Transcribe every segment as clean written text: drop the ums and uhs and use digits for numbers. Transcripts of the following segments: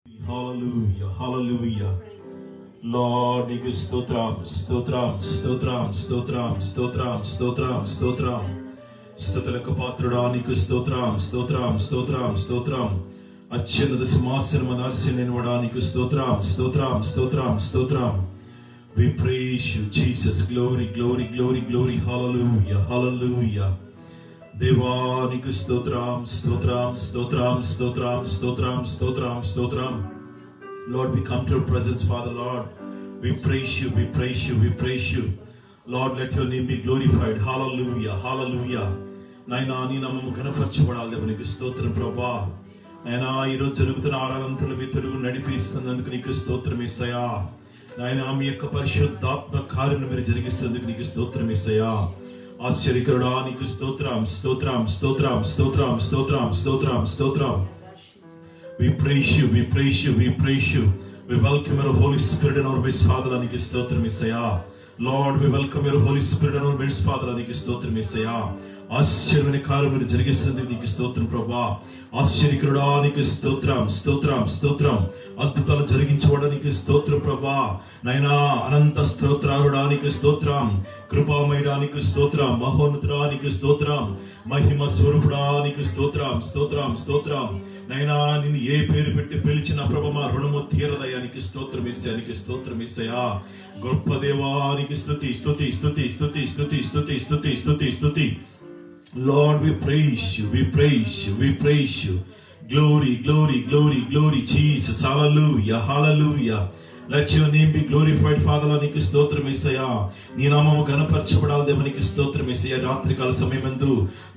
Hallelujah, hallelujah. Lord, నీకు స్తోత్రం స్తోత్రం స్తోత్రం స్తోత్రం స్తోత్రం స్తోత్రం స్తోత్రం స్తుతులకు పాత్రుడా నీకు స్తోత్రం స్తోత్రం స్తోత్రం స్తోత్రం అత్యున్నత సింహాసనం ఆసీనుడైనవాడా నీకు స్తోత్రం స్తోత్రం స్తోత్రం స్తోత్రం. We praise you, Jesus. Glory, glory, glory, glory. Hallelujah, hallelujah. దేవా నీకు స్తోత్రం స్తోత్రం స్తోత్రం స్తోత్రం స్తోత్రం స్తోత్రం స్తోత్రం. Lord, we come to your presence, Father, Lord. We praise you, we praise you, we praise you. Lord, let your name be glorified. Hallelujah, hallelujah. నాయనా నీ నామము ఘనపరచబడాలి దేవా నీకు స్తోత్రం ప్రభువా. నాయనా ఈరోజు జరుగుతున్న ఆరాధనలు మీ తెలుగు నడిపిస్తున్నందుకు నీకు స్తోత్రం యేసయ్యా. నాయనా మీ యొక్క పరిశుద్ధాత్మ కార్యం మీరు జరిగిస్తున్నందుకు నీకు స్తోత్రం యేసయ్యా. ఆశ్చర్యకరుడా నీకు స్తోత్రం స్తోత్రం స్తోత్రం స్తోత్రం స్తోత్రం స్తోత్రం స్తోత్రం. We praise you, we praise you, we praise you. We welcome your Holy Spirit in our midst, Father, నీకు స్తోత్రం యేసయ్యా. Lord, we welcome your Holy Spirit in our midst, Father, నీకు స్తోత్రం యేసయ్యా. ఆశ్చర్యమైన కార్యం మీరు జరిగిస్తున్నందుకు నీకు స్తోత్రం ప్రభువా. ఆశ్చర్యకరుడా నీకు స్తోత్రం స్తోత్రం స్తోత్రం. అద్భుతాలు జరిగించడానికి స్తోత్రం ప్రభువా. నైనా అనంత స్తోత్రారుడానికి స్తోత్రం. కృపామయడానికి స్తోత్రం. మహోన్నతుడానికి స్తోత్రం. మహిమ స్వరూపుడానికి స్తోత్రం స్తోత్రం స్తోత్రం. నైనా నిన్ను ఏ పేరు పెట్టి పిలిచిన ప్రభు మా రుణము తీరదయానికి స్తోత్రం యేసయ్యానికి స్తోత్రం యేసయ్యా. గొప్ప దేవానికి స్తుతి స్తుతి స్తుతి స్తుతి స్తుతి స్తుతి స్తుతి స్తుతి స్తుతి. Lord, we praise you, we praise you, we praise you. Glory, glory, glory, glory, Jesus. Hallelujah, hallelujah. Let your name be glorified, Father. నీకు స్తోత్రం యేసయ్యా. నీ నామము ఘనపరచబడాలి దేవా నీకు స్తోత్రం యేసయ్యా. రాత్రికాల సమయమందు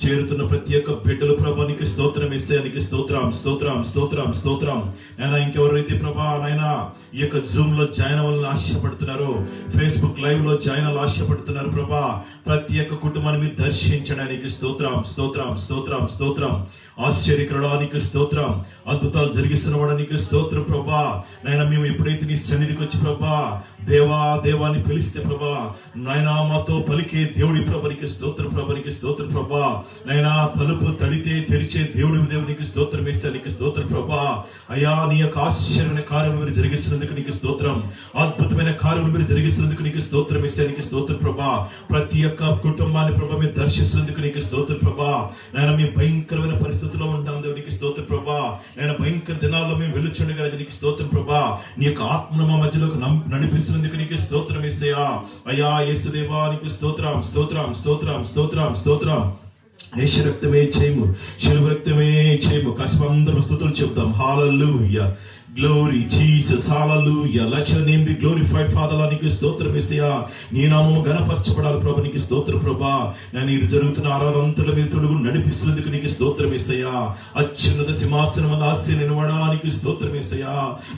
చేరుతున్న ప్రతి ఒక్క బిడ్డలు ప్రభా నీకు స్తోత్రం యేసయ్యా. నీకు స్తోత్రం స్తోత్రం స్తోత్రం స్తోత్రం. నాయనా ఇంకెవరైతే ప్రభా నాయనా ఈ యొక్క జూమ్ లో జాయిన్ అవ్వాలని ఆశపడుతున్నారు, ఫేస్బుక్ లైవ్ లో జాయిన్ అవ్వాలని ఆశపడుతున్నారు ప్రభా, ప్రతి ఒక్క కుటుంబాన్ని మీరు దర్శించడానికి స్తోత్రం స్తోత్రం స్తోత్రం స్తోత్రం. ఆశ్చర్యకరుడానికి స్తోత్రం. అద్భుతాలు జరిగిస్తున్నవాడానికి స్తోత్రం ప్రభా. నాయనా మేము ఎప్పుడైతే నీ సన్నిధికి వచ్చి ప్రభా దేవా దేవాన్ని పిలిస్తే ప్రభా నాయనా మాతో పలికే దేవుడి ప్రభానికి స్తోత్రం ప్రభానికి స్తోత్రం ప్రభా. నైనా తలుపు తడితే తెరిచే దేవుడి దేవునికి స్తోత్రం యేసయ్యానికి స్తోత్రం ప్రభా. అయ్యా నీ యొక్క ఆశ్చర్యమైన కార్యం మీరు జరిగిస్తున్నందుకు నీకు స్తోత్రం. అద్భుతమైన కార్యం మీరు జరిగిస్తున్నందుకు నీకు స్తోత్రం యేసయ్యానికి స్తోత్రం ప్రభా. ప్రతి ఒక్క కుటుంబాన్ని ప్రభా మీరు దర్శిస్తున్నందుకు నీకు స్తోత్రం ప్రభా. నాయనా మీ భయంకరమైన పరిస్థితుల్లో ఉంటాం దేవునికి స్తోత్రం ప్రభా. నేను భయంకర దినాల్లో మేము వెలుచుండగా నీకు స్తోత్రం ప్రభా. నీ యొక్క ఆత్మను మా మధ్యలోకి నడిపిస్తున్నందుకు నీకు స్తోత్రం యేసయ్యా. అయ్యా యేసుదేవా నీకు స్తోత్రం స్తోత్రం స్తోత్రం స్తోత్రం స్తోత్రం. యేసు రక్తమే చేయము, శిలువ రక్తమే చేయము. కసిమందరం స్తుతులు చెప్తాం. హల్లెలూయా. Glory Jesus, hallelujah. Let your name be glorified, Father. నీకు స్తోత్రం యేసయ్యా. నీ నామము ఘనపరచబడాలి ప్రభా. నీకు స్తోత్రం ప్రభా. నేను ఈ జరుగుతున్న ఆరాధనల మీద తొడుగు నడిపిస్తున్నందుకు నీకు స్తోత్రం యేసయ్యా. అత్యున్నత సింహాసనం ఆసీనుడైనవాడా నీకు స్తోత్రం యేసయ్యా.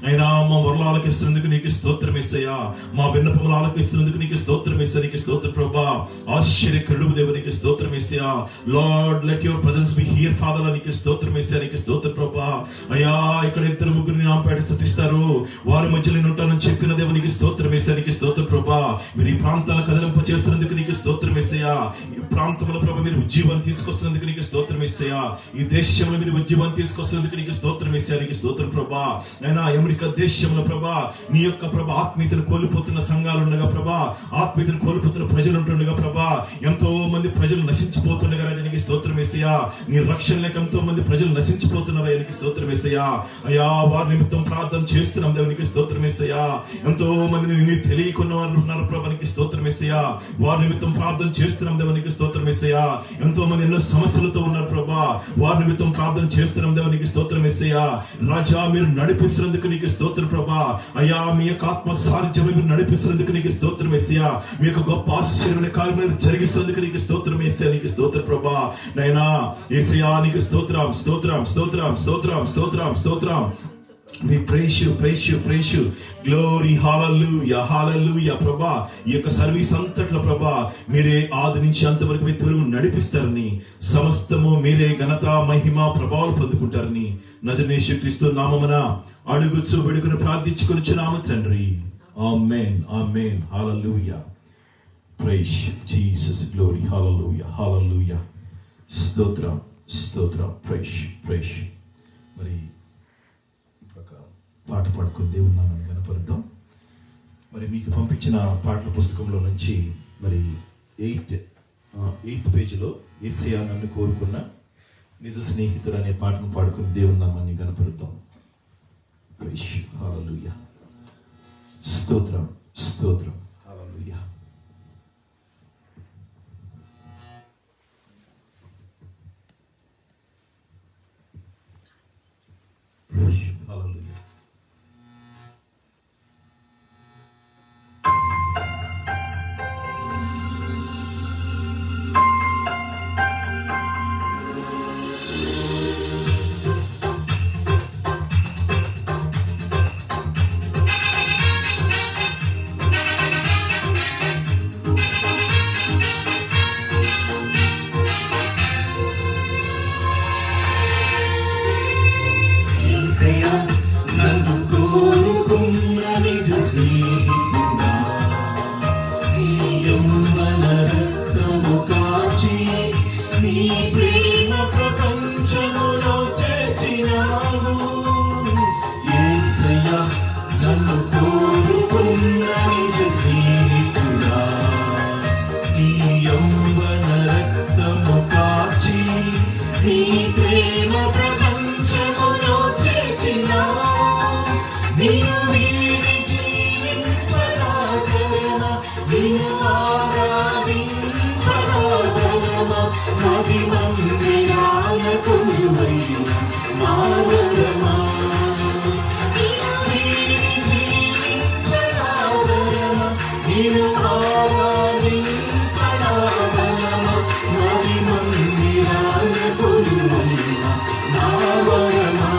నైనా మా మొరలు ఆలకిస్తున్నందుకు నీకు స్తోత్రం యేసయ్యా. మా విన్నపములు ఆలకిస్తున్నందుకు నీకు స్తోత్రం యేసయ్యా. నీకు స్తోత్రం ప్రభా. ఆశ్చర్యకరుడు దేవా నీకు స్తోత్రం యేసయ్యా. Lord, let your presence be here, Father. నీకు స్తోత్రం యేసయ్యా. నీకు స్తోత్రం ప్రభా. అయ్యా ఇక్కడ ఇద్దరు ముగ్గురు స్తుతిస్తారు, వారి మధ్యలో ఉంటానని చెప్పిన దేవునికి స్తోత్రం యేసయ్యానికి స్తోత్రం ప్రభా. మీరు ఈ ప్రాంతాలను కదలింప చేస్తున్నందుకు నీకు స్తోత్రం యేసయ్యా. ఈ ప్రాంతంలో ప్రభా మీరు ఉజ్జీవాన్ని తీసుకొస్తున్నందుకు నీకు స్తోత్రం యేసయ్యా. ఈ దేశంలో మీరు ఉజ్జీవాన్ని తీసుకొస్తున్నందుకు నీకు స్తోత్రం యేసయ్యానికి స్తోత్రం ప్రభా. అయినా అమెరికా దేశంలో ప్రభా నీ యొక్క ప్రభా ఆత్మీయతను కోల్పోతున్న సంఘాలు ఉండగా ప్రభా, ఆత్మీయతను కోల్పోతున్న ప్రజలు ఉంటుండగా ప్రభా, ఎంతో మంది ప్రజలు నశించిపోతుండగా రాజానికి స్తోత్రం యేసయ్యా. నీ రక్షణ లేక ఎంతో మంది ప్రజలు నశించిపోతున్నారు ఆయనకి స్తోత్రం యేసయ్యా. అయ్యా వారి నిమిత్తం ప్రార్థన చేస్తున్నాం దేవునికి స్తోత్రం యేసయ్యా. ఎంతో మంది నిన్ను తెలియకున్న వారు ఉన్నారు ప్రభానికి స్తోత్రం యేసయ్యా. వారి నిమిత్తం ప్రార్థన చేస్తున్నాం దేవునికి స్తోత్రం యేసయ్యా. ఎంతో మంది ఎన్నో సమస్యలతో ఉన్నారు ప్రభా, వారి నిమిత్తం ప్రార్థన చేస్తున్నాం దేవునికి స్తోత్రం యేసయ్యా. రాజా మీరు నడిపిస్తున్నందుకు నీకు స్తోత్రం ప్రభా. అయ్యా మీ యొక్క ఆత్మ సారథ్యం మీరు నడిపిస్తున్నందుకు నీకు స్తోత్రం యేసయ్యా. మీ యొక్క గొప్ప ఆశ్చర్యమైన కార్యములను జరిగిస్తున్నందుకు నీకు స్తోత్రం యేసయ్యా. నీకు స్తోత్రం ప్రభా. నైనా యేసయ్యా నీకు స్తోత్రం స్తోత్రం స్తోత్రం స్తోత్రం స్తోత్రం స్తోత్రం. We praise you, praise you, praise you. Glory, hallelujah, hallelujah. ప్రభా ఈ యొక్క సర్వీస్ అంతట్లో ప్రభా మీరే ఆది నుంచి అంతవరకు మీ తిరుగు నడిపిస్తారని, సమస్తము మీరే ఘనత మహిమ ప్రభావాలు పొందుకుంటారని నజరేయుడైన యేసుక్రీస్తు నామమున అడుగుచు వేడుకొని ప్రార్థించుకొనుచున్నాము తండ్రి. ఆమేన్, ఆమేన్, hallelujah. Praise Jesus, glory, hallelujah, hallelujah. స్తోత్రం స్తోత్రం. praise. మరి పాట పాడుకుని దేవుని నామాన్ని కనపరుద్దాం. మరి మీకు పంపించిన పాటల పుస్తకంలో నుంచి మరి 8th పేజీలో యేసయ్యా నన్ను కోరుకున్న నిజ స్నేహితుడు అనే పాటను పాడుకుని దేవుని నామాన్ని కనపరుద్దాం. హల్లెలూయా, స్తోత్రం స్తోత్రం, హల్లెలూయా. హల్లెలూయా. నన్ను కోరుకున్న నిజ స్నేహితుడా, నీ యౌవన రక్తము కాచి నీ ప్రేమ ప్రపంచములో చేర్చినావు. యేసయ్యా నన్ను కోరుకున్న నిజ స్నేహితుడా, నీ యౌవన రక్తము కాచి నీ ప్రేమ ప్రపంచములో నిన్ను వీడి జీవింపరాగరమా, నిన్ను ఆరాధింపరాగరమా, మది మందిరాల కొలువైన నావరమా. నిన్ను వీడి జీవింపరాగరమా, నిన్ను ఆరాధింపరాగరమా, మది మందిరాల కొలువైన నావరమా.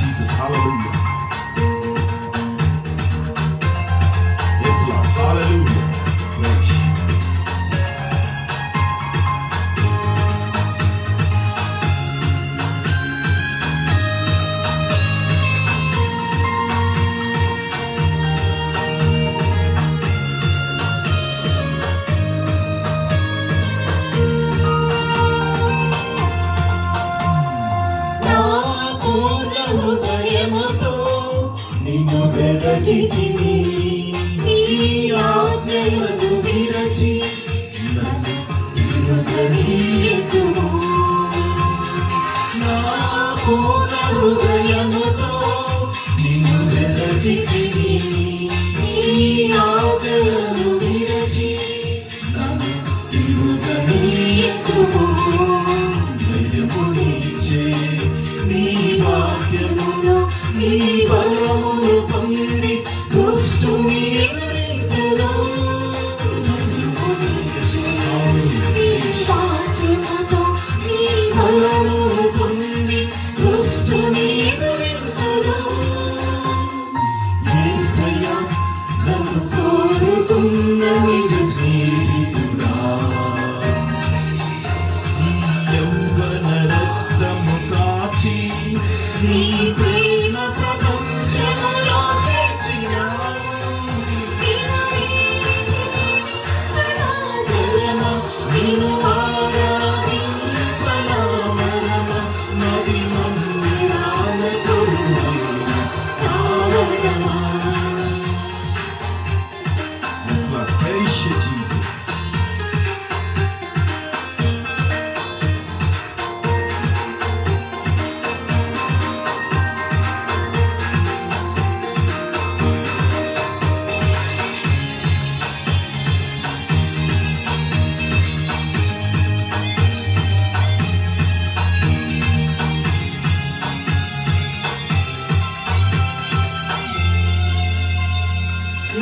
Jesus, hallelujah. Yes, Lord, hallelujah. Praise you. హృదయముతో నిన్ను వెదకితిని, నీ ఆజ్ఞలను విరచి నన్ను తిరుగనీయకుము. నా పూర్ణ హృదయముతో నిన్ను వెదకితిని, నీ ఆజ్ఞలను విరచి నన్ను తిరుగనీయకుము. ధైర్యమునిచ్చే నీ వాక్యమును నీ బలమును పొంది దుష్టుని ఎదురింతును. నీ వాక్యముతో నీ బలమును పొంది దుష్టుని ఎదురింతును. యేసయ్యా నన్ను కోరుకున్న నిజ స్నేహితుడా, నీ యౌవన రక్తము కాచి నీ ప్రేమ ప్రపంచములో చేర్చినావు. నిన్ను వీడి నిన్ను ఆరాధింపరాగరమా, మది మందిరాల కొలువైన నావరమా. Yes, Lord, praise you, Jesus.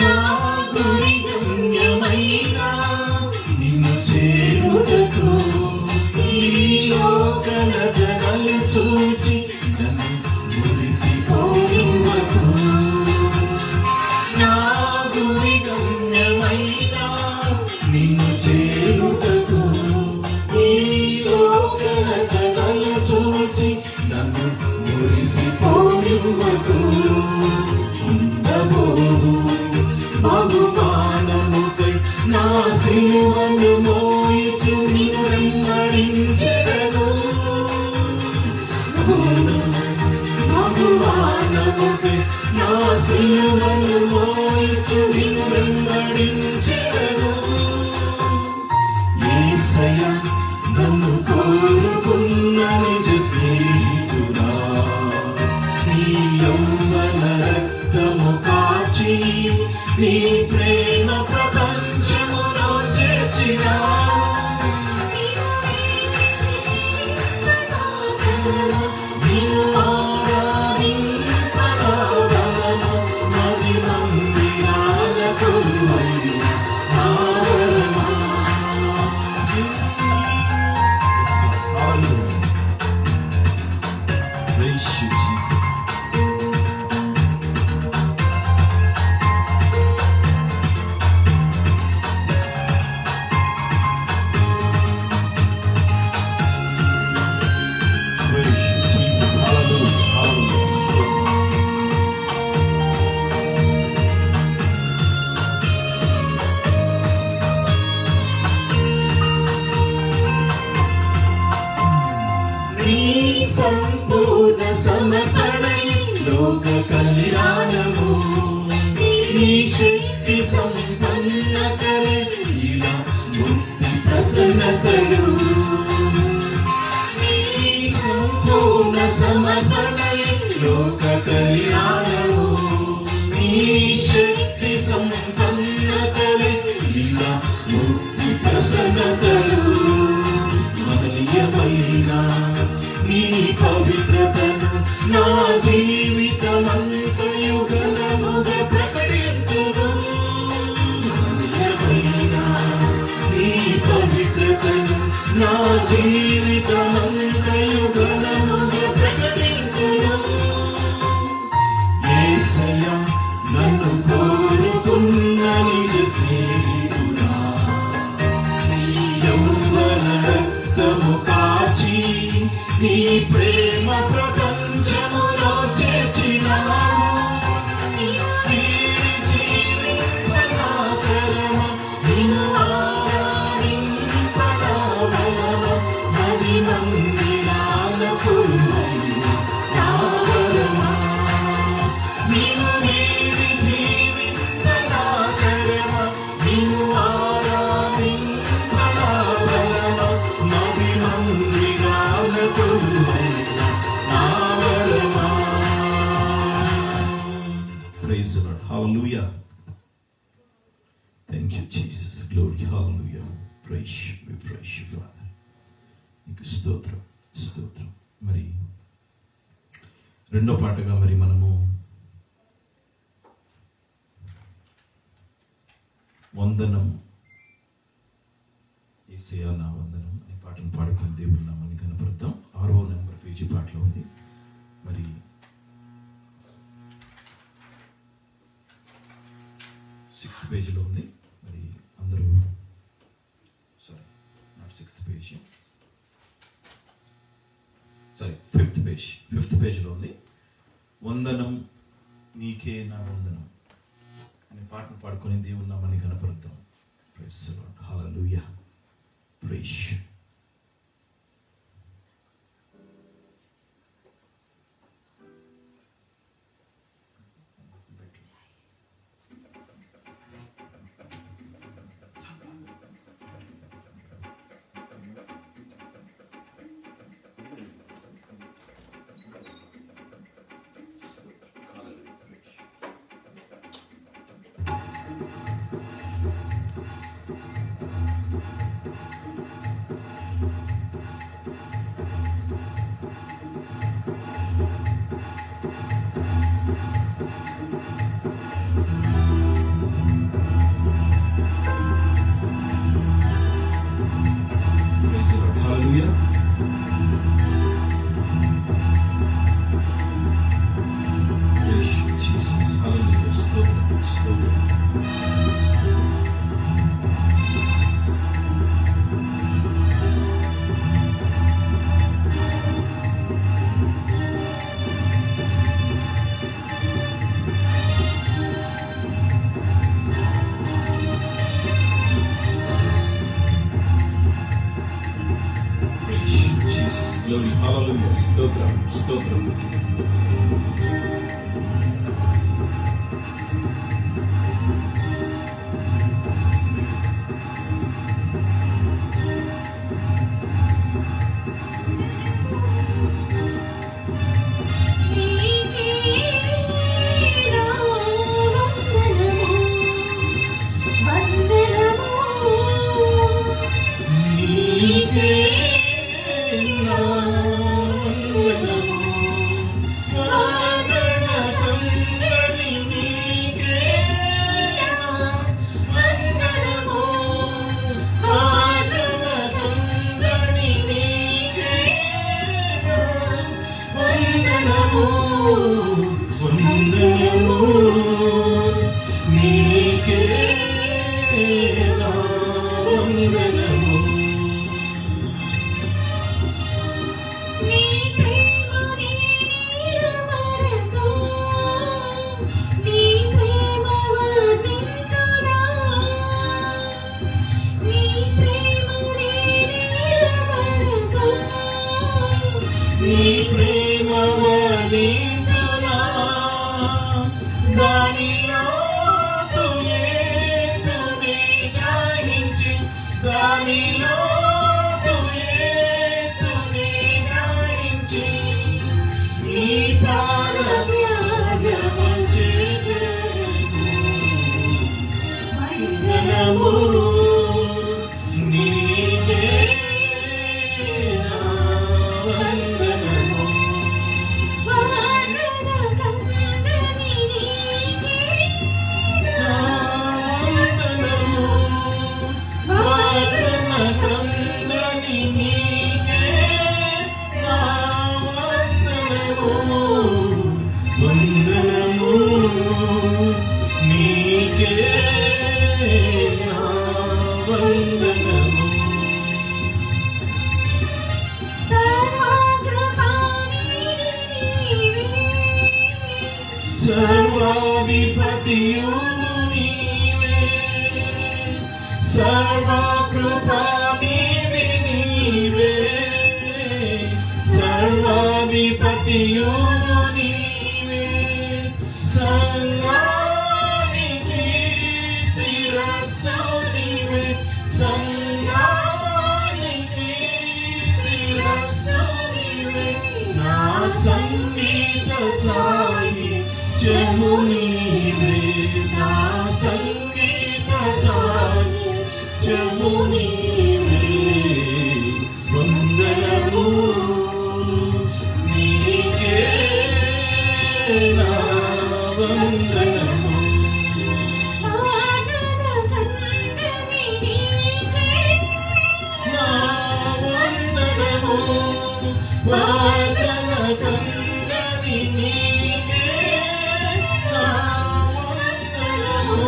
నా గురి గమ్యమైనా నిన్ను చేరుటకు ఈ లోకనగనలు చూచి నన్ను మురిసిపోయినకు. నా గురి గమ్యమైనా నిన్ను చేరుటకు ఈ లోకనగనలు చూచి నన్ను మురిసిపోయినకు. ఉండబోదు బహుమానముకై నా సిలువను మోయిచు నిన్ను వెంబడించెదను. మార్గముకే నా సిలువను మోయుచు నిన్ను వెంబడించెదను. యేసయ్యా నన్ను కోరుకున్న నిజ స్నేహితుడా, నీ యౌవన రక్తము కాచి నీ ప్రేమ ప్రపంచములో చేర్చినావు. నిన్ను ఆరాధింపరావలము నది మందిరాల కొలువైన నా వరమా. Yes, Lord. Hallelujah. Praise you, Jesus. Praise you, Jesus. Hallelujah. Hallelujah. నీ సంపూర్ణ సమర్పణై లోక కళ్యాణము, నీ శక్తి సంపన్నతలే ఇలా ముక్తి ప్రసన్నతలు. నీ సంపూర్ణ సమర్పణై లోక కళ్యాణము, నీ శక్తి సంపన్నతలే ఇలా ముక్తి ప్రసన్నతలు. మహనీయమైన నీ పవిత్రతను నా జీవితమంతయు ఘనముగా ప్రకటింతును. మహనీయమైన నీ పవిత్రతను నా జీవితమంతయు ఘనముగా ప్రకటింతును. యేసయ్యా నన్ను కోరుకున్న నిజ స్నేహితుడా, నీ యౌవన రక్తము కాచి నీ ప్రేమ ప్రపంచములో చేర్చినావు. జీవింపనాకరము నిన్ను ఆరాధింపరావలము నది మందిరాల కొలువైన నా వరమా. నిన్ను వీడి జీవింపనాకరము నిన్ను ఆరాధింపరావలము నది మందిరాల కొలువైన నా వరమా. Praise the Lord. Hallelujah. Thank you, Jesus. Glory. Hallelujah. Praise you. We praise you, Father. నీకు స్తోత్రం, స్తోత్రం. మరి రెండో పాటగా మరి మనము వందనం యేసయ్యా నా వందనం అనే పాటను పాడుకుని దేవుని నామాన్ని కనపడతాం. 6వ నెంబర్ పేజీ పాటలో ఉంది. మరి 6th పేజీలో ఉంది. మరి అందరూ sorry not 6th page, sorry 5th పేజీలో ఉంది. వందనం నీకే నా వందనం అనే పాటను పాడుకొని దేవుని నామాన్ని కనపడతాం. Praise the lord. Hallelujah. Praise. Glory, hallelujah, stotram, stotram. సర్వాధిపతియును నీవే, సర్వకృపా నీవే, సర్వాధిపతియును నీవే, సంఘానికి శిరస్సు నీవే, సంఘానికి శిరస్సు నీవే, నా సంగీత సాయి జము నీవే, నా సంగీత సాయి జము నీవే, వందనము నీకే నా వందనము. నా వందనము వాదన కందని నీకే, నా వందనము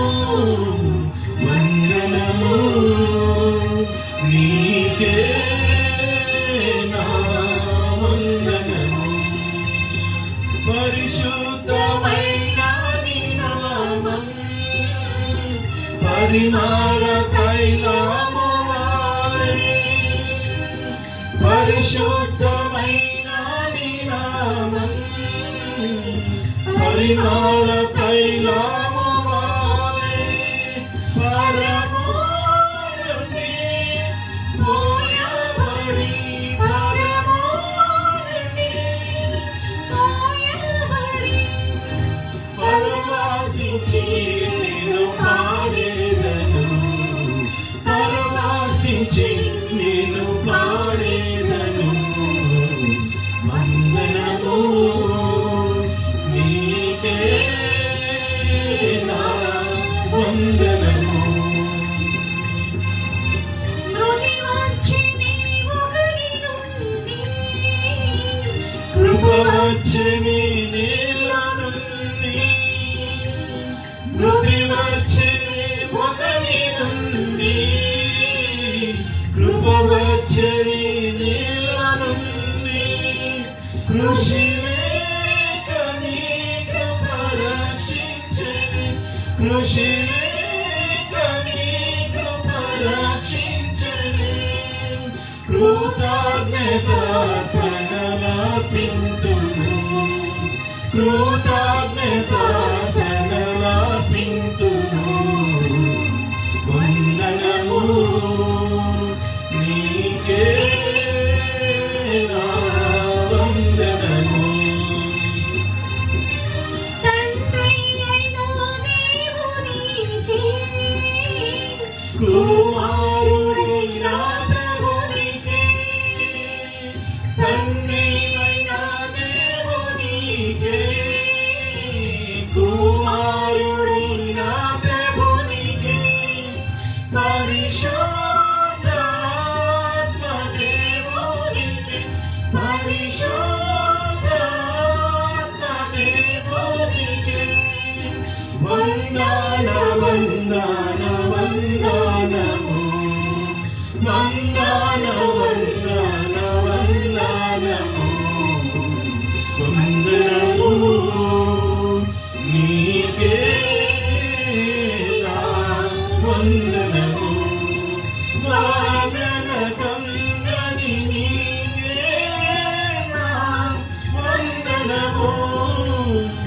వందనము నీకే, నా వందనము. పరిశుద్ధమైన నీ నామం పరిమళ తైలము వారే, పరిశుద్ధమైన నీ నామం పరిమళ తైలము వారే, పరమోన్నతి పోయబడి, పరమోన్నతి పోయబడి, పరవాసించి నేను పాడేదను, పరవాసించి నేను పాడేదను, వందనము నీకే నా వందనము. కృప వచ్చని నేల నుండి, మృతి వచ్చని ఒకని నుండి, కృప వచ్చని నేల నుండి, కృషి లేక నీ కృప రక్షించని, కృషి లేక నీ కృప రక్షించని, కృతజ్ఞత ప్రణపింతుము, కృతజ్ఞతార్పణలర్పింతును. వందనము నీకే నా వందనము. తండ్రి అయిన దేవునికి, కుమారుడైన ప్రభునికి, తండ్రి అయిన దేవునికి, కుమారుడైన ప్రభునికి, పరిశుద్ధాత్మ దేవునికి, పరిశుద్ధాత్మ దేవునికి వందన వందన వందనము. వందన వందన వందనము. వందనము నీకే నా వందనము. వాదన కందని నీకే నా వందనము.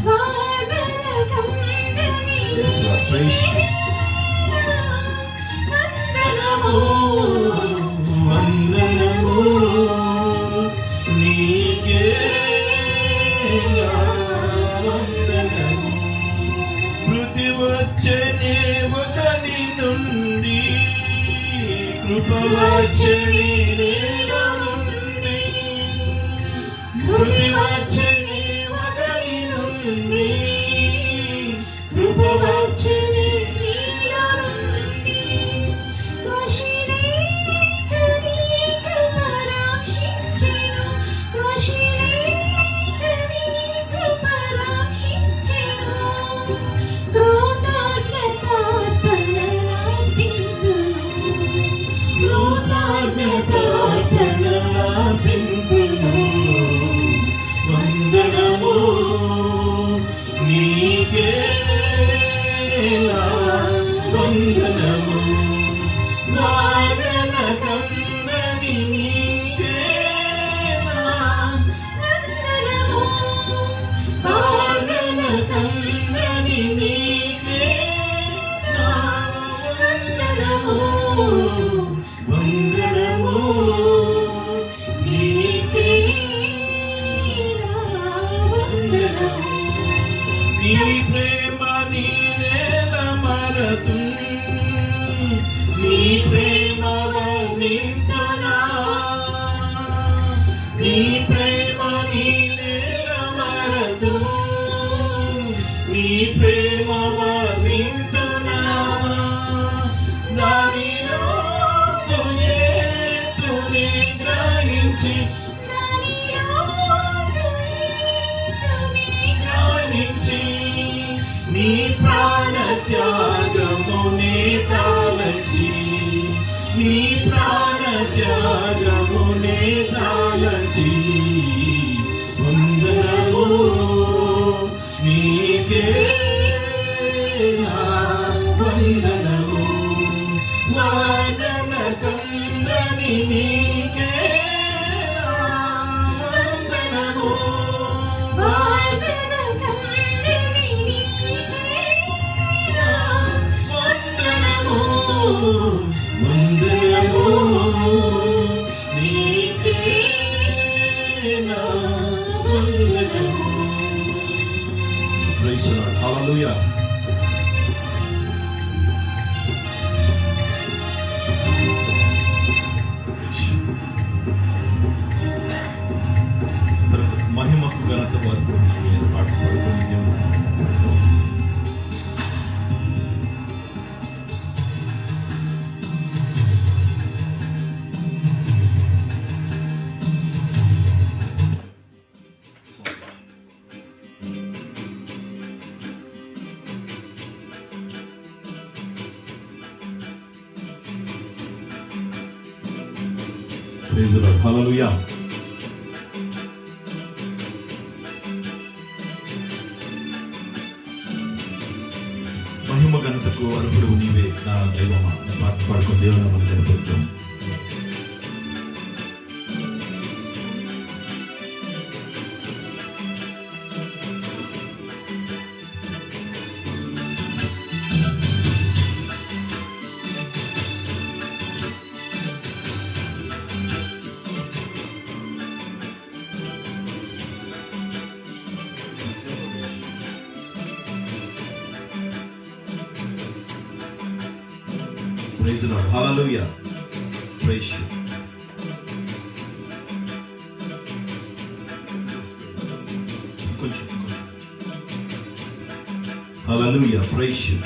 వాదన కందని Yes, Lord. Praise you. వందనము. వందనము నీకే నా వందనము. మృతి వచ్చనే ఒకని నుండి, కృప వచ్చని నేల నుండి. మృతి వచ్చనే ఒకని నుండి, కృప వచ్చని నీల నుండి కృషిని కృప రక్షించెను. కృషిని కృప రక్షించెను. కృతజ్ఞతార్పణలర్పింతును. కృతజ్ఞతార్పణలర్పింతును. వందనము నీకే నా వందనము. వాదన కందని నీకే నా వందనము. వాదన కందని నీకే నా వందనము. వందనము నీకే నా వందనము. నీ ప్రేమ నీ నేల మరతు, నీ ప్రేమ వర్ణింతునా. నీ ప్రేమ నీ నేల మరతు, నీ ప్రేమ వర్ణింతునా. దానిలో తుని గ్రహించి గ్రహించి నీ ప్రాణ త్యాగమునే తాళచి, నీ ప్రాణ త్యాగమునే తాళచి. వందనము నీకే నా వందనము. వాదన కందని నీకే నా వందనము. వాదన కందని నీకే నా వందనము. వందనము నీకే నా వందనము. Praise the Lord. Hallelujah. మహిమకు ఘనత వరకు నీవే. పాట పాడుకొని దేవుడు Praise the Lord. Hallelujah. మహిమ ఘనతకు అర్హుడు నీవే నా దైవమా. పాట పాడుకొని దేవుని మనం కనపడతాం. Praise the lord. Hallelujah. Praise you. కొంచెం hallelujah. Praise you.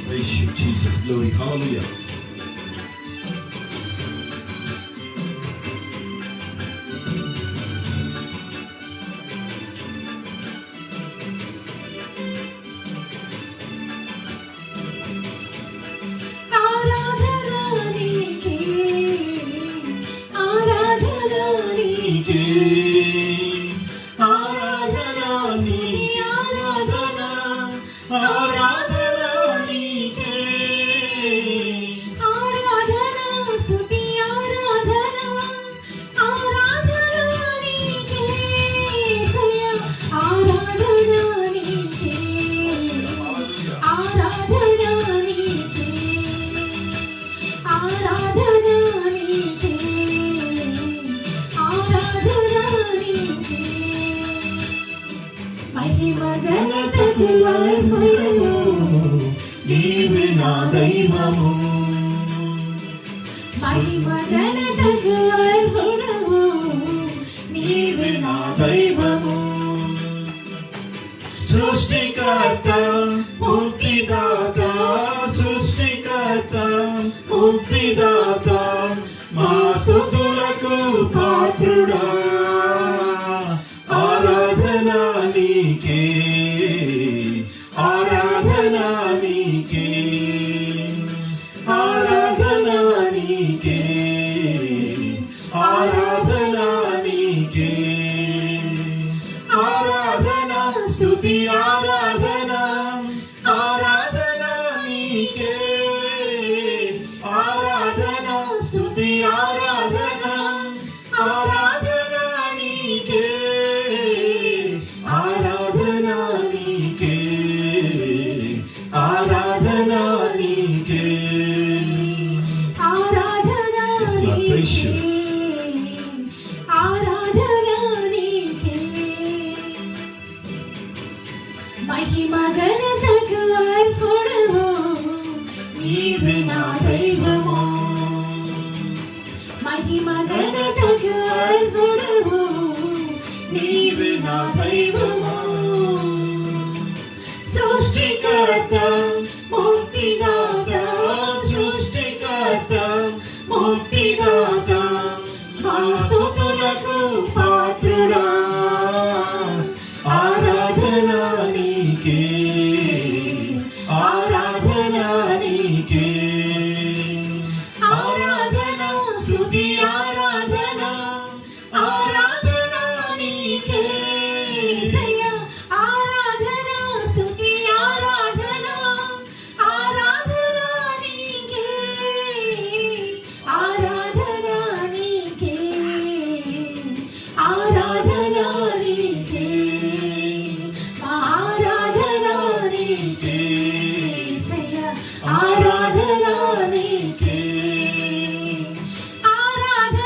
Praise you, Jesus. Glory. Hallelujah. నీవే నా దైవము, నీవే నా దైవము. సృష్టికర్త ముక్తిదాత, సృష్టికర్త ముక్తిదాత, మా స్తుతులకు పాత్రుడా, ఆరాధన నీకే, ఆరాధన నీకే, ఆరాధన నీకే, ఆరాధన నీకే, ఆరాధన స్తుతి ఆరాధన, ఆరాధన నీకే, ఆరాధన స్తుతి ఆరాధన, ఆరాధన నీకే, ఆరాధన నీకే, ఆరాధన నీకే, ఆరాధన నీకే, ఆరాధన నీకే, మహిమ ఘనతకు అర్పణము, నీవే నా దైవము, మహిమ ఘనతకు అర్పణము, నీవే నా దైవము. సృష్టికర్త ముక్తిదాత, సృష్టికర్త ముక్తిదాత, మా స్తుతులకు పాత్రుడా, ఆరాధన నీకే, ఆరాధన నీకే, ఆరాధన స్తుతి ఆరాధన, ఆరాధన నీకే, ఆరాధన స్తుతి ఆరాధన, ఆరాధన నీకే, ఆరాధన నీకే, ఆరాధన నీకే, ఆరాధన నీకే, ఆరాధన నీకే, ఆరాధన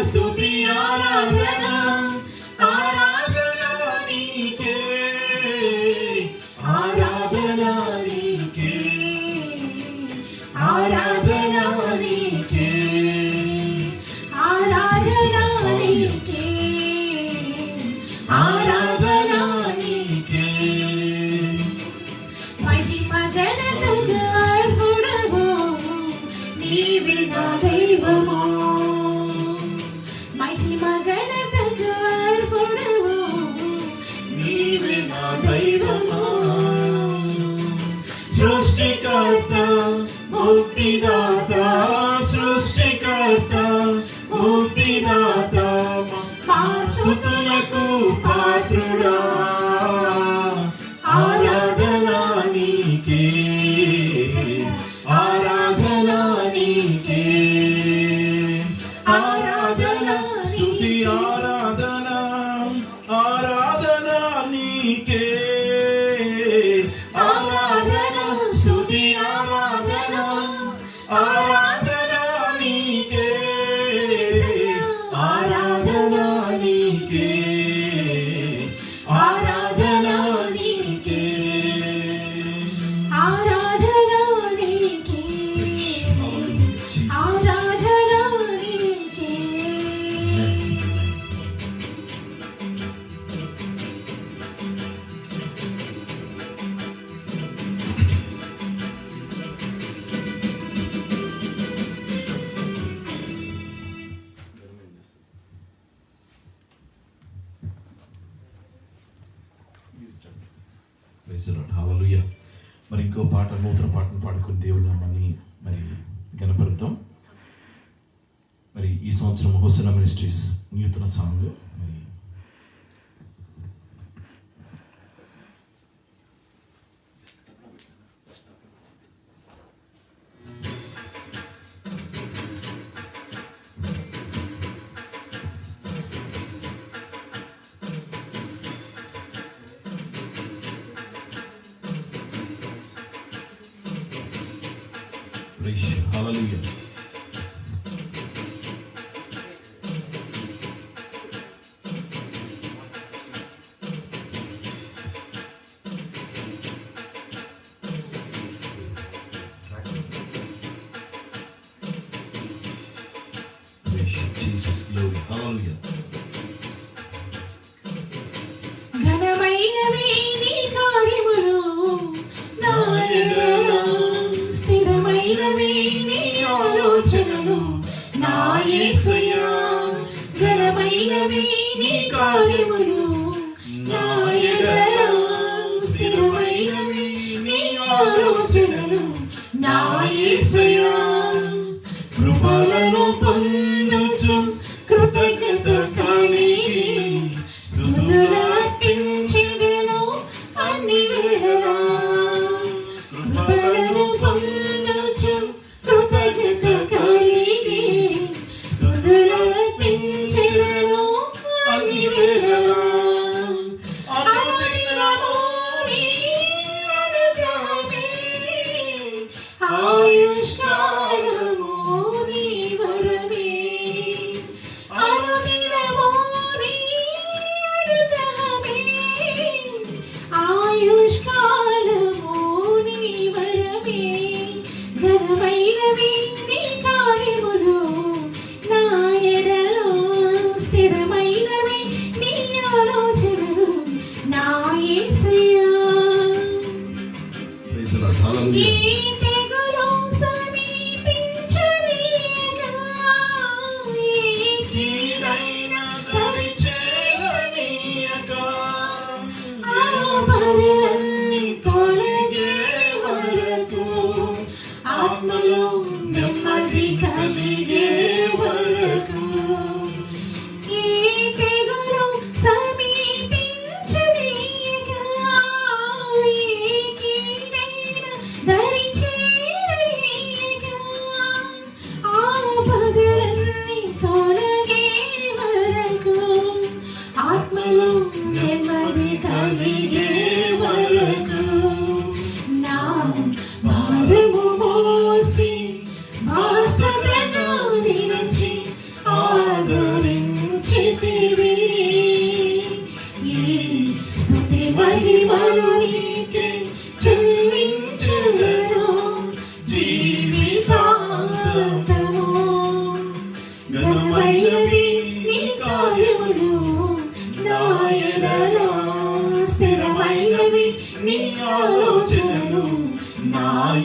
స్తుతి ఆరాధన ఆరాధన నీకే ఆరాధన నీకే ఆరాధన నీకే ఆరాధన నీకే ఆరాధన నీకే మహిమ ఘనతకు అర్హుడవు నీవే నా దైవము మహిమ ఘనతకు అర్హుడవు నీవే నా దైవమా సృష్టికర్త ముక్తిదాత సృష్టికర్త ముక్తిదాత మా స్తుతులకు పాత్రుడా ఆరాధన నీకే ఆరాధన నీకే ఆరాధన స్తుతి ఆరాధన ఆరాధన నీకే ఆరాధన స్తుతి ఆరాధన ఆరాధన నీకే ఆరాధన నీకే ఆరాధన నీకే ఆరాధన నీకే ఆరాధన నీకే Praise the Lord. Hallelujah. మరి ఇంకో పాట నూతన పాటను పాడుకుని దేవుని నామాన్ని మరి గణపరుద్దాం. మరి ఈ సంవత్సరం హోసనా మినిస్ట్రీస్ నూతన సాంగ్ మరి Hallelujah. Praise Jesus, glory, hallelujah. ఘనమైనవి నీ కార్యములు నా ఎడల స్థిరమైనవి నీ ఆలోచనలు నా యేసయ్యా ఘనమైనవి నీ కార్యములు నా ఎడల స్థిరమైనవి నీ ఆలోచనలు నా యేసయ్యా కృపలను పొందుచు కృతజ్ఞత కలిగి స్తుతులర్పించెదను అన్ని వేళలా కృపలను పొందుచు కృతజ్ఞత కలిగి స్తుతులర్పించెదను అన్ని వేళలా అనుదినము నీ అనుగ్రహమే ఆయుష్కాలము నీ వరమే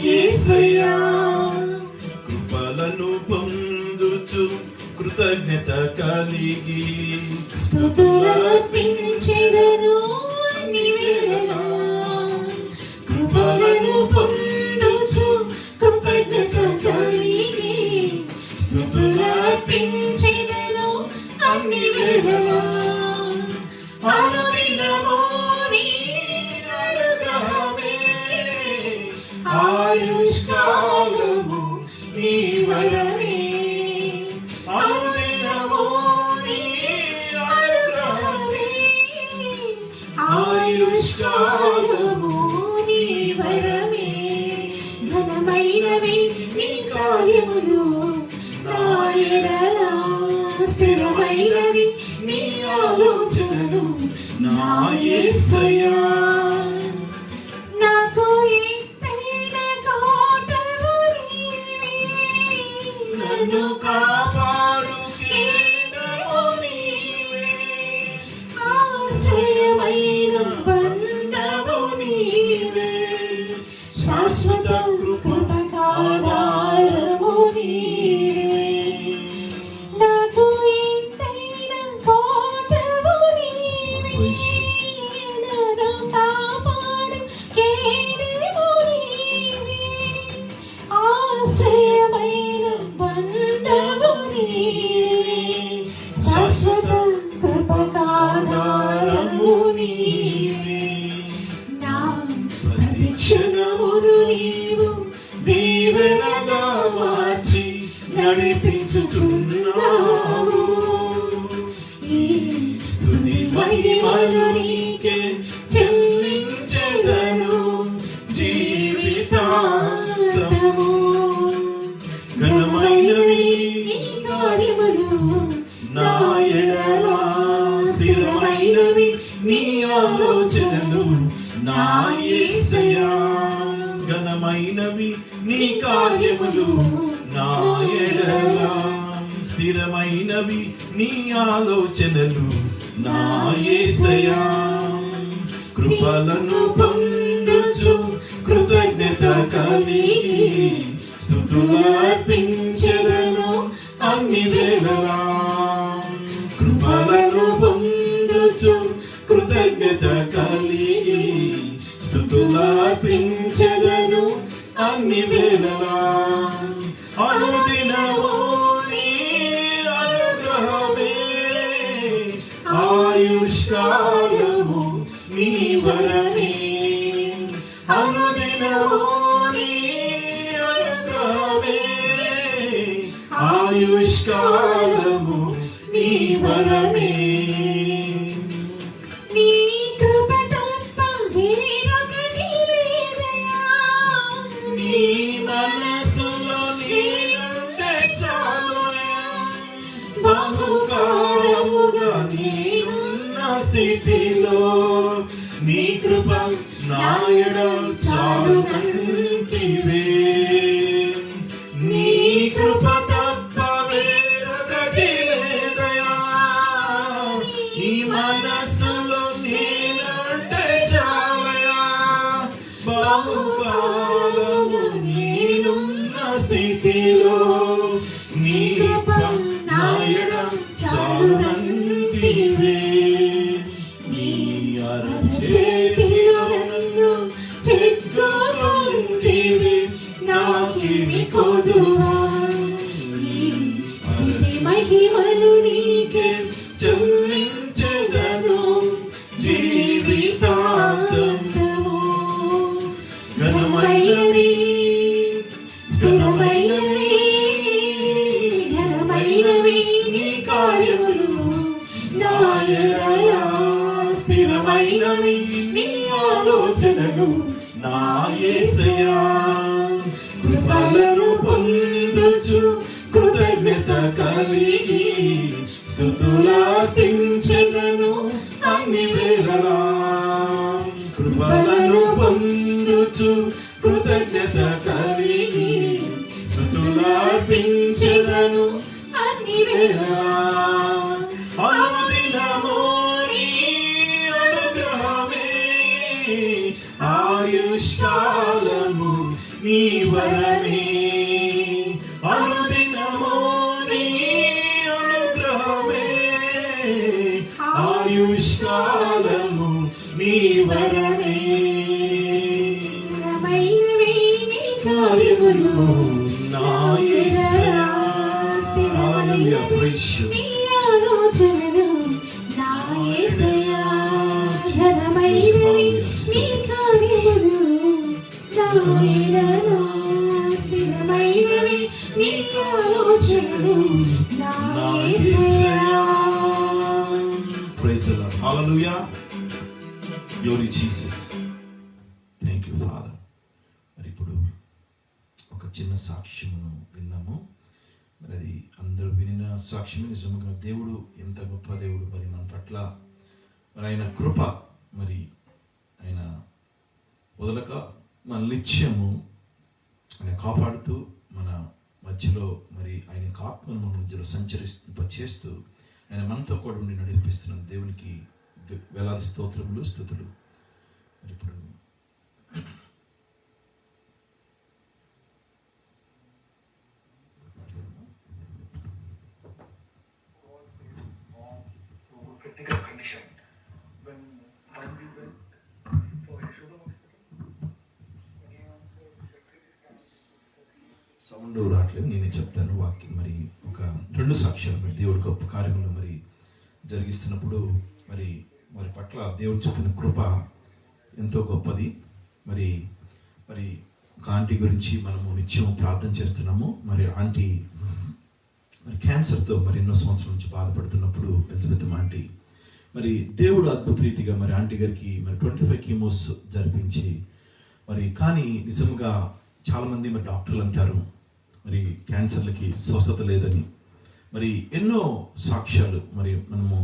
యేసయ్యా కృపలను పొందుచు కృతజ్ఞత కలిగి స్తుతులర్పించెదను అన్ని వేళలా కృపలను పొందుచు కృతజ్ఞత కలిగి స్తుతులర్పించెదను అన్ని వేళలా అనుదినము నీ అనుగ్రహమే ఆయుష్కాలము నీ వరమే అనుదినము నీ అనుగ్రహమే ఆయుష్కాలము నీ వరమే ఘనమైనవి నీ కార్యములు నా ఎడల స్థిరమైనవి నీ ఆలోచనలు నా యేసయ్యా నాకు ఎత్తైన తోటలు నీవే నన్ను కాపాడు కేడము నీవే ఆశ్రయమైన బంధము నీవే శాశ్వత కృపకాధారము నీవే నాకు ఎత్తైన తోటలు నీవే నన్ను కాపాడు కేడము నీవే ఆశ్రయమైన బంధము నీవే శాశ్వత కృపకాధారము నీవే నా ప్రతిక్షణమును నీవు దీవెనగా మార్చి నడిపించుచున్నావు ఈ స్తుతి మహిమలు నీకే చెల్లించెదను జీవితాంతము ఘనమైనవి నీ కార్యములు నా ఎడల స్థిరమైనవి నీ ఆలోచనలు నా యేసయ్యా ఘనమైనవి నీ కార్యములు నా ఎడల స్థిరమైనవి నీ ఆలోచనలు నా యేసయ్యా కృపలను పొందుచు కృతజ్ఞత కలిగి స్తుతులర్పించెదను అన్ని వేళలా కృపలను పొందుచు కృతజ్ఞత కలిగి స్తుతులర్పించెదను అన్ని వేళలా అనుదినము నీ అనుగ్రహమే ఆయుష్కాలము నీ వరమే అనుదినము నీ అనుగ్రహమే ఆయుష్కాలము నీ వరమే నీ కృప తప్ప వేరొకటి లేదయ్యా నీ మనసులో నేనుంటే చాలయ్యా బహుకాలముగా నేనున్న స్థితిలో నీ కృప నాయడ చాలునంటివే నీ కృప తప్ప వేరొకటి లేదయా ఈ మనసులో నేనుంటే చాలయా బహుకాలము నేనున్న స్థితిలో నీ కృప నాయడ చాలునంటివే నీ అరచేతిలో నన్ను చెక్కుకుంటివి నాకివి కొదువా ఈ స్తుతి మహిమలు నీకే చెల్లించెదను జీవితాంతము ఘనమైనవి స్థిరమైనవి ఘనమైనవి నీ కార్యములు నా ఎడల స్థిరమైనవి నీ ఆలోచనలు నా యేసయ్యా కృపలను పొందుచు కృతజ్ఞత కలిగి స్తుతులర్పించెదను అన్ని వేళలా కృపలను పొందుచు కృతజ్ఞత కలిగి స్తుతులర్పించెదను అన్ని వేళలా అనుదినము నీ అనుగ్రహమే ఆయుష్కాలము నీ వరమే, అనుదినము నీ అనుగ్రహమే, ఆయుష్కాలము నీ వరమే. స్థిరమైనవి నీ కార్యములు నా యేసయ్యా. Hallelujah, praise you. నీ ఆలోచనలు నా యేసయ్యా. స్థిరమైనవి నీ కార్యములు నా యేసయ్యా. స్థిరమైనవి నీ ఆలోచనలు నా యేసయ్యా. Praise the Lord. Hallelujah. Glory Jesus. Thank you, Father. మరి ఇప్పుడు ఒక చిన్న సాక్ష్యమును విన్నాము. మరి అది అందరూ వినిన సాక్ష్యం. నిజంగా దేవుడు ఎంత గొప్ప దేవుడు, మరి మన పట్ల మరి ఆయన కృప, మరి ఆయన వదలక మన నిత్యము ఆయన కాపాడుతూ మన మధ్యలో మరి ఆయన ఆత్మను మన మధ్యలో సంచరిస్తూ ఆయన మనతో కూడా ఉండి నడిపిస్తున్న దేవునికి వేలాది స్తోత్రములు, స్తుతులు. మరి ఇప్పుడు సౌండ్ రావట్లేదు, నేనే చెప్తాను వాక్యం. మరి ఒక 2 సాక్ష్యాలు మరి దేవుడి గొప్ప కార్యములు మరి జరిగిస్తున్నప్పుడు మరి వారి పట్ల దేవుడు చూపిన కృప ఎంతో గొప్పది. మరి మరి ఒక ఆంటీ గురించి మనము నిత్యం ప్రార్థన చేస్తున్నాము. మరి ఆంటీ మరి క్యాన్సర్తో మరి ఎన్నో సంవత్సరాల నుంచి బాధపడుతున్నప్పుడు పెద్ద ఆంటీ మరి దేవుడు అద్భుత రీతిగా మరి ఆంటీ గారికి మరి 25 కీమోస్ జరిపించి మరి కానీ నిజంగా చాలామంది మరి డాక్టర్లు అంటారు మరి క్యాన్సర్లకి స్వస్థత లేదని. మరి ఎన్నో సాక్ష్యాలు మరి మనము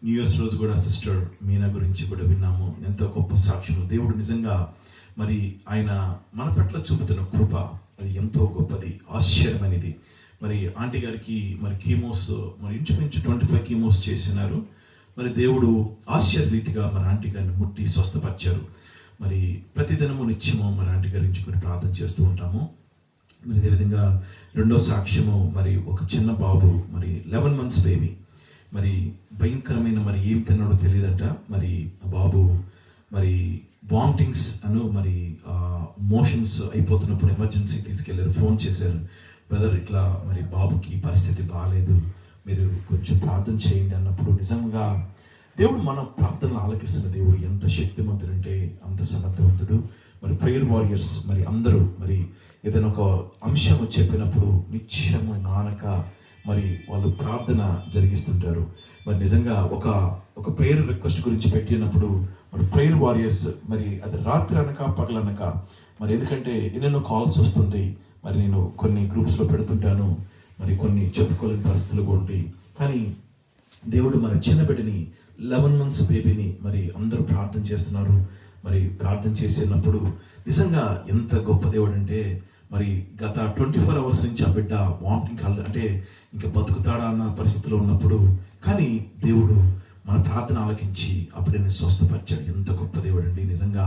న్యూ ఇయర్స్ రోజు కూడా సిస్టర్ మీనా గురించి కూడా విన్నాము. ఎంతో గొప్ప సాక్ష్యం. దేవుడు నిజంగా మరి ఆయన మన పట్ల చూపుతున్న కృప అది ఎంతో గొప్పది, ఆశ్చర్యమైనది. మరి ఆంటీ గారికి మరి కీమోస్ మరి ఇంచుమించు 25 కీమోస్ చేసినారు. మరి దేవుడు ఆశ్చర్య రీతిగా మన ఆంటీ గారిని ముట్టి స్వస్థపరిచారు. మరి ప్రతిదినము నిత్యము మరి ఆంటీ గారి గురించి కూడా ప్రార్థన చేస్తూ ఉంటాము. మరి అదేవిధంగా 2వ సాక్ష్యము మరి ఒక చిన్న బాబు మరి 11 months బేబీ మరి భయంకరమైన మరి ఏం తిన్నాడో తెలియదంట. మరి ఆ బాబు మరి వామిటింగ్స్ మరి మోషన్స్ అయిపోతున్నప్పుడు ఎమర్జెన్సీ తీసుకెళ్లారు. ఫోన్ చేశారు, బ్రదర్ ఇట్లా మరి బాబుకి పరిస్థితి బాగాలేదు, మీరు కొంచెం ప్రార్థన చేయండి అన్నప్పుడు నిజంగా దేవుడు మన ప్రార్థనలు ఆలకిస్తున్న దేవుడు ఎంత శక్తివంతుడు అంటే అంత సమర్థవంతుడు. మరి ప్రేయర్ వారియర్స్ మరి అందరూ మరి ఏదైనా ఒక అంశము చెప్పినప్పుడు నిత్యము మానక మరి వాళ్ళు ప్రార్థన జరిగిస్తుంటారు. మరి నిజంగా ఒక ప్రేయర్ రిక్వెస్ట్ గురించి పెట్టినప్పుడు మరి ప్రేయర్ వారియర్స్ మరి అది రాత్రి అనక పగలనక మరి ఎందుకంటే ఎన్నెన్నో కాల్స్ వస్తుంటాయి. మరి నేను కొన్ని గ్రూప్స్లో పెడుతుంటాను, మరి కొన్ని చెప్పుకోలేని పరిస్థితులు ఉంటాయి. కానీ దేవుడు మన చిన్న బిడ్డని 11 months బేబీని మరి అందరూ ప్రార్థన చేస్తున్నారు. మరి ప్రార్థన చేసినప్పుడు నిజంగా ఎంత గొప్ప దేవుడు అంటే మరి గత 24 hours నుంచి ఆ బిడ్డ వామిటింగ్ అంటే ఇంకా బతుకుతాడా అన్న పరిస్థితిలో ఉన్నప్పుడు కానీ దేవుడు మన ప్రార్థన ఆలకించి ఆ బిడ్డని స్వస్థపరిచాడు. ఎంత గొప్ప దేవుడు అండి, నిజంగా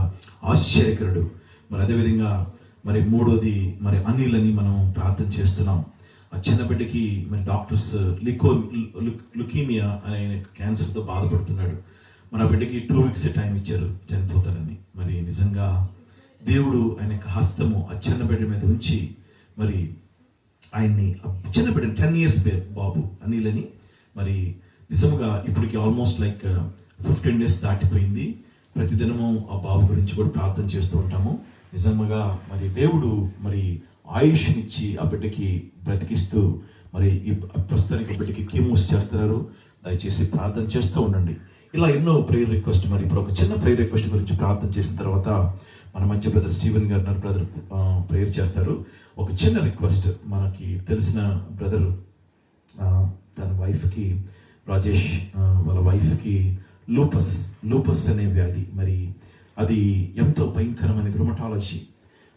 ఆశ్చర్యకరుడు. మరి అదేవిధంగా మరి 3వది మరి అనిల్ అని మనం ప్రార్థన చేస్తున్నాం. ఆ చిన్న బిడ్డకి మరి డాక్టర్స్ లుకీమియా అనే క్యాన్సర్తో బాధపడుతున్నాడు. మన బిడ్డకి 2 weeks టైం ఇచ్చారు చనిపోతారని. మరి నిజంగా దేవుడు ఆయన యొక్క హస్తము ఆ చిన్న బిడ్డ మీద ఉంచి మరి ఆయన్ని చిన్న బిడ్డ 10 years బాబు అనిల్ అని మరి నిజంగా ఇప్పటికి ఆల్మోస్ట్ లైక్ 15 days దాటిపోయింది. ప్రతిదినము ఆ బాబు గురించి కూడా ప్రార్థన చేస్తూ ఉంటాము. నిజంగా మరి దేవుడు మరి ఆయుష్నిచ్చి ఆ బిడ్డకి బ్రతికిస్తూ మరి ఈ ప్రస్తుతానికి ఆ బిడ్డకి కీమోస్ చేస్తున్నారు. దయచేసి ప్రార్థన చేస్తూ ఉండండి. ఇలా ఎన్నో ప్రేయర్ రిక్వెస్ట్. మరి ఇప్పుడు ఒక చిన్న ప్రేయర్ రిక్వెస్ట్ గురించి ప్రార్థన చేసిన తర్వాత మన మధ్య బ్రదర్ స్టీవెన్ గారు బ్రదర్ ప్రేయర్ చేస్తారు. ఒక చిన్న రిక్వెస్ట్, మనకి తెలిసిన బ్రదర్ తన వైఫ్కి రాజేష్ వాళ్ళ వైఫ్కి లూపస్ అనే వ్యాధి. మరి అది ఎంతో భయంకరమైనది, రుమటాలజీ.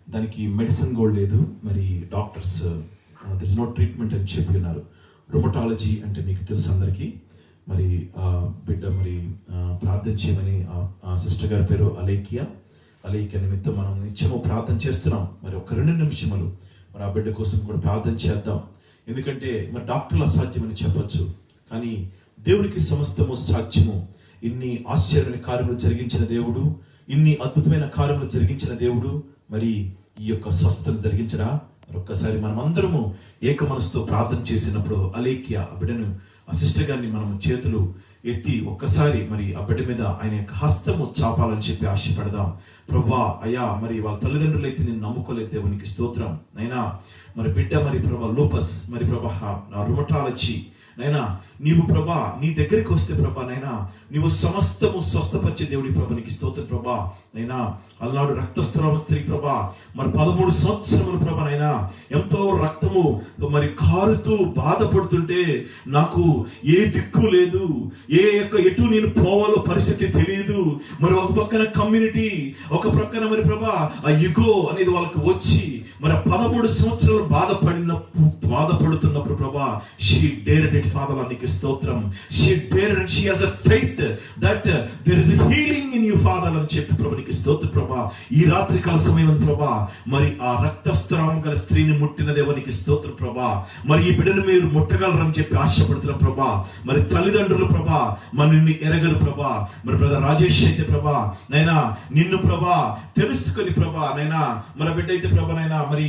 దానికి మెడిసిన్ కూడా లేదు. మరి doctors there is no treatment అని చెప్పి ఉన్నారు. రుమటాలజీ అంటే మీకు తెలుసు అందరికీ. మరి బిడ్డ మరి ప్రార్థన చేయమని ఆ సిస్టర్ గారి పేరు అలేకియా. అలీక నిమిత్తం మనం నిత్యము ప్రార్థన చేస్తున్నాం. మరి ఒక 2 నిమిషములు మరి ఆ బిడ్డ కోసం కూడా ప్రార్థన చేద్దాం. ఎందుకంటే మరి డాక్టర్లు అసాధ్యమని చెప్పొచ్చు, కానీ దేవునికి సమస్తము సాధ్యము. ఇన్ని ఆశ్చర్యమైన కార్యములు జరిగించిన దేవుడు, ఇన్ని అద్భుతమైన కార్యములు జరిగించిన దేవుడు మరి ఈ యొక్క స్వస్థతను జరిగించడా? మరొక్కసారి మనం అందరము ఏక మనసుతో ప్రార్థన చేసినప్పుడు అలేఖ్య ఆ బిడ్డను, ఆ సిస్టర్ గారిని మనం చేతులు ఎత్తి ఒక్కసారి మరి ఆ బిడ్డ మీద ఆయన యొక్క హస్తము చాపాలని చెప్పి ఆశపడదాం. ప్రభా అయ్యా, మరి వాళ్ళ తల్లిదండ్రులు అయితే నేను నమ్ముకోలేదు, దేవునికి స్తోత్రం. నైనా మరి బిడ్డ మరి ప్రభా లూపస్ మరి ప్రభా నా రుమటాలజీ నైనా నీవు ప్రభా నీ దగ్గరికి వస్తే ప్రభా నైనా నీవు సమస్తము స్వస్థపరిచే దేవుడి ప్రభా, నీకు స్తోత్రం ప్రభా. నైనా అలనాడు రక్తస్రావ స్త్రీ ప్రభా మరి 13 సంవత్సరములు ప్రభా నైనా ఎంతో రక్తము మరి కారుతూ బాధపడుతుంటే నాకు ఏ దిక్కు లేదు, ఎటు నేను పోవాలో పరిస్థితి తెలియదు. మరి ఒక పక్కన కమ్యూనిటీ, ఒక పక్కన మరి ప్రభా ఆ యుగో అనేది వాళ్ళకి వచ్చి మరి 13 సంవత్సరాలు బాధపడుతున్నప్పుడు ప్రభా షీ డేర్డ్ ఇట్ ఫాదర్, నీకు స్తోత్రం. She dared it, she has a faith that there is a healing in you Father అని చెప్పి ప్రభా నీకు స్తోత్రం ప్రభా. ఈ రాత్రి కాల సమయం ప్రభా మరి ఆ రక్తస్రావం గల స్త్రీని ముట్టిన దేవునికి స్తోత్రం ప్రభా. మరి ఈ బిడ్డను మీరు ముట్టగలరని చెప్పి ఆశపడుతున్నారు ప్రభా. మరి తల్లిదండ్రులు ప్రభా మరి నిన్ను ఎరగరు ప్రభా. మరి బ్రదర్ రాజేష్ అయితే ప్రభా నైనా నిన్ను ప్రభా తెలుసుకొని ప్రభా నైనా మన బిడ్డ అయితే ప్రభా నైనా మరి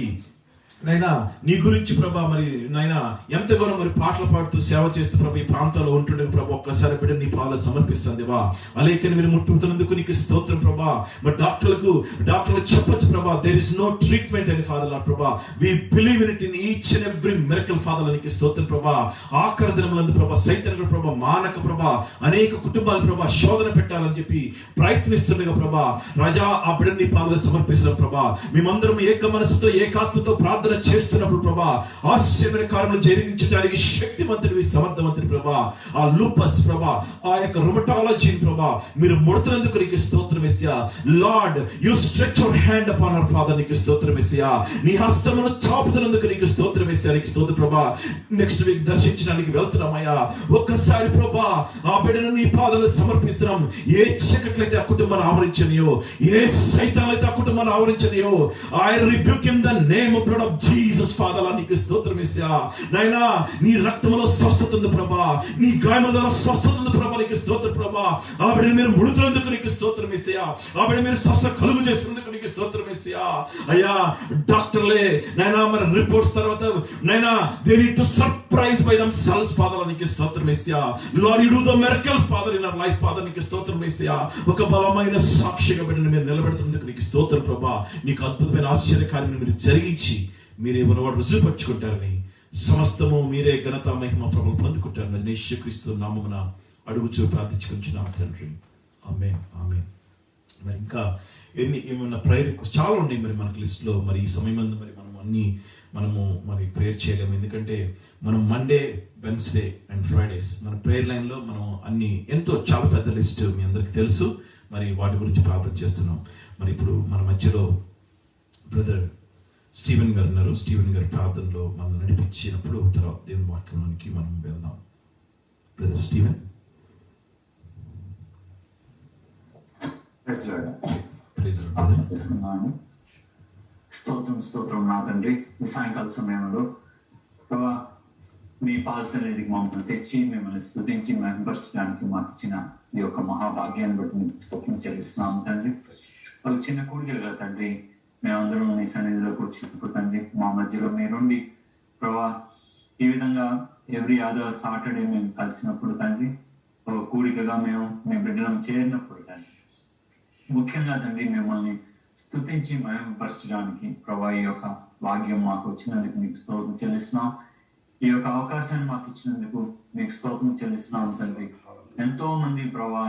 నైనా నీ గురించి ప్రభా మరి నైనా ఎంతగానో మరి పాటలు పాడుతూ సేవ చేస్తూ ప్రభా ఈ ప్రాంతాల్లో ఉంటుండే ప్రభా ఒక్కసారి బిడ్డ నీ పాలు సమర్పిస్తుంది వా. అలేకని మీరు ముట్టుతున్నందుకు నీకు స్తోత్రం ప్రభా. మరి డాక్టర్లు చెప్పొచ్చు ప్రభా దేర్ ఇస్ నో ట్రీట్మెంట్ అని ఫాదర్ లార్డ్ ప్రభా. We believe in it in each and every miracle Father నీకు స్తోత్రం ప్రభా. ఆఖరి దినములందు ప్రభా సైతానుడు ప్రభా మానక ప్రభా అనేక కుటుంబాలు ప్రభా శోధన పెట్టాలని చెప్పి ప్రయత్నిస్తుండగా ప్రభా రాజా ఆ బిడ్డ నీ పాలు సమర్పిస్తున్నాం ప్రభా. మేమందరం ఏక మనసుతో ఏకాత్మతో ప్రార్థన చేస్తున్నప్పుడు ప్రభా ఆశ్చర్యమైన కార్యములు జరిగించడానికి శక్తిమంతుడివి, సమర్థవంతుడి ప్రభా. ఆ లూపస్ ప్రభా ఆ యొక్క రుమటాలజీ ప్రభా మీరు ముడుతున్నందుకు నీకు స్తోత్రం యేసయ్యా. Lord you stretch your hand upon our father, నీకు స్తోత్రం యేసయ్యా. నీ హస్తమును చాపుతున్నందుకు నీకు స్తోత్రం యేసయ్యా, నీకు స్తోత్రం ప్రభా. నెక్స్ట్ వీక్ దర్శించడానికి వెళ్తున్నామయ్యా. ఒక్కసారి ప్రభా ఆ బిడ్డను నీ పాదాలకు సమర్పిస్తున్నాం. ఏ చీకట్లయితే ఆ కుటుంబాన్ని ఆవరించనియో, ఏ సైతాన్లైతే ఆ కుటుంబాన్ని ఆవరించనియో, I rebuke in the name of blood of Jesus father, నీకు స్తోత్రం యేసయ్యా. నైనా నీ రక్తములో స్వస్థత ఉంది ప్రభా, నీ గాయముల ద్వారా స్వస్థత ఉంది ప్రభా, నీకు స్తోత్రం ప్రభా. ఆ బిడ్డను మీరు ముడుతున్నందుకు నీకు స్తోత్రం యేసయ్యా. ఆ బిడ్డ మీరు స్వస్థ కలుగు చేస్తున్నందుకు నీకు స్తోత్రం యేసయ్యా. అయ్యా డాక్టర్లే నైనా మరి రిపోర్ట్స్ తర్వాత నైనా they need to surprise by themselves father, నీకు స్తోత్రం యేసయ్యా. Lord you do the miracle father in our life father, నీకు స్తోత్రం యేసయ్యా. ఒక బలమైన సాక్షిగా బిడ్డను మీరు నిలబెడుతున్నందుకు నీకు స్తోత్రం ప్రభా. నీకు అద్భుతమైన ఆశ్చర్య కార్యములు మీరు జరిగించి మీరే ఉన్నవాడు రుజువుపరుచుకుంటారని సమస్తము మీరే ఘనత మహిమ ప్రభువు పొందుకుంటారని యేసుక్రీస్తు నామమున అడుగుచూ ప్రార్థించుకుంటున్నాం తండ్రి. ఆమేన్ ఆమేన్. మరి ఇంకా ఏమన్నా ప్రేయర్ చాలా ఉన్నాయి మరి మనకి లిస్ట్లో. మరి ఈ సమయం మరి మనము మరి ప్రేయర్ చేయలేము, ఎందుకంటే మనం మండే, వెన్స్డే అండ్ ఫ్రైడేస్ మన ప్రేయర్ లైన్లో మనం ఎంతో చాలా పెద్ద లిస్ట్ మీ అందరికి తెలుసు. మరి వాటి గురించి ప్రార్థన చేస్తున్నాం. మరి ఇప్పుడు మన మధ్యలో బ్రదర్ స్టీవెన్ గారు ఉన్నారు. స్టీవెన్ గారి ప్రార్థనలో మనం నడిపించినప్పుడు తర్వాత దేవుని వాక్యంలోనికి మనం వెళ్దాం. Brother Steven. స్తోత్రం నా తండ్రి. ఈ సాయంకాల సమయంలో ప్రభా మీ పాదసన్నిధికి మమ్మల్ని తెచ్చి మిమ్మల్ని స్తుతించి మహిమపరచడానికి మాకు ఇచ్చిన ఈ యొక్క మహాభాగ్యాన్ని బట్టి మీకు స్తోత్రం చెల్లిస్తున్నాం తండ్రి. ఒక చిన్న కూడికలుగా తండ్రి మేమందరం నీ సన్నిధిలోకి వచ్చినప్పుడు తండ్రి మా మధ్యలో మీరుండి ప్రభా ఈ విధంగా ఎవ్రీ అదర్ సాటర్డే మేము కలిసినప్పుడు తండ్రి ఒక కూడికగా మేము మీ బిడ్డలను చేరినప్పుడు తండ్రి ముఖ్యంగా తండ్రి మిమ్మల్ని స్తుతించి మహిమపరచడానికి ప్రభా ఈ యొక్క భాగ్యం మాకు వచ్చినందుకు మీకు స్తోత్రం చెల్లిస్తున్నాం. ఈ యొక్క అవకాశాన్ని మాకు ఇచ్చినందుకు మీకు స్తోత్రం చెల్లిస్తున్నాం తండ్రి. ఎంతో మంది ప్రభా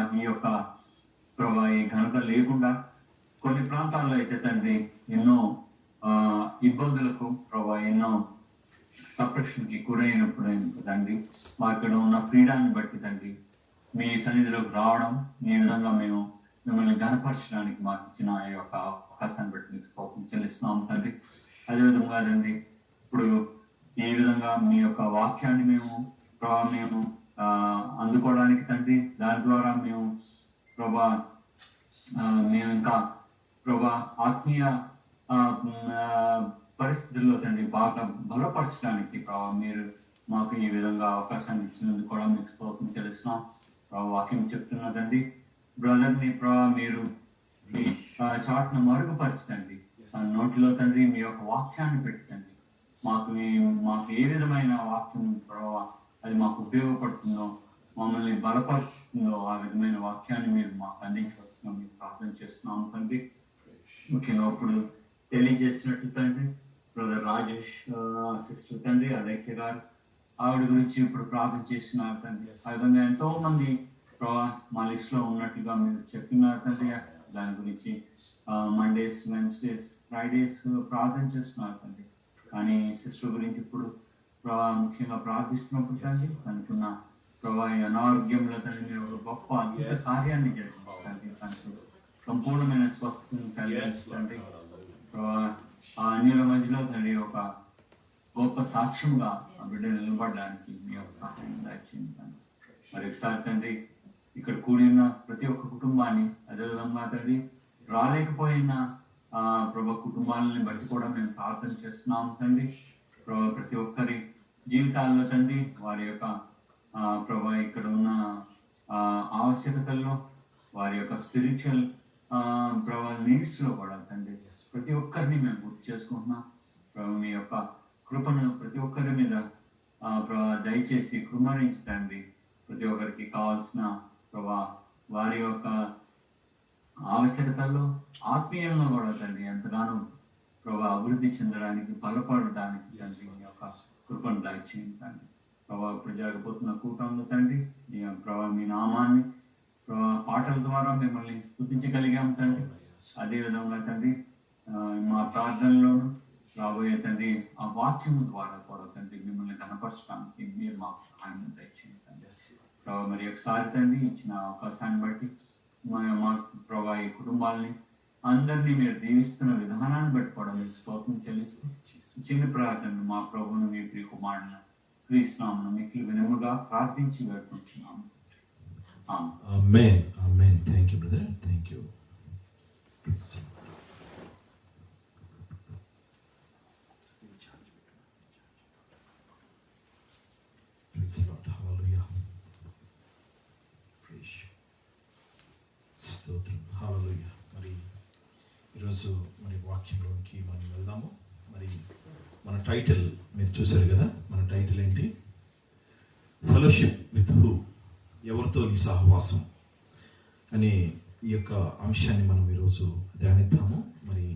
ఈ ఘనత లేకుండా కొన్ని ప్రాంతాల్లో అయితే తండ్రి ఎన్నో ఇబ్బందులకు ప్రభా ఎన్నో సప్రెషన్కి గురైనప్పుడు తండ్రి మా ఇక్కడ ఉన్న ఫ్రీడాన్ని బట్టి తండ్రి మీ సన్నిధిలోకి రావడం, ఈ విధంగా మేము మిమ్మల్ని ఘనపరచడానికి మాకు ఇచ్చిన ఈ యొక్క అవకాశాన్ని బట్టి మీకు స్తోత్రం చెల్లిస్తున్నాం తండ్రి. అదేవిధంగా తండ్రి ఇప్పుడు ఈ విధంగా మీ యొక్క వాక్యాన్ని మేము అందుకోవడానికి తండ్రి దాని ద్వారా మేము ఇంకా ప్రభా ఆత్మీయ పరిస్థితుల్లో తండ్రి బాగా బలపరచడానికి ప్రభా మీరు మాకు ఈ విధంగా అవకాశాన్ని ఇచ్చినందుకు కూడా మీకు స్తోత్రం చెల్లిస్తున్నాం. ప్రభా వాక్యం చెప్తున్నదండి, బ్రదర్ని ప్రభా మీరు మీ చాటును మరుగుపరచండి, నోటిలో తండ్రి మీ యొక్క వాక్యాన్ని పెట్టండి. మాకు ఏ విధమైన వాక్యం ప్రభా అది మాకు ఉపయోగపడుతుందో, మమ్మల్ని బలపరుస్తుందో ఆ విధమైన వాక్యాన్ని మీరు మాకు అందించవలసిన మీరు ప్రార్థన చేస్తున్నాము తండ్రి. ముఖ్యంగా ఇప్పుడు తెలియజేసినట్టు తండ్రి బ్రదర్ రాజేష్ సిస్టర్ తండ్రి అలేఖ్య గారు, ఆవిడ గురించి ఇప్పుడు ప్రార్థన చేస్తున్నారు తండ్రి. ఆ విధంగా ఎంతో మంది ప్రభా మా లిస్ట్ లో ఉన్నట్టుగా మీరు చెప్పినారు తండ్రి. దాని గురించి మండేస్, వెన్స్డేస్, ఫ్రైడేస్ ప్రార్థన చేస్తున్నారు తండ్రి. కానీ సిస్టర్ గురించి ఇప్పుడు ప్రభా ముఖ్యంగా ప్రార్థిస్తున్నప్పుడు తండ్రి అనుకున్న ప్రభా అనారోగ్యంలో తండ్రి మీరు ఒక గొప్ప అద్భుత కార్యాన్ని జరిపించండి. తనకు సంపూర్ణమైన స్వస్థతను కలిగించండి ప్రభా. ఆ అన్యుల మధ్యలో తండ్రి ఒక గొప్ప సాక్ష్యంగా ఆ బిడ్డ నిలబడడానికి మీ యొక్క సహాయం దయచేయండి. మరి ఒకసారి తండ్రి ఇక్కడ కూడిన ప్రతి ఒక్క కుటుంబాన్ని, అదేవిధంగా తండ్రి రాలేకపోయిన ప్రభా కుటుంబాలని బట్టి కూడా మేము ప్రార్థన చేస్తున్నాము తండ్రి. ప్రభా ప్రతి ఒక్కరి జీవితాల్లో తండ్రి వారి యొక్క ప్రభా ఇక్కడ ఉన్న ఆవశ్యకతల్లో, వారి యొక్క స్పిరిచువల్ ప్రభా నీడ్స్ లో కూడా తండ్రి ప్రతి ఒక్కరిని మేము గుర్తు చేసుకుంటున్నాం. ప్రభా మీ యొక్క కృపను ప్రతి ఒక్కరి మీద దయచేసి కృమరించండి. ప్రతి ఒక్కరికి కావాల్సిన ప్రభా వారి యొక్క ఆవశ్యకతల్లో, ఆత్మీయంలో కూడా తండ్రి ఎంతగానో ప్రభా అభివృద్ధి చెందడానికి, బలపడడానికి తండ్రి మీ యొక్క కృపను దయచేయండి తండ్రి. ప్రభా ఇప్పుడు జరగబోతున్న కూటంలో తండ్రి ప్రభా మీ నామాన్ని ప్రభా పాటల ద్వారా మిమ్మల్ని స్తుతించగలిగాం తండ్రి. అదే విధంగా తండ్రి మా ప్రార్థనలోను రాబోయే తండ్రి ఆ వాక్యం ద్వారా కూడా తండ్రి మిమ్మల్ని కనపరచడానికి మీరు మాకు సహాయం దయచేయండి తండ్రి. ప్రభా మరి ఒకసారి తండ్రి ఇచ్చిన అవకాశాన్ని బట్టి మా ప్రభా ఈ కుటుంబాలని అందరినీ మీరు దీవిస్తున్న విధానాన్ని బట్టి కూడా మీరు స్తోత్రం చెల్లిస్తూ చిన్న ప్రార్థన మా ప్రభువును మీ ప్రియ కుమారుని క్రీస్తునామమున మిక్కిలి వినమ్రంగా ప్రార్థించి వేడుకుంటున్నాము. Amen. Amen. Thank you, brother. Thank you. Praise the Lord. Hallelujah. Praise. స్తోత్రం. Hallelujah. మరి ఈరోజు మరి వాక్యంలోనికి మనం వెళ్దాము. మరి మన టైటిల్ మీరు చూశారు కదా, మన టైటిల్ ఏంటి? ఫెలోషిప్ విత్ హూ, ఎవరితో నీ సహవాసం అనే ఈ యొక్క అంశాన్ని మనం ఈరోజు ధ్యానిద్దాము. మరి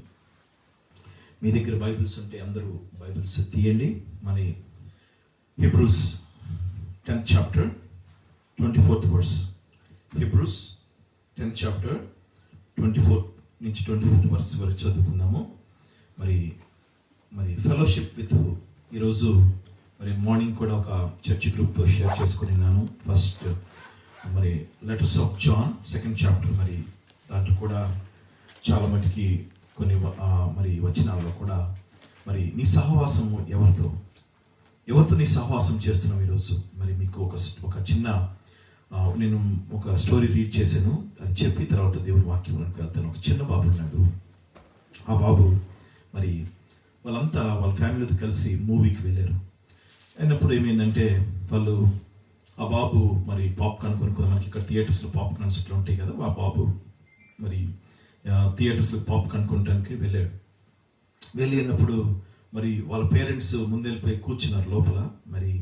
మీ దగ్గర బైబిల్స్ ఉంటే అందరూ బైబిల్స్ తీయండి. మరి Hebrews 10th chapter 24th verse. Hebrews 10th chapter 24th నుంచి 25th verse వరకు చదువుకుందాము. మరి ఫెలోషిప్ విత్ హూ ఈరోజు మరి మార్నింగ్ కూడా ఒక చర్చ్ గ్రూప్తో షేర్ చేసుకున్నాను. ఫస్ట్ మరి letters of John 2nd chapter, మరి దాంట్లో కూడా చాలా మటుకి కొన్ని మరి వచనాల్లో కూడా మరి నీ సహవాసము ఎవరితో నీ సహవాసం చేస్తున్నావు ఈరోజు. మరి మీకు ఒక చిన్న నేను ఒక స్టోరీ రీడ్ చేశాను, అది చెప్పి తర్వాత దేవుని వాక్యంలోకి వెళ్తాను. ఒక చిన్న బాబు ఉన్నాడు. ఆ బాబు మరి వాళ్ళంతా వాళ్ళ ఫ్యామిలీతో కలిసి మూవీకి వెళ్ళారు. అయినప్పుడు ఏమైందంటే వాళ్ళు ఆ బాబు మరి పాప్కార్న్ కొనుక్కుందాం, మనకి ఇక్కడ థియేటర్స్లో పాప్కార్న్స్ ఇట్లా ఉంటాయి కదా, ఆ బాబు మరి థియేటర్స్లో పాప్కార్న్ కొనడానికి వెళ్ళినప్పుడు మరి వాళ్ళ పేరెంట్స్ ముందెళ్ళిపోయి కూర్చున్నారు లోపల. మరి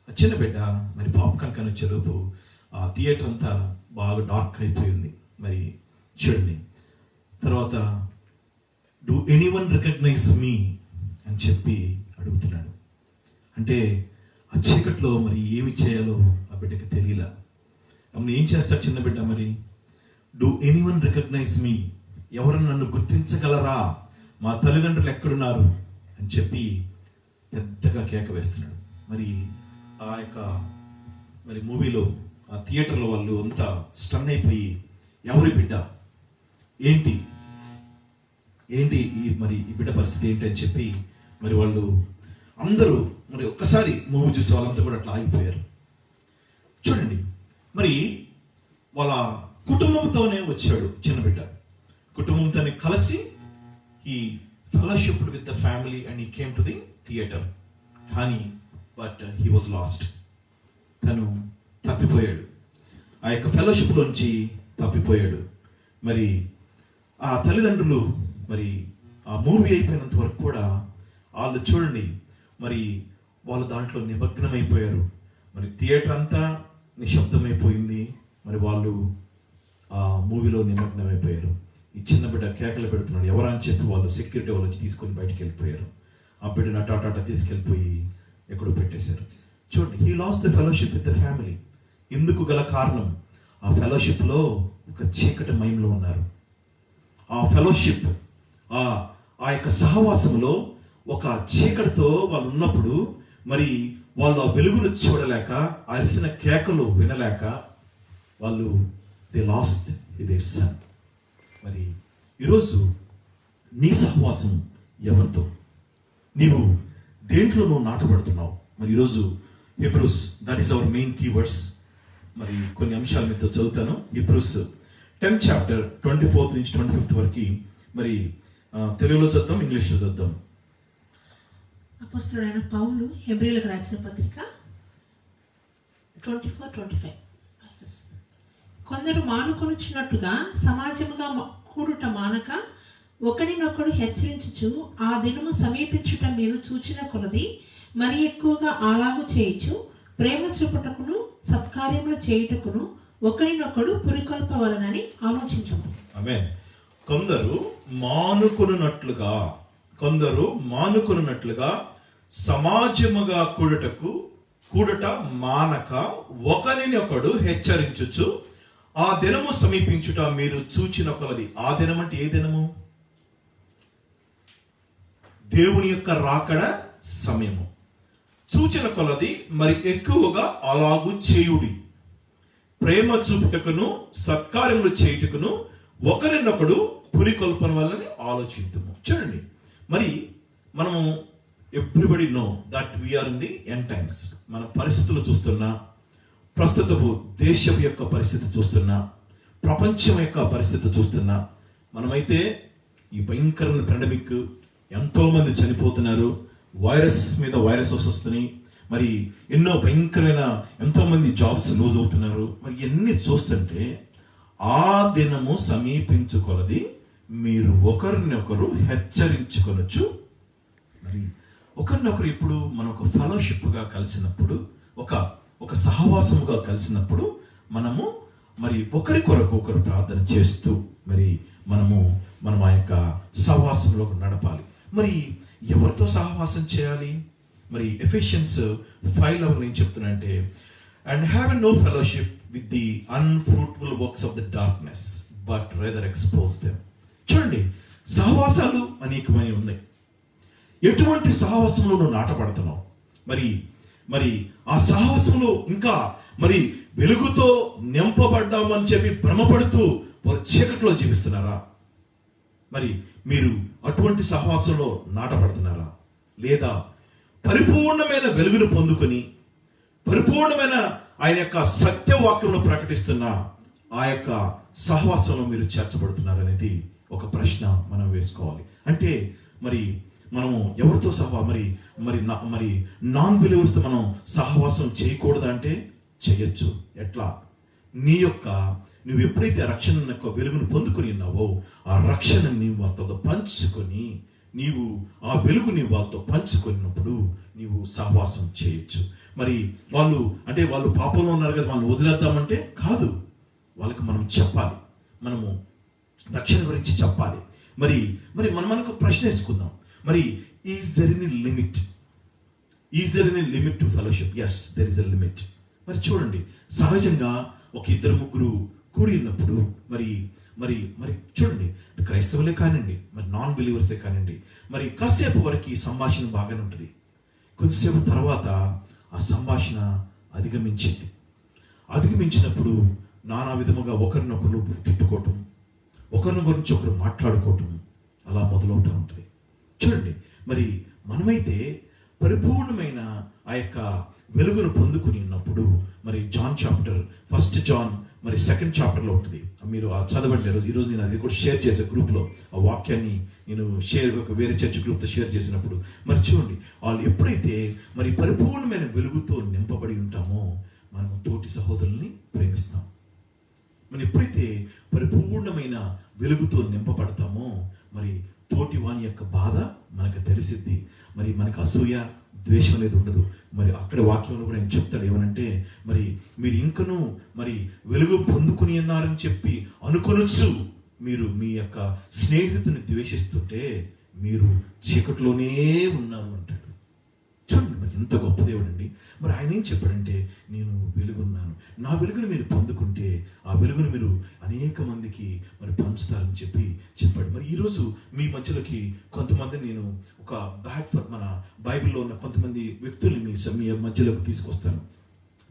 ఆ చిన్న బిడ్డ మరి పాప్కార్న్ కానీ వచ్చేలోపు ఆ థియేటర్ అంతా బాగా డార్క్ అయిపోయింది. మరి చూడండి, తర్వాత డూ ఎనీవన్ రికగ్నైజ్ మీ అని చెప్పి అడుగుతున్నాడు. అంటే ఆ చీకట్లో మరి ఏమి చేయాలో ఆ బిడ్డకి తెలియలా. అమ్మ ఏం చేస్తాడు చిన్న బిడ్డ? మరి డూ ఎనీవన్ రికగ్నైజ్ మీ, ఎవరు నన్ను గుర్తించగలరా, మా తల్లిదండ్రులు ఎక్కడున్నారు అని చెప్పి పెద్దగా కేక వేస్తున్నాడు. మరి ఆ యొక్క మరి మూవీలో ఆ థియేటర్లో వాళ్ళు అంతా స్టన్ అయిపోయి ఎవరి బిడ్డ ఏంటి ఈ మరి ఈ బిడ్డ పరిస్థితి ఏంటి అని చెప్పి మరి వాళ్ళు అందరూ మరి ఒక్కసారి మూవీ చూసే వాళ్ళంతా కూడా అట్లా ఆగిపోయారు. చూడండి, మరి వాళ్ళ కుటుంబంతోనే వచ్చాడు చిన్న బిడ్డ. కుటుంబంతో కలిసి ఈ fellowship with the family and he came to the theatre. కానీ బట్ హీ వాజ్ లాస్ట్. తను తప్పిపోయాడు, ఆ యొక్క ఫెలోషిప్లోంచి తప్పిపోయాడు. మరి ఆ తల్లిదండ్రులు మరి ఆ మూవీ అయిపోయినంత వరకు కూడా వాళ్ళు చూడండి, మరి వాళ్ళు దాంట్లో నిమగ్నమైపోయారు. మరి థియేటర్ అంతా నిశ్శబ్దమైపోయింది, మరి వాళ్ళు ఆ మూవీలో నిమగ్నమైపోయారు. ఈ చిన్న బిడ్డ కేకలు పెడుతున్నాడు ఎవరా అని చెప్పి వాళ్ళు సెక్యూరిటీ వాళ్ళు వచ్చి తీసుకొని బయటికి వెళ్ళిపోయారు. ఆ బిడ్డను అటాటా తీసుకెళ్ళిపోయి ఎక్కడో పెట్టేశారు. చూడండి, he lost the fellowship with the family. ఎందుకు గల కారణం, ఆ ఫెలోషిప్లో ఒక చీకటి మైండ్లో ఉన్నారు. ఆ ఫెలోషిప్, ఆ యొక్క సహవాసంలో ఒక చీకటితో వాళ్ళు ఉన్నప్పుడు మరి వాళ్ళు ఆ వెలుగును చూడలేక, అరిసిన కేకలు వినలేక వాళ్ళు దే లాస్ట్ దేర్ సన్. మరి ఈరోజు నీ సహవాసం ఎవరితో, నీవు దేంట్లో నువ్వు నాటబడుతున్నావు? మరి ఈరోజు Hebrews, that is our main keywords. మరి కొన్ని అంశాలు మీతో చదువుతాను. హీబ్రూస్ 10th chapter 24th నుంచి 25th వరకు మరి తెలుగులో చదువుతాం, ఇంగ్లీష్లో చదువుతాం. అపోస్తలుడైన పౌలు హెబ్రీయులకు రాసిన పత్రిక 24-25 verses. కొందరు మానుకొనుచున్నట్టుగా సమాజముగా కూడుట మానక ఒకరినొకడు హెచ్చరించుచు ఆ దినము సమీపించుట మీరు చూచిన కొలది మరి ఎక్కువగా అలాగు చేయొచ్చు. ప్రేమ చూపుటకును సత్కార్యములు చేయుటకును ఒకరినొకడు పురికొల్పవలనని ఆలోచించము. ఆమేన్. కొందరు మానుకొనున్నట్లుగా సమాజముగా కూడుట మానక ఒకరినొకడు హెచ్చరించుచు ఆ దినము సమీపించుట మీరు చూచిన కొలది. ఆ దినం అంటే ఏ దినము? దేవుని యొక్క రాకడ సమయము. చూచిన కొలది మరి ఎక్కువగా అలాగు చేయుడి. ప్రేమ చూపుటకును సత్కార్యములు చేయుటకును ఒకరినొకడు పురికొల్పన వల్లని ఆలోచిద్దాము. చూడండి, మరి మనము everybody know that we are in the end times. మన పరిస్థితులు చూస్తున్నా, ప్రస్తుతపు దేశం యొక్క పరిస్థితి చూస్తున్నా, ప్రపంచం యొక్క పరిస్థితి చూస్తున్నా, మనమైతే ఈ భయంకరమైన పాండమిక్, ఎంతో మంది చనిపోతున్నారు, వైరస్ మీద వైరసెస్ వస్తున్నాయి, మరి ఎన్నో భయంకరమైన ఎంతో మంది జాబ్స్ లూజ్ అవుతున్నారు. మరి ఇవన్నీ చూస్తుంటే ఆ దినము సమీపించుకొలది మీరు ఒకరినొకరు హెచ్చరించుకొనొచ్చు. మరి ఒకరినొకరు ఇప్పుడు మనం ఒక ఫెలోషిప్గా కలిసినప్పుడు, ఒక సహవాసముగా కలిసినప్పుడు మనము మరి ఒకరి కొరకు ఒకరు ప్రార్థన చేస్తూ మరి మనం ఆ యొక్క సహవాసంలోకి నడపాలి. మరి ఎవరితో సహవాసం చేయాలి? మరి ఎఫెషియన్స్ 5:11 ఏం చెప్తున్నానంటే, and have no fellowship with the unfruitful works of the darkness but rather expose them. చూడండి, సహవాసాలు అనేకమైన ఉన్నాయి. ఎటువంటి సహవాసంలో నువ్వు నాటపడుతున్నావు? మరి ఆ సహవాసంలో ఇంకా మరి వెలుగుతో నింపబడ్డామని చెప్పి భ్రమపడుతూ వారు చీకట్లో జీవిస్తున్నారా? మరి మీరు అటువంటి సహవాసంలో నాటపడుతున్నారా? లేదా పరిపూర్ణమైన వెలుగును పొందుకొని పరిపూర్ణమైన ఆయన యొక్క సత్యవాక్యమును ప్రకటిస్తున్న ఆ యొక్క సహవాసంలో మీరు చేర్చబడుతున్నారనేది ఒక ప్రశ్న మనం వేసుకోవాలి. అంటే మరి మనము ఎవరితో మరి నాన్ బిలీవర్స్తో మనం సహవాసం చేయకూడదా అంటే చేయొచ్చు. ఎట్లా? నువ్వు ఎప్పుడైతే రక్షణ యొక్క వెలుగును పొందుకొని ఉన్నావో ఆ రక్షణని వాళ్ళతో పంచుకొని, నీవు ఆ వెలుగుని వాళ్ళతో పంచుకున్నప్పుడు నీవు సహవాసం చేయొచ్చు. మరి వాళ్ళు పాపంలో ఉన్నారు కదా, వాళ్ళని వదిలేద్దామంటే కాదు. వాళ్ళకి మనం చెప్పాలి, మనము రక్షణ గురించి చెప్పాలి. మరి మనకు ప్రశ్న వేసుకుందాం, మరి is there any limit to fellowship? Yes, there is a limit. మరి చూడండి, సహజంగా ఒక 2-3 కూడి ఉన్నప్పుడు మరి చూడండి, క్రైస్తవులే కానివ్వండి, మరి నాన్ బిలీవర్సే కానివ్వండి, మరి కాసేపు వరకు ఈ సంభాషణ బాగానే ఉంటుంది. కొద్దిసేపు తర్వాత ఆ సంభాషణ అధిగమించినప్పుడు నానా విధముగా ఒకరినొకరు తిట్టుకోవటం, ఒకరిని గురించి ఒకరు మాట్లాడుకోవటం అలా మొదలవుతూ ఉంటుంది. చూడండి, మరి మనమైతే పరిపూర్ణమైన ఆ యొక్క వెలుగును పొందుకుని ఉన్నప్పుడు మరి ఫస్ట్ జాన్ మరి 2nd చాప్టర్లో ఉంటుంది. మీరు ఆ చదవండి. ఈరోజు నేను అది కూడా షేర్ చేసే గ్రూప్లో ఆ వాక్యాన్ని నేను వేరే చర్చ్ గ్రూప్తో షేర్ చేసినప్పుడు మరి చూడండి, వాళ్ళు ఎప్పుడైతే మరి పరిపూర్ణమైన వెలుగుతో నింపబడి ఉంటామో మనం తోటి సహోదరుల్ని ప్రేమిస్తాం. మనం ఎప్పుడైతే పరిపూర్ణమైన వెలుగుతో నింపబడతామో మరి తోటి వాని యొక్క బాధ మనకు తెలిసిద్ది. మరి మనకు అసూయ, ద్వేషం అనేది ఉండదు. మరి అక్కడ వాక్యంలో కూడా ఆయన చెప్తాడు ఏమనంటే, మరి మీరు ఇంకనూ మరి వెలుగు పొందుకుని ఉన్నారని చెప్పి అనుకొనొచ్చు, మీరు మీ యొక్క స్నేహితుని ద్వేషిస్తుంటే మీరు చీకటిలోనే ఉన్నారు అంటాడు. చూడండి మరి ఎంత గొప్ప దేవుడు అండి. మరి ఆయన ఏం చెప్పాడంటే, నేను వెలుగున్నాను, నా వెలుగును మీరు పొందుకుంటే ఆ వెలుగును మీరు అనేక మందికి మరి పంచుతారని చెప్పాడు. మరి ఈరోజు మీ మధ్యలోకి కొంతమంది నేను ఒక మన బైబిల్లో ఉన్న కొంతమంది వ్యక్తుల్ని మీ మధ్యలోకి తీసుకొస్తాను.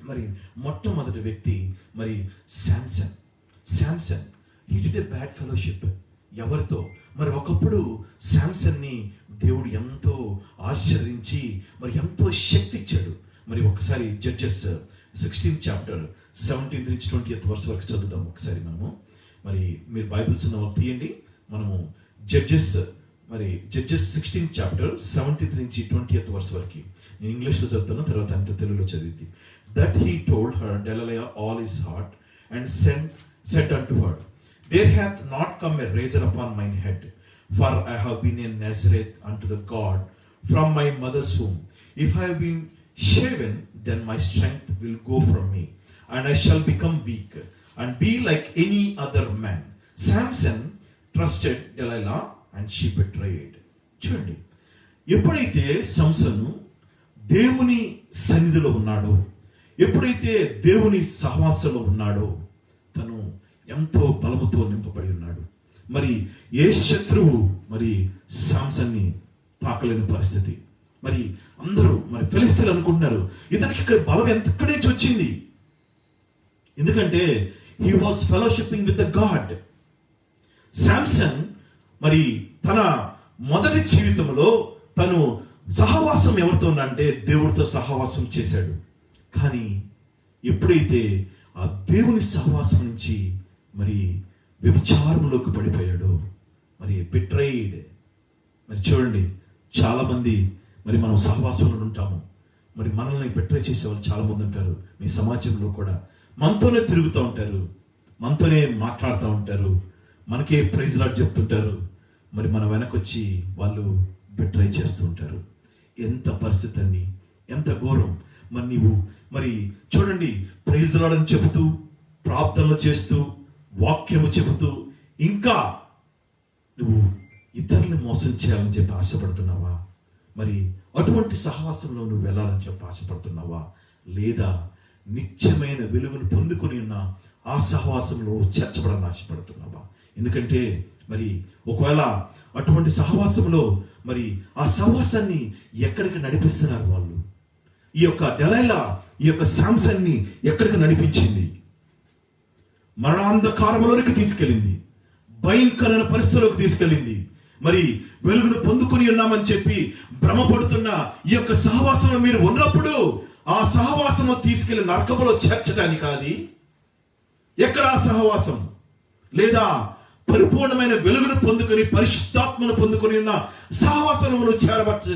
మరి మొట్టమొదటి వ్యక్తి మరి Samson. He did a bad fellowship. ఎవరితో? మరి ఒకప్పుడు శాంసన్ని దేవుడు ఎంతో ఆశ్చర్యించి మరి ఎంతో శక్తి ఇచ్చాడు. మరి ఒకసారి జడ్జెస్ 16th చాప్టర్ 17th నుంచి 20th వర్స్ వరకు చదువుతాం ఒకసారి మనము. మరి మీరు బైబిల్స్ ఉన్న వాళ్ళు తీయండి. మనము జడ్జెస్ 16th చాప్టర్ 17th నుంచి 20th వర్స్ వరకు నేను ఇంగ్లీష్లో చదువుతాను, తర్వాత అంత తెలుగులో చదివింది. That he told her Delilah all his heart and said unto her, There hath not come a razor upon mine head, for I have been a Nazareth unto the God from my mother's womb. If I have been shaven, then my strength will go from me, and I shall become weak, and be like any other man. Samson trusted Delilah, and she betrayed. చూడండి, ఎప్పుడైతే సంసోను దేవుని సన్నిధిలో ఉన్నాడో, ఎప్పుడైతే దేవుని సహవాసంలో ఉన్నాడో, తను ఎంతో బలముతో నింపబడి ఉన్నాడు. మరి ఏ శత్రువు మరి సాంసన్ని తాకలేని పరిస్థితి. మరి అందరూ మరి ఫిలిస్తీన్లు అనుకుంటున్నారు ఇతనికి ఇక్కడ బలం ఎక్కడి నుంచి వచ్చింది, ఎందుకంటే he was fellowshipping with the god. Samson మరి తన మొదటి జీవితంలో తను సహవాసం ఎవరితో అంటే దేవుడితో సహవాసం చేశాడు. కానీ ఎప్పుడైతే ఆ దేవుని సహవాసం నుంచి మరి వ్యభిచారంలోకి పడిపోయాడో, మరి బిట్రైడ్. మరి చూడండి, చాలా మంది మరి మనం సహవాసంలో ఉంటాము, మరి మనల్ని బిట్రై చేసేవాళ్ళు చాలా మంది ఉంటారు. మీ సమాజంలో కూడా మనతోనే తిరుగుతూ ఉంటారు, మనతోనే మాట్లాడుతూ ఉంటారు, మనకే ప్రైజ్ లాట్ చెప్తుంటారు. మరి మన వెనకొచ్చి వాళ్ళు బిట్రై చేస్తూ ఉంటారు. ఎంత పరిస్థితి అండి, ఎంత ఘోరం. మరి నీవు మరి చూడండి, ప్రైజ్ లాట్ అని చెబుతూ, ప్రార్థనలు చేస్తూ, వాక్యము చెబుతూ, ఇంకా నువ్వు ఇతరుల్ని మోసం చేయాలని చెప్పి ఆశపడుతున్నావా? మరి అటువంటి సహవాసంలో నువ్వు వెళ్ళాలని చెప్పి ఆశపడుతున్నావా? లేదా నిత్యమైన వెలుగును పొందుకొని ఉన్న ఆ సహవాసంలో చేర్చబడాలని ఆశపడుతున్నావా? ఎందుకంటే మరి ఒకవేళ అటువంటి సహవాసంలో మరి ఆ సహవాసాన్ని ఎక్కడికి నడిపిస్తున్నారు వాళ్ళు? ఈ యొక్క డెలైలా ఈ యొక్క శాంసన్ని ఎక్కడికి నడిపించింది? మరణాంధకారంలోనికి తీసుకెళ్ళింది, భయంకరమైన పరిస్థితుల్లోకి తీసుకెళ్ళింది. మరి వెలుగును పొందుకొని ఉన్నామని చెప్పి భ్రమపడుతున్న ఈ యొక్క సహవాసంలో మీరు ఉన్నప్పుడు ఆ సహవాసము తీసుకెళ్లి నరకములో చేర్చడానికి కాదు. ఎక్కడ ఆ సహవాసం? లేదా పరిపూర్ణమైన వెలుగును పొందుకొని పరిశుద్ధాత్మను పొందుకొని ఉన్న సహవాసంలో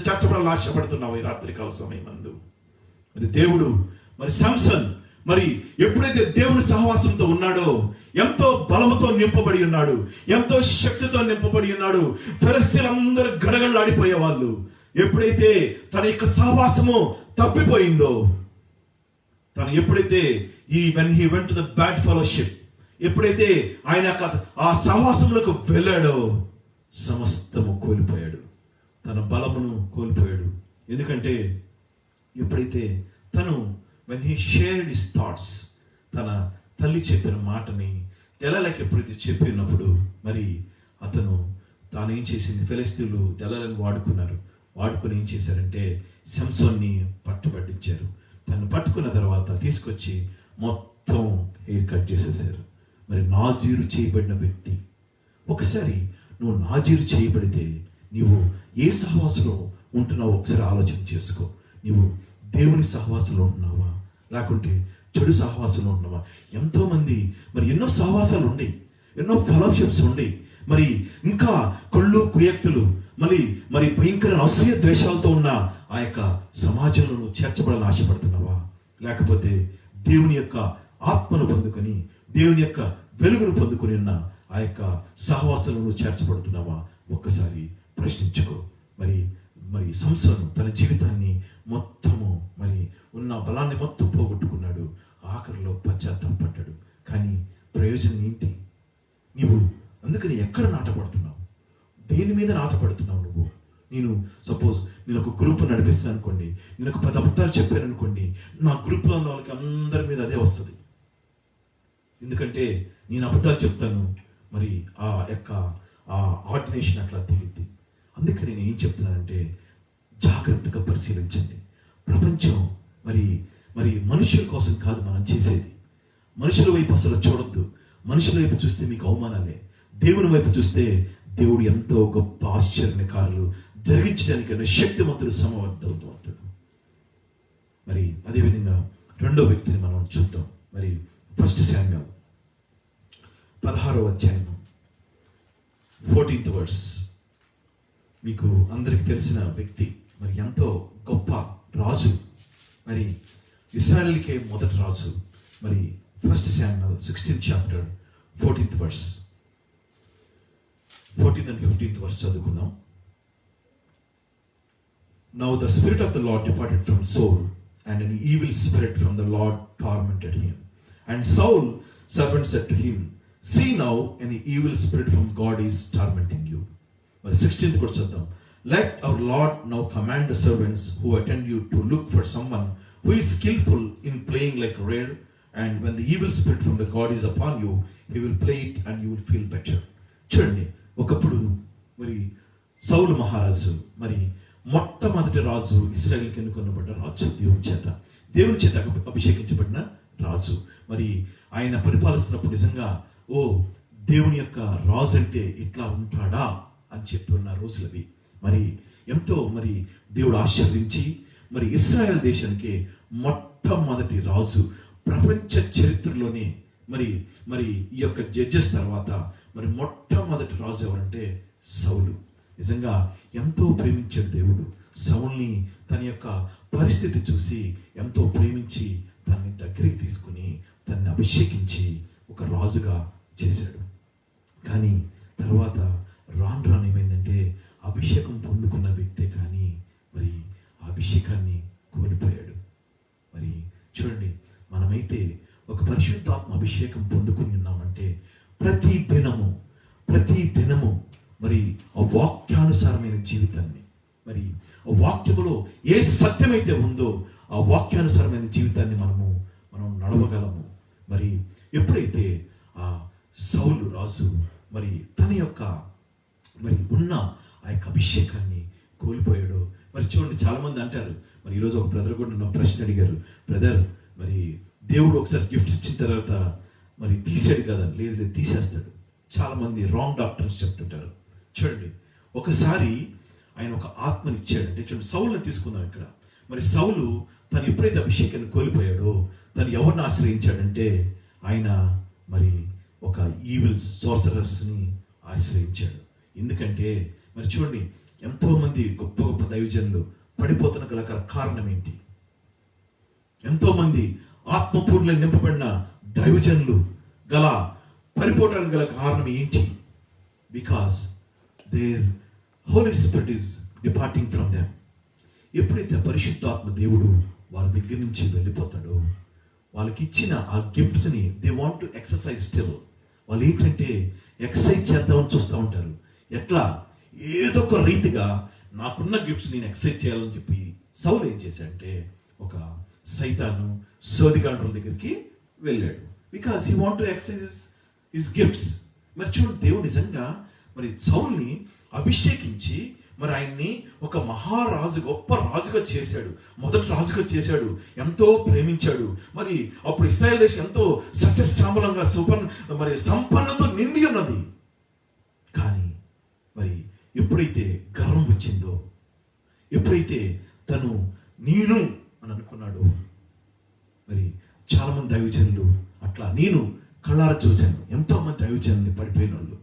చేర్చబడాలని ఆశపడుతున్నావు ఈ రాత్రికాల సమయం నందు. మరి దేవుడు మరి సంసన్ మరి ఎప్పుడైతే దేవుని సహవాసంతో ఉన్నాడో ఎంతో బలముతో నింపబడి ఉన్నాడు, ఎంతో శక్తితో నింపబడి ఉన్నాడు. ఫిలిష్తీయులందరూ గడగడలాడిపోయే వాళ్ళు. ఎప్పుడైతే తన యొక్క సహవాసము తప్పిపోయిందో, తను ఎప్పుడైతే when he went to the bad fellowship, ఎప్పుడైతే ఆయన ఆ సహవాసంలోకి వెళ్ళాడో సమస్తము కోల్పోయాడు, తన బలమును కోల్పోయాడు. ఎందుకంటే ఎప్పుడైతే తను when he shared his thoughts, తన తల్లి చెప్పిన మాటని డెలైలాకి ఎప్పుడైతే చెప్పినప్పుడు మరి అతను తాను ఏం చేసింది, ఫిలిష్తీయులు డెలైలాని వాడుకుని ఏం చేశారంటే సంసోన్ని పట్టుబట్టించారు. తను పట్టుకున్న తర్వాత తీసుకొచ్చి మొత్తం హెయిర్ కట్ చేసేసారు. మరి నాజీరు చేయబడిన వ్యక్తి, ఒకసారి నువ్వు నాజీరు చేయబడితే నీవు ఏ సహవాసంలో ఉంటున్నావు ఒకసారి ఆలోచన చేసుకో. నీవు దేవుని సహవాసంలో ఉంటున్నావా, లేకుంటే చెడు సహవాసంలో ఉంటున్నావా? ఎంతోమంది మరి ఎన్నో సహవాసాలు ఉండేవి, ఎన్నో ఫెలోషిప్స్ ఉండేవి, మరి ఇంకా కళ్ళు కుయక్తులు మరి భయంకర అసూయ ద్వేషాలతో ఉన్న ఆ యొక్క సమాజంలో నువ్వు చేర్చబడాలని ఆశపడుతున్నావా, లేకపోతే దేవుని యొక్క ఆత్మను పొందుకొని దేవుని యొక్క వెలుగును పొందుకొని ఉన్న ఆ యొక్క సహవాసంలో నువ్వు చేర్చబడుతున్నావా? ఒక్కసారి ప్రశ్నించుకో. మరి సంసోను తన జీవితాన్ని మొత్తము మరి ఉన్న బలాన్ని మొత్తం పోగొట్టుకున్నాడు. ఆఖరిలో పశ్చాత్తాపడ్డాడు. కానీ ప్రయోజనం ఏంటి? నీవు అందుకని ఎక్కడ నాటపడుతున్నావు? దేని మీద నాటపడుతున్నావు నువ్వు? నేను ఒక గ్రూప్ నడిపిస్తాను అనుకోండి, నేను ఒక 10 అబద్ధాలు చెప్పాను అనుకోండి, నా గ్రూప్లో ఉన్న వాళ్ళకి అందరి మీద అదే వస్తుంది. ఎందుకంటే నేను అబద్ధాలు చెప్తాను, మరి ఆ ఆర్డినేషన్ అట్లా తిరిగింది. అందుకని నేను ఏం చెప్తున్నానంటే, జాగ్రత్తగా పరిశీలించండి. ప్రపంచం మరి మనుషుల కోసం కాదు మనం చేసేది. మనుషుల వైపు అసలు చూడొద్దు. మనుషుల వైపు చూస్తే మీకు అవమానాలే. దేవుని వైపు చూస్తే దేవుడు ఎంతో గొప్ప ఆశ్చర్య కార్యాలు జరిగించడానికి శక్తిమంతుడు, సమర్థవంతుడు. మరి అదేవిధంగా రెండో వ్యక్తిని మనం చూద్దాం. మరి 1 శామ్యూయల్ 16వ అధ్యాయం 14th verse. మీకు అందరికి తెలిసిన వ్యక్తి, మరి ఎంతో గొప్ప రాజు, మరి ఇశ్రాయేలుకే మొదటి రాజు. మరి 1 Samuel 16th chapter 14th verse, 14th and 15th verse చదువుకుందాం. Now the spirit of the Lord departed from Saul, and an evil spirit from the Lord tormented him. And Saul's servant said to him, See now, an evil spirit from God is tormenting you. మరి 16th కూడా చూద్దాం. Let our Lord now command the servants who attend you to look for someone who is skillful in playing like a reed, and when the evil spirit from the God is upon you, he will play it and you will feel better. చూడండి, ఒకప్పుడు మరి సౌలు మహారాజు మరి మొట్టమొదటి రాజు, ఇశ్రాయేలుకి ఎన్నుకొనబడ్డ రాజు, దేవుని చేత అభిషేకించబడిన రాజు. మరి ఆయన పరిపాలిస్తున్నప్పుడు నిజంగా దేవుని యొక్క రాజు అంటే ఇట్లా ఉంటాడా అని చెప్పి ఉన్న రోజులవి. మరి ఎంతో మరి దేవుడు ఆశీర్వదించి మరి ఇశ్రాయేల్ దేశానికి మొట్టమొదటి రాజు ప్రపంచ చరిత్రలోనే మరి ఈ యొక్క జడ్జెస్ తర్వాత మరి మొట్టమొదటి రాజు ఎవరంటే సౌలు. నిజంగా ఎంతో ప్రేమించాడు దేవుడు సౌల్ని. తన యొక్క పరిస్థితి చూసి ఎంతో ప్రేమించి తనని దగ్గరికి తీసుకుని తనని అభిషేకించి ఒక రాజుగా చేశాడు. కానీ తర్వాత రాను ఏమైందంటే, అభిషేకం పొందుకున్న వ్యక్తే కానీ మరి ఆ అభిషేకాన్ని కోల్పోయాడు. మరి చూడండి, మనమైతే ఒక పరిశుద్ధాత్మ అభిషేకం పొందుకుని ఉన్నామంటే ప్రతి దినము మరి ఆ వాక్యానుసారమైన జీవితాన్ని, మరి ఆ వాక్యములో ఏ సత్యమైతే ఉందో ఆ వాక్యానుసారమైన జీవితాన్ని మనం నడవగలము. మరి ఎప్పుడైతే ఆ సౌలు రాజు మరి తన యొక్క మరి ఉన్న ఆ యొక్క అభిషేకాన్ని కోల్పోయాడు. మరి చూడండి, చాలా మంది అంటారు, మరి ఈరోజు ఒక బ్రదర్ కూడా నాకు ప్రశ్న అడిగారు, బ్రదర్ మరి దేవుడు ఒకసారి గిఫ్ట్స్ ఇచ్చిన తర్వాత మరి తీసాడు కదా? లేదు, తీసేస్తాడు. చాలా మంది రాంగ్ డాక్టర్స్ చెప్తుంటారు. చూడండి, ఒకసారి ఆయన ఒక ఆత్మని ఇచ్చాడంటే, చూడండి సౌలుని తీసుకుందాం ఇక్కడ. మరి సౌలు తను ఎప్పుడైతే అభిషేకాన్ని కోల్పోయాడో తను ఎవరిని ఆశ్రయించాడంటే, ఆయన మరి ఒక ఈవిల్ సోర్సరర్స్ని ఆశ్రయించాడు. ఎందుకంటే మరి చూడండి, ఎంతో మంది గొప్ప గొప్ప దైవజనులు పడిపోతున్న గల కారణం ఏంటి? ఎంతో మంది ఆత్మపూర్ణ నింపబడిన దైవజనులు గల పడిపోవడానికి గల కారణం ఏంటి? Because there Holy Spirit is departing from them. ఎప్పుడైతే పరిశుద్ధాత్మ దేవుడు వారి దగ్గర నుంచి వెళ్ళిపోతాడో, వాళ్ళకి ఇచ్చిన ఆ గిఫ్ట్స్ని they want to exercise still. వాళ్ళు ఏంటంటే ఎక్సర్సైజ్ చేద్దామని చూస్తూ ఉంటారు. ఎట్లా? ఏదో ఒక రీతిగా నాకున్న గిఫ్ట్స్ నేను ఎక్సర్సైజ్ చేయాలని చెప్పి సౌలు ఏం చేశాడంటే, ఒక సైతాను సోదిగాండ్రుల దగ్గరికి వెళ్ళాడు. Because he want to exercise his gifts. మరి చూడండి, దేవుడు నిజంగా మరి సౌల్ని అభిషేకించి మరి ఆయన్ని ఒక మహారాజు, గొప్ప రాజుగా చేశాడు, మొదటి రాజుగా చేశాడు, ఎంతో ప్రేమించాడు. మరి అప్పుడు ఇశ్రాయేల్ దేశం ఎంతో సస్యశ్యామలంగా మరి సంపన్నతో నిండి ఉన్నది. కానీ మరి ఎప్పుడైతే గర్వం వచ్చిందో, ఎప్పుడైతే తను నేను అని అనుకున్నాడు. మరి చాలా మంది దైవజనులు అట్లా నేను కళ్ళారా చూశాను. ఎంతో మంది దైవజనుల్ని పడిపోయిన వాళ్ళు.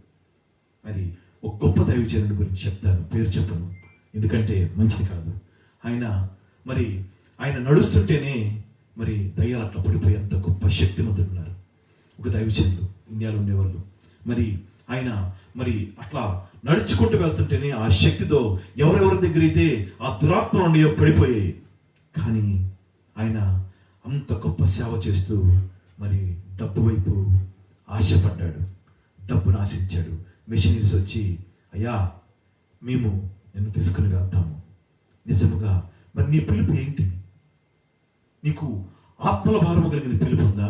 మరి ఒక గొప్ప దైవజనుడి గురించి చెప్తాను, పేరు చెప్పను ఎందుకంటే మంచిది కాదు. ఆయన నడుస్తుంటేనే మరి దయ్యాలు అట్లా పడిపోయి అంత గొప్ప శక్తిమంతులు ఉన్నారు. ఒక దైవజనులు ఇండియాలో ఉండేవాళ్ళు. మరి అట్లా నడుచుకుంటూ వెళ్తుంటేనే ఆ శక్తితో ఎవరెవరి దగ్గర అయితే ఆ దురాత్మ నుండి పడిపోయాయి. కానీ ఆయన అంత గొప్ప సేవ చేస్తూ మరి డబ్బు వైపు ఆశపడ్డాడు, డబ్బును ఆశించాడు. మిషనరీస్ వచ్చి, అయ్యా మేము నిన్ను తీసుకుని వెళ్తాము, నిజముగా మరి నీ పిలుపు ఏంటి? నీకు ఆత్మల భారము కలిగిన పిలుపు ఉందా,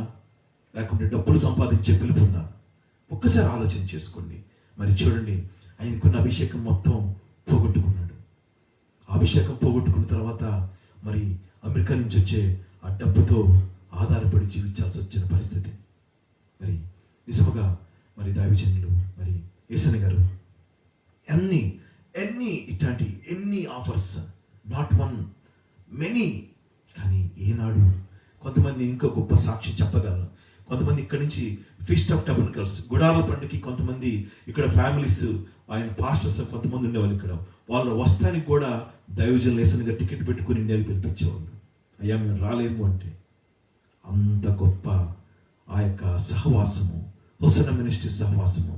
లేకుంటే డబ్బులు సంపాదించే పిలుపు ఉందా? ఒక్కసారి ఆలోచన చేసుకోండి. మరి చూడండి, ఆయనకున్న అభిషేకం మొత్తం పోగొట్టుకున్నాడు. అభిషేకం పోగొట్టుకున్న తర్వాత మరి అమెరికా నుంచి వచ్చే ఆ డబ్బుతో ఆధారపడి జీవించాల్సి వచ్చిన పరిస్థితి. మరి నిజముగా మరి దైవజనులు మరి యేసయ్య గారు ఎన్ని ఆఫర్స్, నాట్ వన్, మెనీ. కానీ ఏనాడు కొంతమంది ఇంకో గొప్ప సాక్షి చెప్పగలను. కొంతమంది ఇక్కడ నుంచి ఫీస్ట్ ఆఫ్ టెబర్నకల్స్ గుడారాల పండుగకి కొంతమంది ఇక్కడ ఫ్యామిలీస్, ఆయన పాస్టర్స్ కొంతమంది ఉండేవాళ్ళు. ఇక్కడ వాళ్ళు వస్తానికి కూడా దైవజనులు యేసయ్య టికెట్ పెట్టుకుని ఇండియాకి పిలిపించేవాళ్ళు. అయ్యా మేము రాలేము అంటే అంత గొప్ప ఆ యొక్క సహవాసము, హోసన్న మినిస్ట్రీ సహవాసము,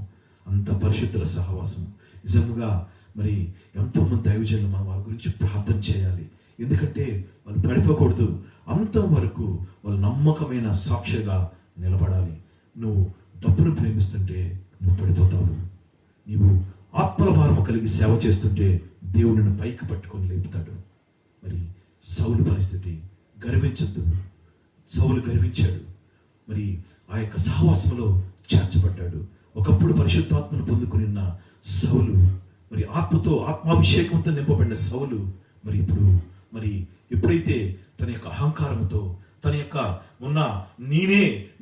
అంత పరిశుద్ధుల సహవాసము. నిజంగా మరి ఎంతోమంది దైవజనులు మనం వాళ్ళ గురించి ప్రార్థన చేయాలి. ఎందుకంటే వాళ్ళు పడిపోకూడదు. అంతం వరకు వాళ్ళు నమ్మకమైన సాక్షిగా నిలబడాలి. నువ్వు డబ్బును ప్రేమిస్తుంటే నువ్వు పడిపోతావు. నీవు ఆత్మల భారము కలిగి సేవ చేస్తుంటే దేవుడిని పైకి పట్టుకొని లేపుతాడు. మరి సౌలు పరిస్థితి, గర్వించద్దు. సౌలు గర్వించాడు. మరి ఆ యొక్క సహవాసంలో చేర్చబడ్డాడు. ఒకప్పుడు పరిశుద్ధాత్మను పొందుకుని ఉన్న సౌలు, మరి ఆత్మాభిషేకంతో నింపబడిన సౌలు మరి ఎప్పుడైతే తన యొక్క అహంకారంతో, తన యొక్క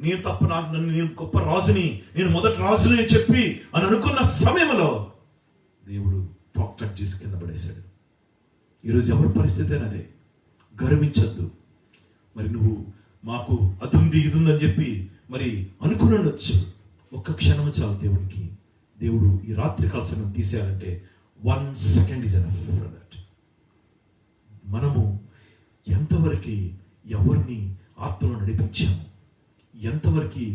నేను తప్ప నేను గొప్ప రాజుని, నేను మొదటి రాజుని అని చెప్పి అని అనుకున్న సమయంలో దేవుడు తోక్కట్ చేసి కింద పడేశాడు. ఈరోజు ఎవరి పరిస్థితి అదే. గర్వించద్దు. మరి నువ్వు మాకు అదుంది ఇదుందని చెప్పి మరి అనుకుని ఉండొచ్చు. ఒక్క క్షణం చాలు దేవుడికి. దేవుడు ఈ రాత్రి కాల సమయం తీసేయాలంటే 1 second is enough for that. మనము ఎంతవరకు ఎవరిని ఆత్మలో నడిపించాము, ఎంతవరకు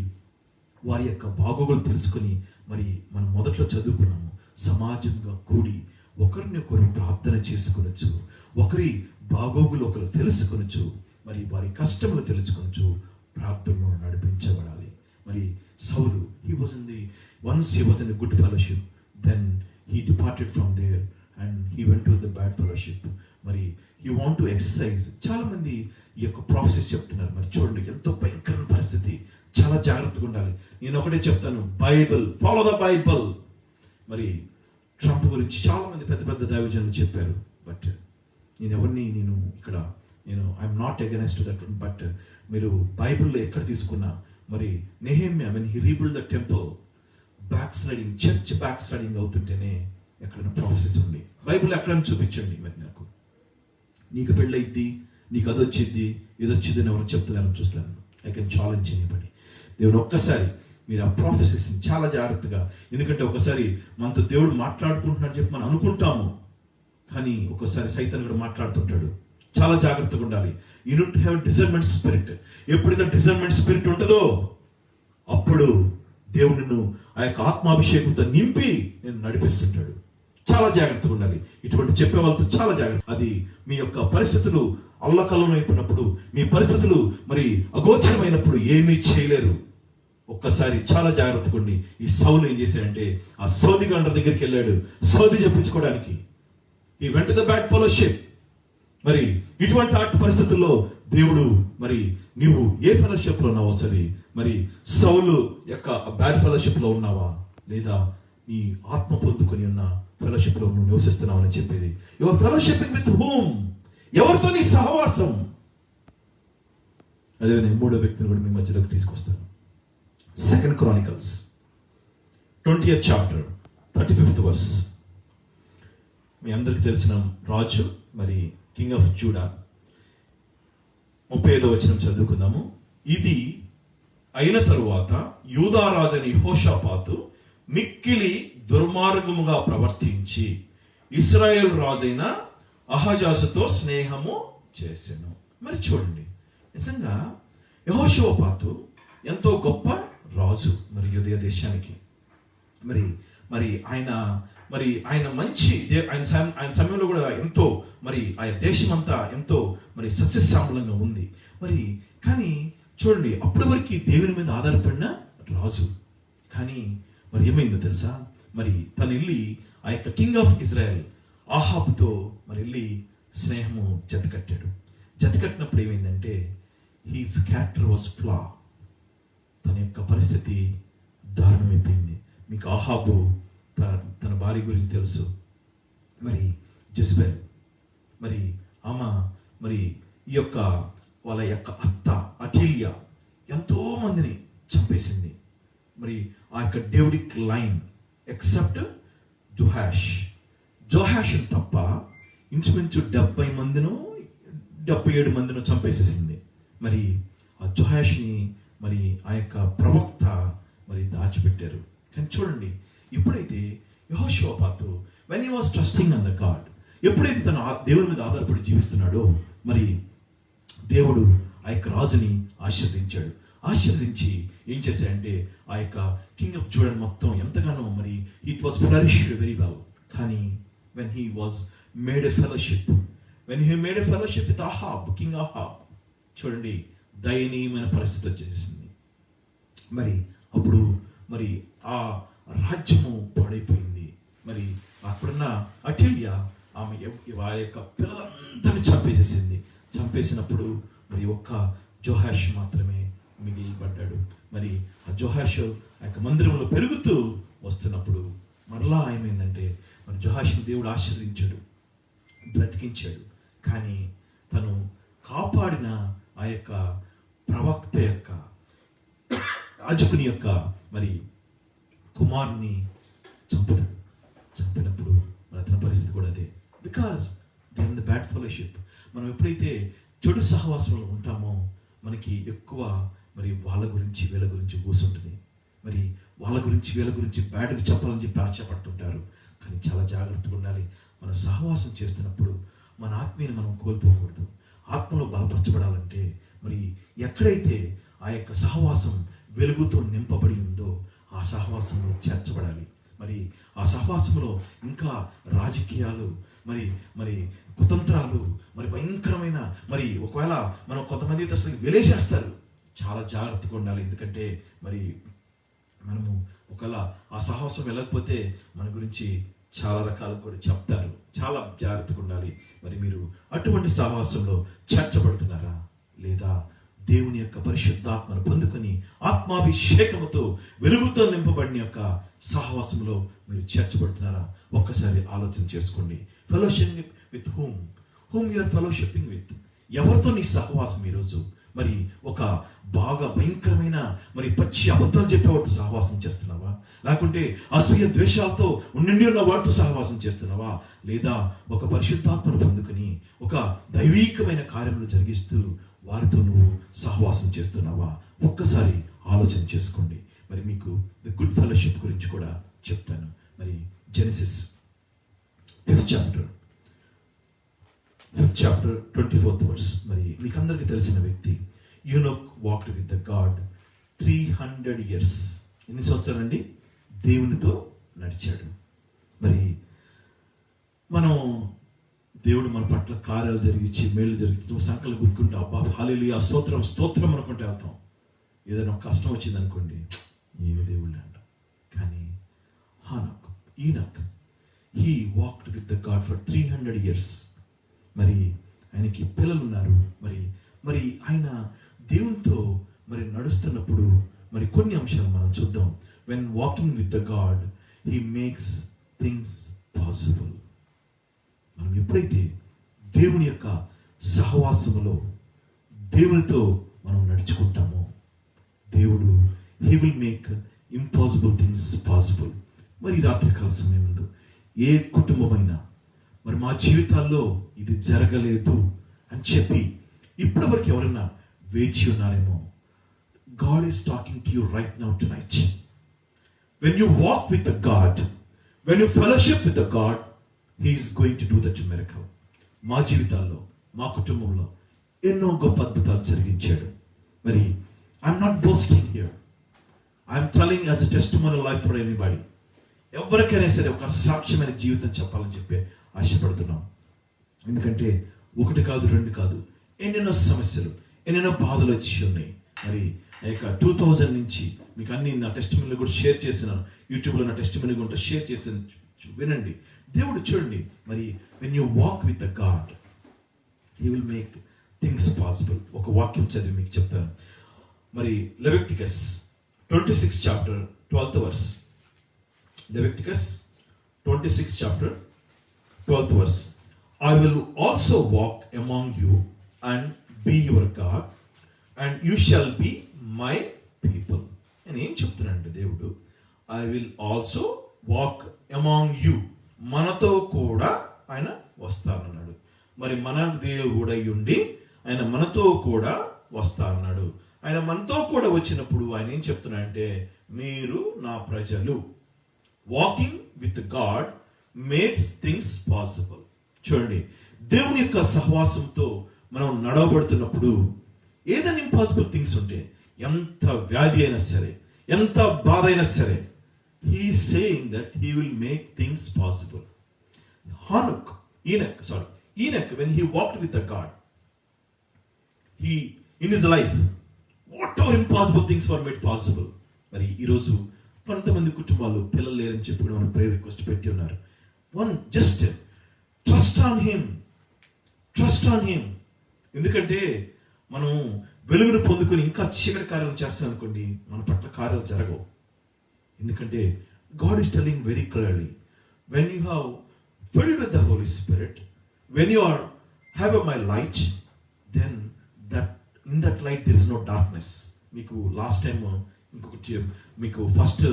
వారి యొక్క బాగోగులు తెలుసుకొని మరి మనం మొదట్లో చదువుకున్నాము. సమాజంగా కూడి ఒకరినొకరు ప్రార్థన చేసుకొనొచ్చు, ఒకరి బాగోగులు ఒకరు తెలుసుకొనొచ్చు, మరి వారి కష్టములు తెలుసుకొనొచ్చు, ప్రార్థనలో నడిపించబడాలి. మరి సౌలు once he was in a good fellowship, then he departed from there and he went to the bad fellowship. మరి he want to exercise. చాలా మంది ఈ యొక్క ప్రాసెస్ చెప్తున్నారు. మరి చూడండి ఎంతో భయంకరమైన పరిస్థితి, చాలా జాగ్రత్తగా ఉండాలి. నేను ఒకటే చెప్తాను, బైబిల్, ఫాలో ద బైబిల్. మరి ట్రంప్ గురించి చాలా మంది పెద్ద పెద్ద దైవజనులు చెప్పారు. But I'm not against that. But మీరు బైబిల్లో ఎక్కడ తీసుకున్నా, మరి Nehemiah when he rebuilt the temple, church backsliding అవుతుంటేనే ఎక్కడైనా ప్రాసెస్ ఉంది. బైబిల్ ఎక్కడైనా చూపించండి. మరి నీకు పెళ్ళైద్ది, నీకు అదొచ్చిద్ది, ఇదొచ్చిద్ది అని ఎవరు చెప్తున్నారని చూస్తాను. I can challenge anybody. దేవుడు ఒక్కసారి మీరు ఆ ప్రాసెస్ చాలా జాగ్రత్తగా, ఎందుకంటే ఒకసారి మనతో దేవుడు మాట్లాడుకుంటున్నాడు చెప్పి మనం అనుకుంటాము, కానీ ఒకసారి సైతాన్ కూడా మాట్లాడుతుంటాడు. చాలా జాగ్రత్తగా ఉండాలి. You need to have discernment spirit. ఎప్పుడైతే డిసర్న్మెంట్ స్పిరిట్ ఉంటుందో అప్పుడు దేవుడు నిన్ను ఆ యొక్క ఆత్మాభిషేకంతో నింపి నేను నడిపిస్తుంటాడు. చాలా జాగ్రత్తగా ఉండాలి. ఇటువంటి చెప్పే వాళ్ళతో చాలా జాగ్రత్త. అది మీ యొక్క పరిస్థితులు అల్లకల్లోనం అయిపోయినప్పుడు, మీ పరిస్థితులు మరి అగోచరమైనప్పుడు ఏమీ చేయలేరు. ఒక్కసారి చాలా జాగ్రత్తగా ఉండి. ఈ సౌలు ఏం చేశాడంటే ఆ సౌది గండ్ర దగ్గరికి వెళ్ళాడు సౌది చెప్పించుకోవడానికి. ఈ వెంట ద బ్యాడ్ ఫెలోషిప్. మరి ఇటువంటి ఆట పరిస్థితుల్లో దేవుడు, మరి నీవు ఏ ఫెలోషిప్ లో ఉన్నావో సరే, మరి సౌలు యొక్క బ్యాడ్ ఫెలోషిప్ లో ఉన్నావా, లేదా నీ ఆత్మ పొందుకొని ఉన్న ఫెలోషిప్ లో నువ్వు నివసిస్తున్నావు అని చెప్పేది. యువర్ ఫెలోషిపింగ్ విత్ హూమ్, ఎవరితో నీ సహవాసం. అదేవిధంగా మూడో వ్యక్తిని కూడా మీ మధ్యలోకి తీసుకొస్తాను. 2 Chronicles 20th chapter 35th verse. మీ అందరికి తెలిసిన రాజు, మరి కింగ్ ఆఫ్ జూడా, 35వ వచనం చదువుకుందాము. ఇది అయిన తరువాత యూదారాజని యెహోషాపాతు మిక్కిలి దుర్మార్గముగా ప్రవర్తించి ఇశ్రాయేలు రాజైన అహజాసుతో స్నేహము చేసెను. మరి చూడండి, నిజంగా యెహోషాపాతు ఎంతో గొప్ప రాజు మరి యూదయ దేశానికి. మరి ఆయన మంచి ఆయన సమయంలో కూడా ఎంతో మరి ఆ దేశం అంతా ఎంతో మరి సస్యశ్యామలంగా ఉంది. కానీ చూడండి, అప్పటి వరకు దేవుని మీద ఆధారపడిన రాజు. కానీ మరి ఏమైందో తెలుసా? మరి తను వెళ్ళి ఆ యొక్క కింగ్ ఆఫ్ ఇజ్రాయెల్ ఆహాబుతో మరి వెళ్ళి స్నేహము జతకట్టాడు. జతకట్టినప్పుడు ఏమైందంటే హీస్ క్యారెక్టర్ వాజ్ ఫ్లా. తన యొక్క పరిస్థితి దారుణమైపోయింది. మీకు ఆహాబు తన భార్య గురించి తెలుసు, మరి జెజబెల్. మరి ఆమె మరి ఈ యొక్క వాళ్ళ యొక్క అత్త అటీలియా ఎంతో మందిని చంపేసింది. మరి ఆ యొక్క డేవిడిక్ లైన్ ఎక్సెప్ట్ జోహాష్ తప్ప ఇంచుమించు 77 మందిను చంపేసేసింది. మరి ఆ జోహాష్ని మరి ఆ యొక్క ప్రవక్త మరి దాచిపెట్టారు. కానీ చూడండి, ఎప్పుడైతే యెహోషాపాతు when he was trusting on the God, ఎప్పుడైతే తను దేవుని మీద ఆధారపడి జీవిస్తున్నాడో మరి దేవుడు ఆ యొక్క రాజుని ఆశీర్వదించి ఏం చేశాడంటే ఆ యొక్క కింగ్ ఆఫ్ జూడా మొత్తం ఎంతగానో మరి it was flourished very well. కానీ when he made a fellowship with Ahab, king Ahab, చూడండి దయనీయమైన పరిస్థితి వచ్చేసింది. మరి అప్పుడు మరి ఆ రాజ్యము పాడైపోయింది. మరి అప్పుడున్న అటీలియా ఆమె వారి యొక్క పిల్లలందరినీ చంపేసినప్పుడు మరి ఒక్క జోహాష్ మాత్రమే మిగిలిపడ్డాడు. మరి ఆ జోహాష్ ఆ యొక్క మందిరంలో పెరుగుతూ వస్తున్నప్పుడు మరలా ఏమైందంటే మరి జోహాష్ని దేవుడు ఆశీర్వదించాడు, బ్రతికించాడు. కానీ తను కాపాడిన ఆ యొక్క ప్రవక్త యొక్క యాజకుని యొక్క మరి కుమారుని చంపినప్పుడు మరి అతని పరిస్థితి కూడా అదే. Because they are the bad fellowship. మనం ఎప్పుడైతే చెడు సహవాసంలో ఉంటామో మనకి ఎక్కువ మరి వాళ్ళ గురించి వీళ్ళ గురించి కూర్చుంటుంది. మరి వాళ్ళ గురించి వీళ్ళ గురించి బ్యాడ్గా చెప్పాలని చెప్పి ఆశపడుతుంటారు. కానీ చాలా జాగ్రత్తగా ఉండాలి. మన సహవాసం చేస్తున్నప్పుడు మన ఆత్మీయని మనం కోల్పోకూడదు. ఆత్మలో బలపరచబడాలంటే మరి ఎక్కడైతే ఆ యొక్క సహవాసం వెలుగుతో నింపబడి ఉందో ఆ సహవాసంలో చేర్చబడాలి. మరి ఆ సహవాసంలో ఇంకా రాజకీయాలు మరి కుతంత్రాలు మరి భయంకరమైన మరి ఒకవేళ మనం కొంతమంది అసలు వెలేసేస్తారు. చాలా జాగ్రత్తగా ఉండాలి. ఎందుకంటే మరి మనము ఒకవేళ ఆ సహవాసం వెళ్ళకపోతే మన గురించి చాలా రకాలు కూడా చెప్తారు. చాలా జాగ్రత్తగా ఉండాలి. మరి మీరు అటువంటి సహవాసంలో చేర్చబడుతున్నారా లేదా దేవుని యొక్క పరిశుద్ధాత్మను పొందుకొని ఆత్మాభిషేకముతో వెలుగుతో నింపబడిన యొక్క సహవాసంలో మీరు చేర్చబడుతున్నారా? ఒక్కసారి ఆలోచన చేసుకోండి. Fellowship with whom you are fellowshipping with. ఎవరితో నీ సహవాసం ఈరోజు? మరి ఒక బాగా భయంకరమైన మరి పచ్చి అబద్ధాలు చెప్పేవాడితో సహవాసం చేస్తున్నావా? లేకుంటే అసూయ ద్వేషాలతో నిండి ఉన్న వాడితో సహవాసం చేస్తున్నావా? లేదా ఒక పరిశుద్ధాత్మను పొందుకొని ఒక దైవీకమైన కార్యములు జరిగిస్తూ వారితో నువ్వు సహవాసం చేస్తున్నావా? ఒక్కసారి ఆలోచన చేసుకోండి. మరి మీకు ది గుడ్ ఫెలోషిప్ గురించి కూడా చెప్తాను. మరి Genesis 5th chapter 24th verse. మరి మీకు అందరికీ తెలిసిన వ్యక్తి Enoch walked with the god 300 years. ఎన్ని సంవత్సరాలండి? దేవునితో నడిచాడు. మరి మనం దేవుడు మన పట్ల కార్యాలు జరిగించి మేలు జరిగించి సంకలు గుర్తుకుంటే అబ్బా హల్లెలూయా స్తోత్రం అనుకుంటే వెళ్తాం. ఏదైనా కష్టం వచ్చింది అనుకోండి, ఏమి దేవుళ్ళు అంట. కానీ Enoch he walked with the God for 300 years. మరి ఆయనకి పిల్లలు ఉన్నారు. మరి ఆయన దేవునితో మరి నడుస్తున్నప్పుడు మరి కొన్ని అంశాలు మనం చూద్దాం. When walking with the God he makes things possible. మనం ఎప్పుడైతే దేవుని యొక్క సహవాసములో దేవునితో మనం నడుచుకుంటామో దేవుడు he will make impossible things possible. మరి రాత్రికాల సమయం ముందు ఏ కుటుంబమైనా మరి మా జీవితాల్లో ఇది జరగలేదు అని చెప్పి ఇప్పటి వరకు ఎవరైనా వేచి ఉన్నారేమో, God is talking to you right now tonight. When you walk with the God, when you fellowship with the God, He is going to do that miracle. మా జీవితాల్లో, మా కుటుంబంలో ఎన్నో గొప్ప అద్భుతాలు జరిగించాడు. మరి I'm not boasting here, I'm telling as a testimonial life for anybody. ఎవరికైనా సరే ఒక సాక్ష్యమైన జీవితం చెప్పాలని చెప్పి ఆశపడుతున్నాం. ఎందుకంటే ఒకటి కాదు, రెండు కాదు, ఎన్నెన్నో సమస్యలు, ఎన్నెన్నో బాధలు వచ్చి ఉన్నాయి. మరి ఆ యొక్క 2000 నుంచి మీకు అన్ని నా టెస్టిమనీలు కూడా షేర్ చేసినాను. యూట్యూబ్లో నా టెస్టిమనీ కూడా షేర్ చేసాను, వినండి. దేవుడు చూడండి, మరి when you walk with the God, he will make things possible. ఒక వాక్యం చదివి మీకు చెప్తాను. మరి Leviticus 26 chapter 12th verse. Leviticus 26 chapter 12th verse. I will also walk among you and be your God, and you shall be my people. అని ఏం చెప్తున్నాడు దేవుడు? I will also walk among you, మనతో కూడా ఆయన వస్తానన్నాడు. మరి మన దేవుడై ఉండి ఆయన మనతో కూడా వస్తా అన్నాడు. ఆయన మనతో కూడా వచ్చినప్పుడు ఆయన ఏం చెప్తున్నాడంటే, మీరు నా ప్రజలు. Walking with God makes things possible. చూడండి, దేవుని యొక్క సహవాసంతో మనం నడవబడుతున్నప్పుడు ఏదైనా ఇంపాసిబుల్ థింగ్స్ ఉంటే, ఎంత వ్యాధి అయినా సరే, ఎంత బాధ అయినా సరే, he saying that he will make things possible. Enoch, when he walked with the God, he in his life, whatever impossible things were made possible. మరి ఈరోజు కొంతమంది కుటుంబాలు పిల్లలు లేరని చెప్పి మనం ప్రేయర్ రిక్వెస్ట్ పెట్టి ఉన్నారు. Just trust on him. ఎందుకంటే మనం వెలుగును పొందుకొని ఇంకా చీకటి కార్యాలు చేస్తాం అనుకోండి, మన పట్ల కార్యాలు జరగవు. ఎందుకంటే God is telling very clearly, when you have filled with the Holy Spirit, when you have my light, then in that light there is no darkness. మీకు లాస్ట్ టైం ఇంకొకటి మీకు ఫస్ట్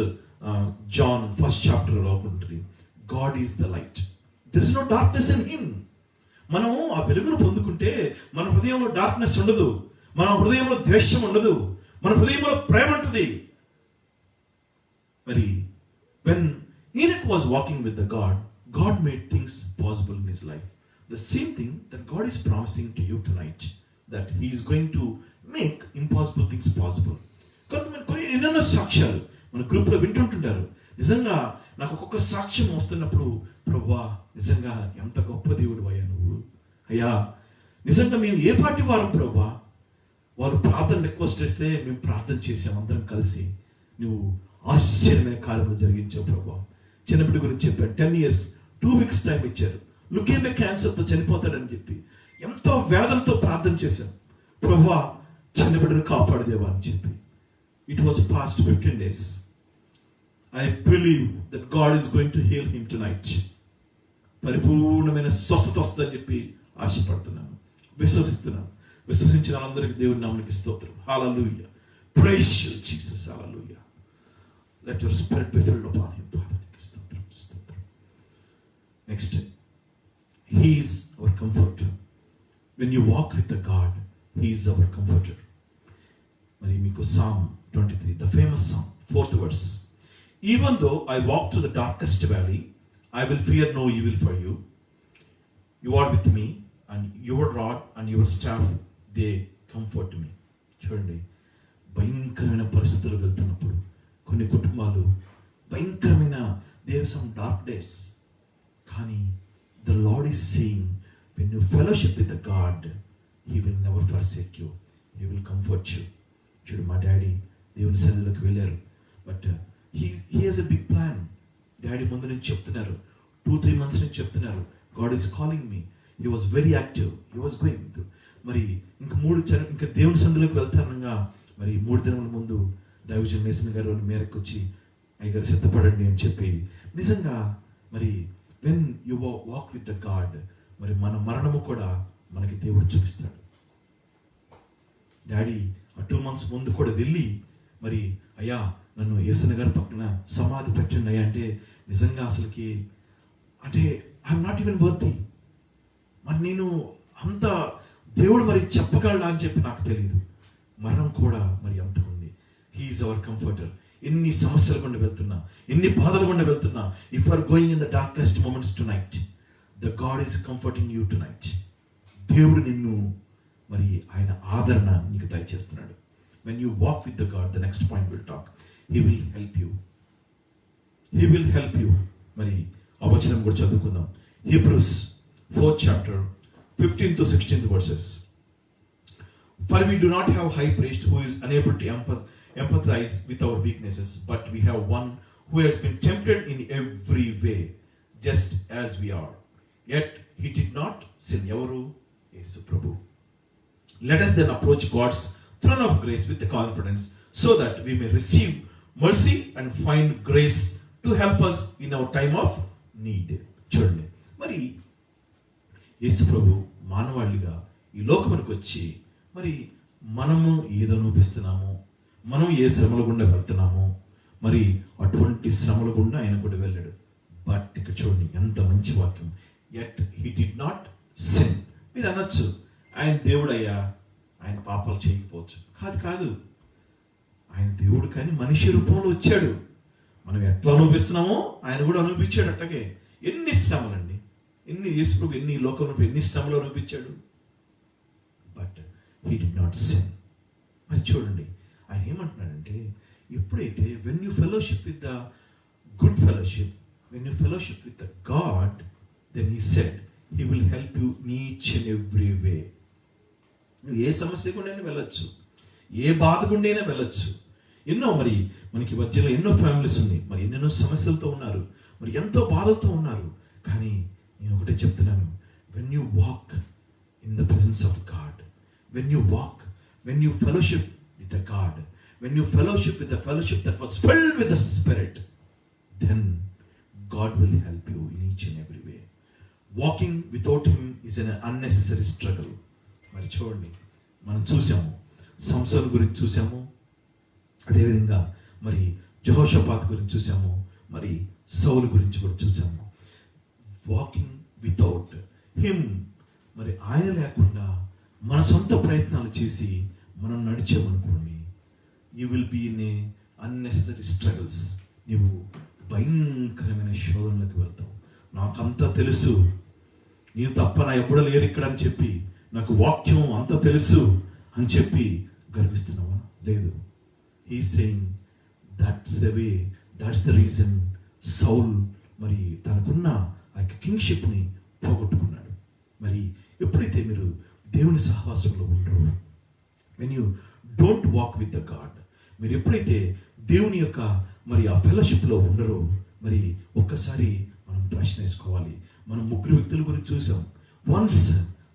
జాన్ 1st చాప్టర్లో ఉంటుంది, God is the light, there is no darkness in him. మనం ఆ వెలుగును పొందుకుంటే మన హృదయంలో డార్క్నెస్ ఉండదు, మన హృదయంలో ద్వేషం ఉండదు, మన హృదయంలో ప్రేమ ఉంటుంది. మరి when Enoch was walking with the God made things possible in his life. The same thing that God is promising to you tonight, that he is going to make impossible things possible. కొన్ని ఎన్నెన్నో సాక్ష్యాలు మన గ్రూప్లో వింటుంటుంటారు. నిజంగా నాకు ఒక్కొక్క సాక్ష్యం వస్తున్నప్పుడు, ప్రభువా నిజంగా ఎంత గొప్ప దేవుడు అయ్యా నువ్వు, అయ్యా నిజంగా మేము ఏ పార్టీ వారం ప్రభువా, వారు ప్రార్థన రిక్వెస్ట్ చేస్తే మేము ప్రార్థన చేసాం అందరం కలిసి, నువ్వు ఆశ్చర్యమైన కార్యములు జరిగించావు ప్రభువా. చిన్నప్పటి గురించి చెప్పారు, 10 years 2 weeks టైం ఇచ్చారు, లుకేమియా క్యాన్సర్తో చనిపోతాడని చెప్పి ఎంతో వేదనతో ప్రార్థన చేశాం, ప్రభువా చిన్నబిడ్డను కాపాడదేవా అని చెప్పి. It was past 15 days. I believe that God is going to heal him tonight. పరిపూర్ణమైన స్వస్థత వస్తుందని చెప్పి ఆశపడుతున్నాను, విశ్వసిస్తున్నాను. విశ్వసించిన అందరికి దేవుని నామమునకు స్తోత్రం. హల్లెలూయా. Praise you Jesus. Hallelujah. Let your spirit be filled upon him. ఫాదర్కి స్తోత్రం, స్తోత్రం. Next, he is our comforter. When you walk with the God, he is our comforter. మరి మీకు Psalm 23, the famous Psalm, 4th verse. Even though I walk through the darkest valley, I will fear no evil, for you are with me, and your rod and your staff, they comfort me. చూడండి, భయంకరమైన పరిస్థితులు వెళ్తున్నప్పుడు కొన్ని కుటుంబాలు భయంకరమైన they have some dark days, కానీ the Lord is saying, when you fellowship with the God, he will never forsake you, he will comfort you. చూడు, మా డాడీ దేవుని సన్నిధిలోకి వెళ్ళారు, but he has a big plan. Daddy ముందు నుంచి చెప్తున్నారు, 2-3 months నుంచి చెప్తున్నారు, God is calling me. He was very active, he was going. మరి ఇంకా దేవుని సన్నిధిలోకి వెళ్తానగా మరి 3 దినముల ముందు దైవజన్ మేసన్ గారు మేరకు వచ్చి, అయ్యగారు సిద్ధపడండి అని చెప్పి, నిజంగా మరి when you walk with the God, మరి మన మరణము కూడా మనకి దేవుడు చూపిస్తాడు. డాడీ ఆ 2 months ముందు కూడా వెళ్ళి, మరి అయ్యా నన్ను యేసన్న గారి పక్కన సమాధి పెట్టండి అయ్యా అంటే, నిజంగా అసలుకి అంటే ఐఎమ్ నాట్ ఈవెన్ వర్తీ, మరి నేను అంత దేవుడు మరి చెప్పగలడా అని చెప్పి నాకు తెలియదు. మరణం కూడా మరి అంత ఉంది. He is our comforter. ఎన్ని సమస్యలు గుండా వెళ్తున్నా, ఎన్ని బాధలు గుండా వెళ్తున్నా, if are going in the darkest moments tonight, the god is comforting you tonight. దేవుడు నిన్ను మరి ఆయన ఆదరణ నీకు దయచేస్తున్నాడు. When you walk with the god, the next point will talk, he will help you. He will help you. మరి ఆ వచనం కూడా చదువుకుందాం. Hebrews 4th chapter 15th to 16th verses. For we do not have high priest who is unable to empathize with our weaknesses, but we have one who has been tempted in every way, just as we are. Yet he did not sin. Evaru? Yesu Prabhu. Let us then approach God's throne of grace with confidence, so that we may receive mercy and find grace to help us in our time of need. చూడండి, మరి యేసు ప్రభు మానవాళిగా ఈ లోకమునికి వచ్చి మరి మనము ఏదో అనుభవిస్తున్నాము, మనం ఏ శ్రమల గుండా వెళ్తున్నాము, మరి అటువంటి శ్రమల గుండా ఆయన కూడా వెళ్ళాడు. బట్ ఇక్కడ చూడండి ఎంత మంచి వాక్యం. Yet he did not sin. మీరు అనొచ్చు, ఆయన దేవుడయ్యా, ఆయన పాపాలు చేయకపోవచ్చు. కాదు, ఆయన దేవుడు కానీ మనిషి రూపంలో వచ్చాడు. మనం ఎట్లా అనుభవిస్తున్నామో ఆయన కూడా అనుభవించాడు. అట్టగే ఎన్ని శ్రమలండి, యేసు ప్రభు ఎన్ని లోకంలో ఎన్ని శ్రమలు అనుభవించాడు. But he did not sin. మరి చూడండి ఆయన ఏమంటున్నాడంటే, ఎప్పుడైతే when you fellowship with the good fellowship, when you fellowship with the God, then he said he will help you in each and every way. నువ్వు ఏ సమస్య గుండైనా వెళ్ళొచ్చు, ఏ బాధ గుండైనా వెళ్ళొచ్చు. ఎన్నో మరి మనకి మధ్యలో ఎన్నో ఫ్యామిలీస్ ఉన్నాయి, మరి ఎన్నెన్నో సమస్యలతో ఉన్నారు, మరి ఎంతో బాధలతో ఉన్నారు. కానీ నేను ఒకటే చెప్తున్నాను, when you walk in the presence of God, when you walk, when you fellowship with the God, when you fellowship with the fellowship that was filled with the spirit, then God will help you in each and every way. Walking without him is an unnecessary struggle. మరి చూడండి, మనం చూసాము, సంసోన్ గురించి చూసాము, అదేవిధంగా మరి యెహోషాపాత్ గురించి చూసాము, మరి సౌలు గురించి కూడా చూసాము. వాకింగ్ వితౌట్ హిమ్, మరి ఆయన లేకుండా మన సొంత ప్రయత్నాలు చేసి మనం నడిచామనుకోండి, you will be in a unnecessary struggles. నువ్వు భయంకరమైన శోధనలకు వెళ్తావు. నాకంతా తెలుసు, నేను తప్ప నా ఎప్పుడూ లేరు ఇక్కడ అని చెప్పి, నాకు వాక్యం అంతా తెలుసు అని చెప్పి గర్విస్తున్నావా? లేదు. He saying that's the way, that's the reason Saul మరి తనకున్న ఆ కింగ్షిప్ని పోగొట్టుకున్నాడు. మరి ఎప్పుడైతే మీరు దేవుని సహవాసంలో ఉండరు, when you don't walk with the God, మీరు ఎప్పుడైతే దేవుని యొక్క మరి ఆ ఫెలోషిప్లో ఉండరో, మరి ఒక్కసారి మనం ప్రశ్న వేసుకోవాలి. మనం ముగ్గురు వ్యక్తుల గురించి చూసాం. Once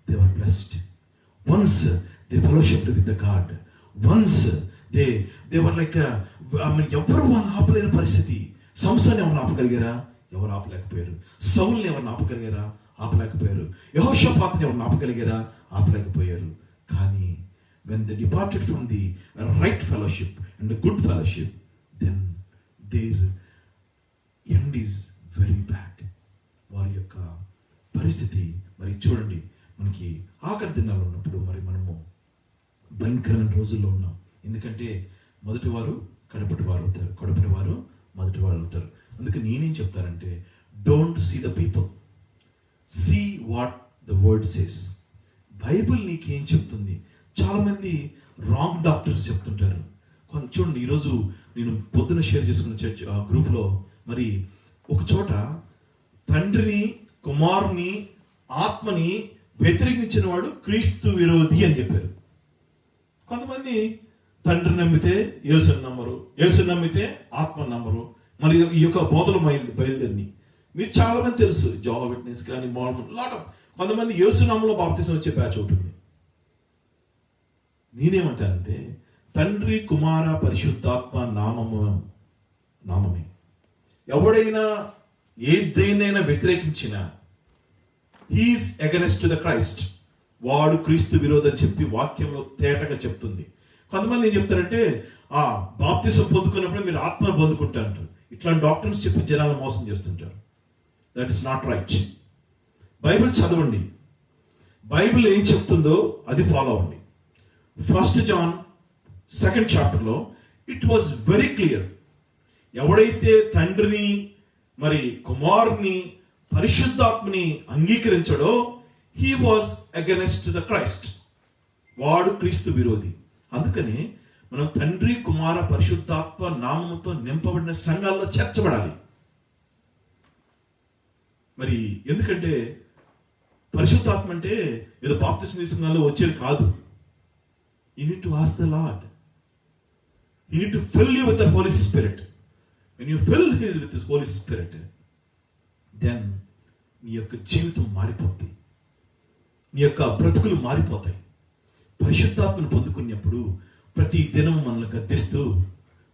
they were blessed, once they fellowshiped with the God, once they were like ఎవరు వాళ్ళని ఆపలేని పరిస్థితి. సంసోన్ని ఎవరు ఆపగలిగారా? ఎవరు ఆపలేకపోయారు. సౌల్ని ఎవరు ఆపగలిగారా? ఆపలేకపోయారు. యెహోషాపాత్ని ఎవరు ఆపగలిగారా? ఆపలేకపోయారు. కానీ when they departed from the right fellowship and the good fellowship, then their end is very bad. వారి యొక్క పరిస్థితి మరి చూడండి, మనకి ఆఖరి దినాల్లో ఉన్నప్పుడు మరి మనము భయంకరమైన రోజుల్లో ఉన్నాం. ఎందుకంటే మొదటి వారు కడపటి వారు అవుతారు, కడపటి వారు మొదటి వారు అవుతారు. అందుకే నేనేం చెప్తానంటే, don't see the people, see what the word says. Bible నీకేం చెప్తుంది? చాలామంది రాంగ్ డాక్టర్స్ చెప్తుంటారు. చూడండి, ఈరోజు నేను పొద్దున షేర్ చేసుకున్న చర్చ్ ఆ గ్రూప్లో మరి ఒక చోట తండ్రిని, కుమారుని, ఆత్మని వ్యతిరేకించిన వాడు క్రీస్తు విరోధి అని చెప్పారు. కొంతమంది తండ్రి నమ్మితే యేసుని నమ్మరు, యేసుని నమ్మితే ఆత్మ నమ్మరు. మరి ఈ యొక్క బోధలు బయలుదేరిని మీరు చాలా మంది తెలుసు, జోహా విట్నెస్ కానీ కొంతమంది యేసు నామంలో బాప్తిసం వచ్చే బ్యాచ్ ఉంటుంది. నేనేమంటానంటే, తండ్రి, కుమార, పరిశుద్ధాత్మ నామమే. ఎవడైనా ఏదైనా వ్యతిరేకించినా he is against to the Christ, వాడు క్రీస్తు విరోధం చెప్పి వాక్యంలో తేటగా చెప్తుంది. కొంతమంది ఏం చెప్తారంటే, ఆ బాప్తిసం పొందుకున్నప్పుడు మీరు ఆత్మ పొందుకుంటారు. ఇట్లాంటి డాక్టర్స్ చెప్పి జనాలు మోసం చేస్తుంటారు. That is not right. Bible చదవండి. బైబిల్ ఏం చెప్తుందో అది ఫాలో అవ్వండి. 1 John 2nd చాప్టర్లో ఇట్ వాజ్ వెరీ క్లియర్. ఎవడైతే తండ్రిని మరి కుమారుని పరిశుద్ధాత్మని అంగీకరించడో he was against the Christ. వాడు క్రీస్తు విరోధి. అందుకని మనం తండ్రి కుమార పరిశుద్ధాత్మ నామముతో నింపబడిన సంఘాల్లో చేర్చబడాలి. మరి ఎందుకంటే పరిశుద్ధాత్మ అంటే ఏదో బాప్తిస్మం తీసుకున్న వచ్చేది కాదు. You need to ask the Lord. You need to fill you with the Holy Spirit. When you fill his with his Holy Spirit, then నీ యొక్క జీవితం మారిపోద్ది, నీ యొక్క బ్రతుకులు మారిపోతాయి. పరిశుద్ధాత్మను పొందుకున్నప్పుడు ప్రతి దినం మనల్ని గద్దిస్తూ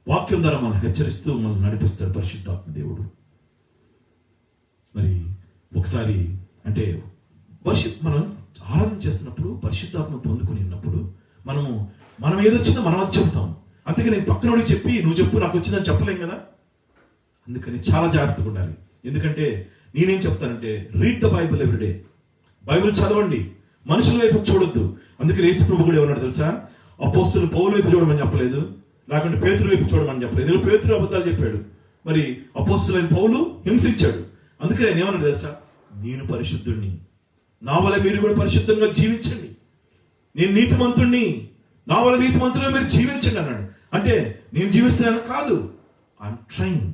వాక్యం ద్వారా మనం హెచ్చరిస్తూ మనల్ని నడిపిస్తాడు పరిశుద్ధాత్మ దేవుడు. మరి ఒకసారి అంటే మనం ఆరాధన చేస్తున్నప్పుడు పరిశుద్ధాత్మ పొందుకుని ఉన్నప్పుడు మనం ఏదొచ్చిందో మనం అది చెబుతాం. అందుకే నేను పక్కనోడికి చెప్పి నువ్వు చెప్పు నాకు వచ్చిందని చెప్పలేం కదా. అందుకని చాలా జాగ్రత్తగా ఉండాలి. ఎందుకంటే నేనేం చెప్తానంటే read the Bible everyday. Bible చదవండి, మనుషుల వైపు చూడొద్దు. అందుకని యేసు ప్రభు కూడా ఏమన్నాడు తెలుసా? అపోస్తలులు పౌలు వైపు చూడమని చెప్పలేదు, లేకుంటే పేతురు వైపు చూడమని చెప్పలేదు. ఎందుకంటే పేతురు అబద్ధాలు చెప్పాడు, మరి అపోస్తలులైన పౌలు హింసించాడు. అందుకని నేను ఏమన్నాడు తెలుసా? నేను పరిశుద్ధుడిని, నా వల్ల మీరు కూడా పరిశుద్ధంగా జీవించండి. నేను నీతిమంతుణ్ణి, నా వల్ల నీతిమంతులుగా మీరు జీవించండి అన్నాడు. అంటే నేను జీవిస్తున్నాను కాదు, I'm trying.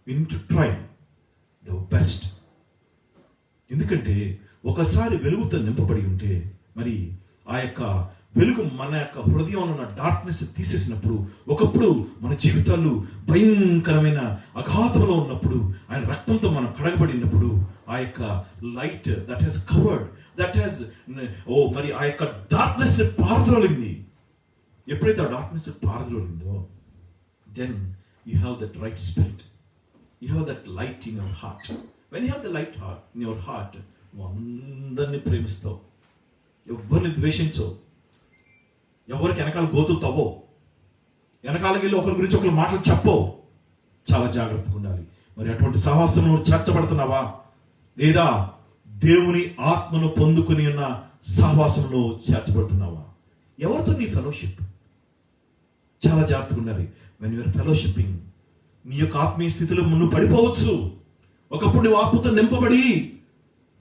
We need to try the best. ఎందుకంటే ఒకసారి వెలుగుతో నింపబడి ఉంటే మరి ఆ యొక్క వెలుగు మన యొక్క హృదయంలో ఉన్న డార్క్నెస్ తీసేసినప్పుడు, ఒకప్పుడు మన జీవితాలు భయంకరమైన అఘాతంలో ఉన్నప్పుడు, ఆయన రక్తంతో మనం కడగబడినప్పుడు ఆ యొక్క light that he's covered, that he's మరి ఆ యొక్క డార్క్నెస్ పారద్రోలింది. ఎప్పుడైతే ఆ డార్క్నెస్ పారద్రోలిందో, then you have that right spirit, you have that light in your heart. When you have the light heart in your heart, నువ్వు అందరినీ ప్రేమిస్తావు, ఎవరిని ద్వేషించవు, ఎవరికి వెనకాల గోతులు తవ్వో, వెనకాలకి వెళ్ళి ఒకరి గురించి ఒకరు మాటలు చెప్పవు. చాలా జాగ్రత్తగా ఉండాలి. మరి అటువంటి సహవాసంలో చేర్చబడుతున్నావా, లేదా దేవుని ఆత్మను పొందుకుని ఉన్న సహవాసంలో చేర్చబడుతున్నావా? ఎవరితో నీ ఫెలోషిప్? చాలా జాగ్రత్తగా ఉండాలి. వెన్ యూఆర్ ఫెలోషిప్పింగ్, నీ యొక్క ఆత్మీయ స్థితిలో నువ్వు పడిపోవచ్చు. ఒకప్పుడు నువ్వు ఆత్మతో నింపబడి,